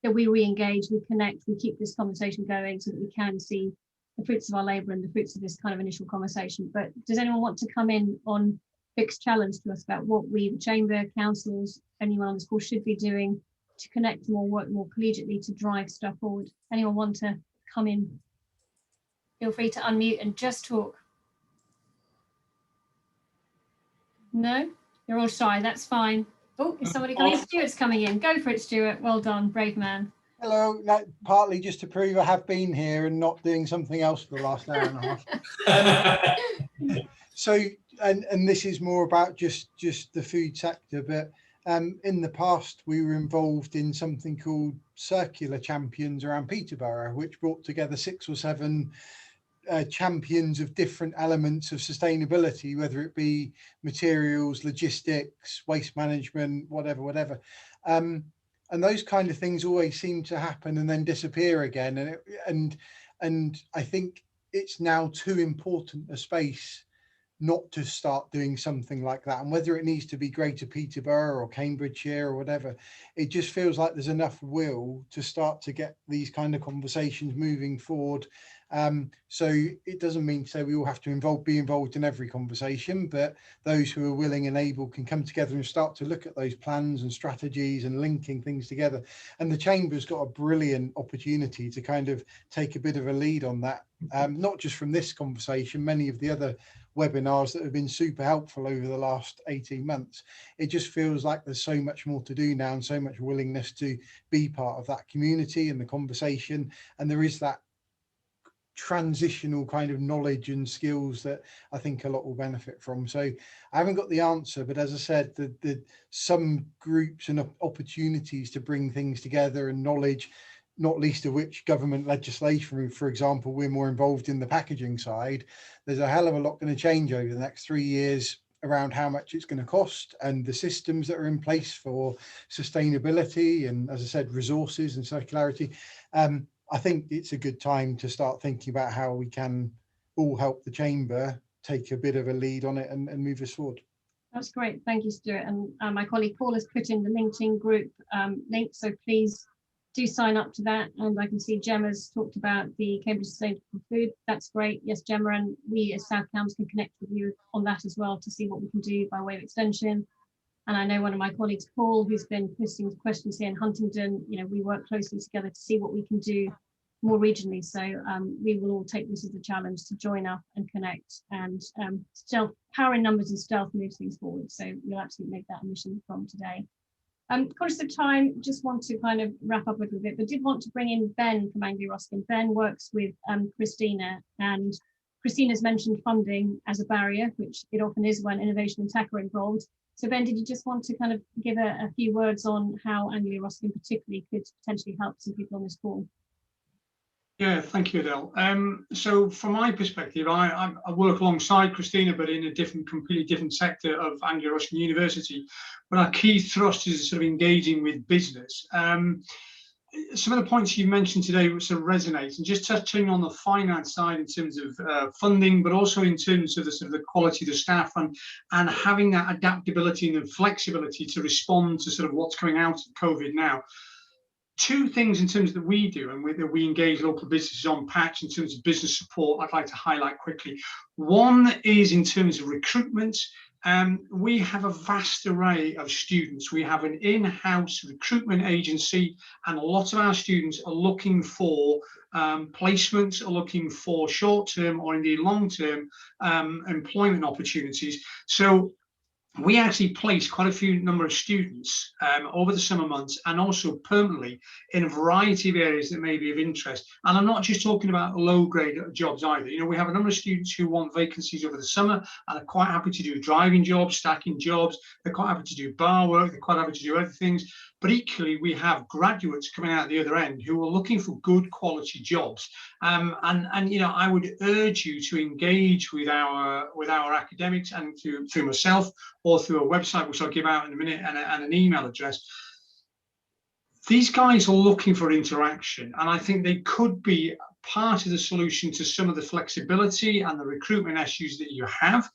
that we re-engage, we connect, we keep this conversation going so that we can see the fruits of our labour and the fruits of this kind of initial conversation. But does anyone want to come in on Vic's challenge to us about what we, the Chamber, councils, anyone on this call should be doing to connect more, work more collegiately to drive stuff forward? Anyone want to come in? Feel free to unmute and just talk. No, you're all shy, that's fine. Oh, is somebody coming? Stuart's coming in. Go for it, Stuart. Well done, brave man. Hello, partly just to prove I have been here and not doing something else for the last hour and a half. So, and this is more about just the food sector, but in the past we were involved in something called Circular Champions around Peterborough, which brought together 6 or 7 champions of different elements of sustainability, whether it be materials, logistics, waste management, whatever. And those kind of things always seem to happen and then disappear again. And I think it's now too important a space not to start doing something like that. And whether it needs to be Greater Peterborough or Cambridgeshire or whatever, it just feels like there's enough will to start to get these kind of conversations moving forward. So it doesn't mean to say we all have to be involved in every conversation, but those who are willing and able can come together and start to look at those plans and strategies and linking things together. And the Chamber's got a brilliant opportunity to kind of take a bit of a lead on that, not just from this conversation, many of the other webinars that have been super helpful over the last 18 months. It just feels like there's so much more to do now and so much willingness to be part of that community and the conversation. And there is that transitional kind of knowledge and skills that I think a lot will benefit from. So I haven't got the answer, but as I said, the some groups and opportunities to bring things together and knowledge, not least of which government legislation, for example, we're more involved in the packaging side. There's a hell of a lot going to change over the next 3 years around how much it's going to cost and the systems that are in place for sustainability and, as I said, resources and circularity. I think it's a good time to start thinking about how we can all help the Chamber take a bit of a lead on it and move us forward. That's great. Thank you, Stuart. And my colleague Paul has put in the LinkedIn group link, so please do sign up to that. And I can see Gemma's talked about the Cambridge Sustainable Food. That's great. Yes, Gemma, and we as South Cambs can connect with you on that as well to see what we can do by way of extension. And I know one of my colleagues, Paul, who's been posting questions here in Huntingdon, you know, we work closely together to see what we can do more regionally. So we will all take this as a challenge to join up and connect, and stealth, power in numbers and stealth moves things forward. So we'll absolutely make that a mission from today. Conscious of time, just want to kind of wrap up a little bit, but did want to bring in Ben from Anglia Ruskin. Ben works with Christina, and Christina's mentioned funding as a barrier, which it often is when innovation and tech are involved. So Ben, did you just want to kind of give a few words on how Anglia Ruskin particularly could potentially help some people on this call? Yeah, thank you, Adele. So from my perspective, I work alongside Christina, but in a completely different sector of Anglia Ruskin University. But our key thrust is sort of engaging with business. Some of the points you mentioned today sort of resonate, and just touching on the finance side in terms of funding, but also in terms of the sort of the quality of the staff and having that adaptability and the flexibility to respond to sort of what's coming out of COVID now. Two things in terms that we do and that we engage local businesses on patch in terms of business support I'd like to highlight quickly. One is in terms of recruitment. We have a vast array of students. We have an in-house recruitment agency, and a lot of our students are looking for placements, are looking for short-term or indeed long-term employment opportunities. So we actually place quite a few number of students over the summer months and also permanently in a variety of areas that may be of interest. And I'm not just talking about low grade jobs either. You know, we have a number of students who want vacancies over the summer and are quite happy to do driving jobs, stacking jobs. They're quite happy to do bar work. They're quite happy to do other things. but equally we have graduates coming out the other end who are looking for good quality jobs. And you know, I would urge you to engage with our academics, and through myself or through a website which I'll give out in a minute, and an email address. These guys are looking for interaction, and I think they could be part of the solution to some of the flexibility and the recruitment issues that you have.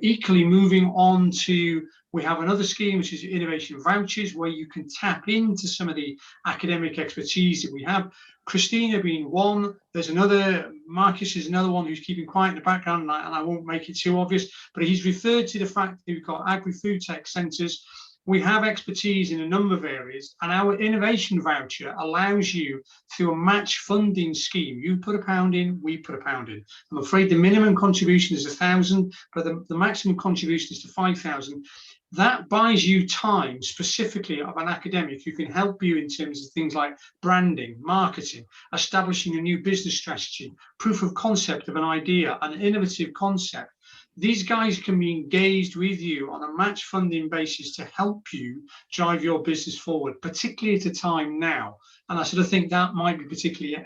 Equally, moving on to, we have another scheme which is innovation vouchers, where you can tap into some of the academic expertise that we have. Christina being one, there's another, Marcus is another one who's keeping quiet in the background, and I won't make it too obvious, but he's referred to the fact that we've got agri-food tech centres. We have expertise in a number of areas, and our innovation voucher allows you, through a match funding scheme, you put £1 in, we put £1 in. I'm afraid the minimum contribution is 1,000, but the maximum contribution is to 5,000. That buys you time specifically of an academic who can help you in terms of things like branding, marketing, establishing a new business strategy, proof of concept of an idea, an innovative concept. These guys can be engaged with you on a match funding basis to help you drive your business forward, particularly at a time now. And I sort of think that might be particularly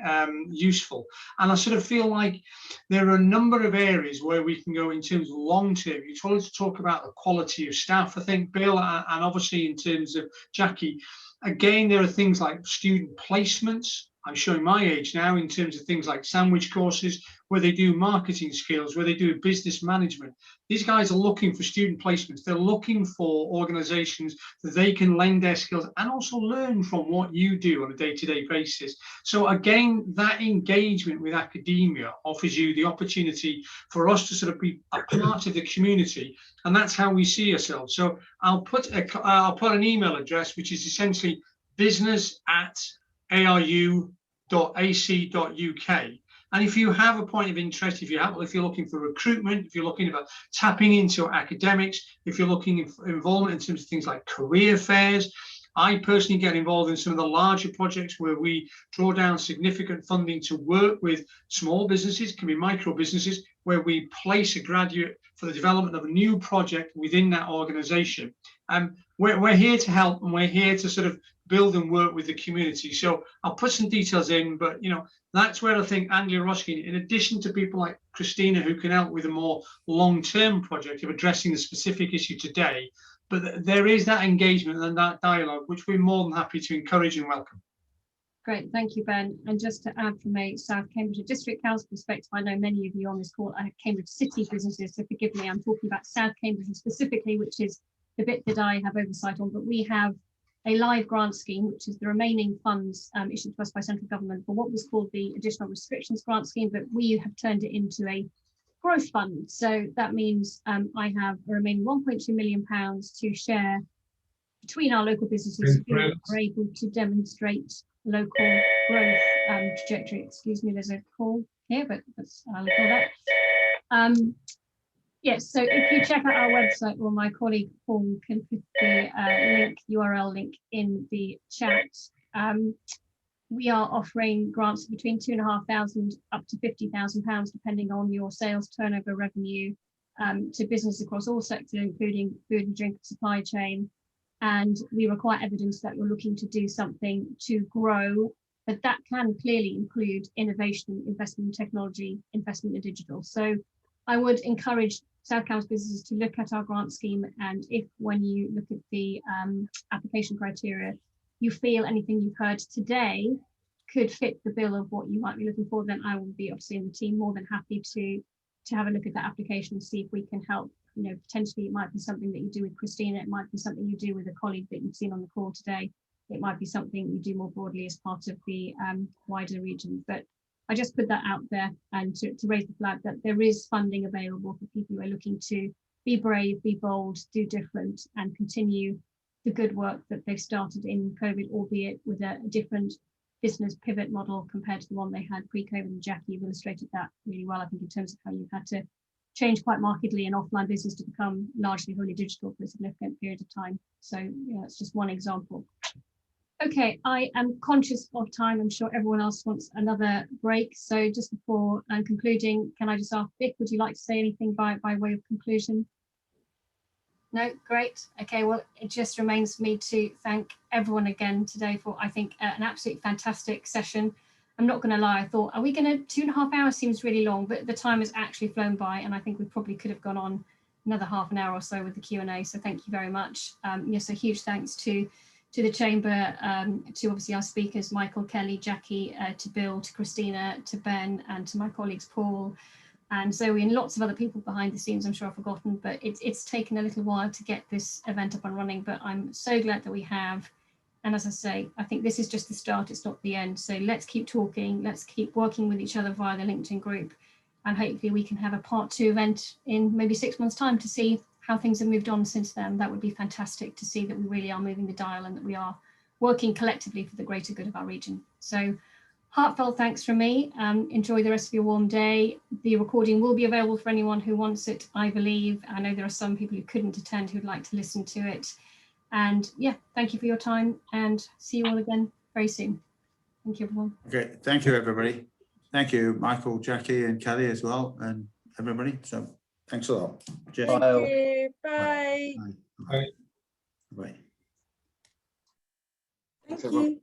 useful. And I sort of feel like there are a number of areas where we can go in terms of long term. You wanted to talk about the quality of staff, I think, Bill, and obviously in terms of Jackie. Again, there are things like student placements. I'm showing my age now in terms of things like sandwich courses, where they do marketing skills, where they do business management. These guys are looking for student placements. They're looking for organizations that they can lend their skills and also learn from what you do on a day-to-day basis. So again, that engagement with academia offers you the opportunity for us to sort of be a part of the community, and that's how we see ourselves. So I'll put an email address, which is essentially business@aru.ac.uk. And if you have a point of interest, if you're looking for recruitment, if you're looking for tapping into academics, if you're looking for involvement in terms of things like career fairs, I personally get involved in some of the larger projects where we draw down significant funding to work with small businesses, can be micro businesses, where we place a graduate for the development of a new project within that organization. We're here to help, and we're here to sort of build and work with the community. So I'll put some details in, but you know, that's where I think Anglia Ruskin, in addition to people like Christina who can help with a more long-term project of addressing the specific issue today, but there is that engagement and that dialogue, which we're more than happy to encourage and welcome. Great, thank you, Ben. And just to add, from a South Cambridgeshire District Council perspective, I know many of you on this call are Cambridge City businesses, so forgive me, I'm talking about South Cambridge specifically, which is the bit that I have oversight on, but we have a live grant scheme, which is the remaining funds issued to us by central government for what was called the Additional Restrictions Grant Scheme, but we have turned it into a growth fund. So that means I have a remaining £1.2 million to share between our local businesses who are able to demonstrate local growth trajectory. Excuse me, there's a call here, but I'll ignore that. Yes, so if you check out our website, or my colleague Paul can put the URL link in the chat. We are offering grants between £2,500 up to £50,000, depending on your sales turnover revenue, to business across all sectors, including food and drink supply chain. And we require evidence that you're looking to do something to grow, but that can clearly include innovation, investment in technology, investment in digital. So I would encourage South Cambs businesses to look at our grant scheme, and if when you look at the application criteria, you feel anything you've heard today could fit the bill of what you might be looking for, then I will be, obviously in the team, more than happy to have a look at that application and see if we can help. You know, potentially it might be something that you do with Christina, it might be something you do with a colleague that you've seen on the call today, it might be something you do more broadly as part of the wider region. But I just put that out there, and to raise the flag that there is funding available for people who are looking to be brave, be bold, do different, and continue the good work that they've started in COVID, albeit with a different business pivot model compared to the one they had pre-COVID. And Jackie, you've illustrated that really well, I think, in terms of how you've had to change quite markedly an offline business to become largely wholly digital for a significant period of time. So yeah, it's just one example. Okay, I am conscious of time. I'm sure everyone else wants another break. So just before concluding, can I just ask Vic, would you like to say anything by way of conclusion? No, great. Okay, well, it just remains me to thank everyone again today for, I think, an absolutely fantastic session. I'm not going to lie, I thought, are we going to, 2.5 hours seems really long, but the time has actually flown by, and I think we probably could have gone on another half an hour or so with the Q&A. So thank you very much. Yes, a huge thanks to the Chamber, to obviously our speakers, Michael, Kelly, Jackie, to Bill, to Christina, to Ben, and to my colleagues, Paul and Zoe, and lots of other people behind the scenes I'm sure I've forgotten, but it's taken a little while to get this event up and running, but I'm so glad that we have. And as I say, I think this is just the start, it's not the end. So let's keep talking, let's keep working with each other via the LinkedIn group, and hopefully we can have a part 2 event in maybe 6 months' time to see how things have moved on since then. That would be fantastic to see that we really are moving the dial and that we are working collectively for the greater good of our region. So heartfelt thanks from me. Enjoy the rest of your warm day. The recording will be available for anyone who wants it, I believe. I know there are some people who couldn't attend who'd like to listen to it. And yeah, thank you for your time, and see you all again very soon. Thank you, everyone. Okay, thank you, everybody. Thank you, Michael, Jackie, and Kelly as well, and everybody. So thanks a lot. Cheers. Thank Bye. you. Bye. Bye. Bye. Thank you.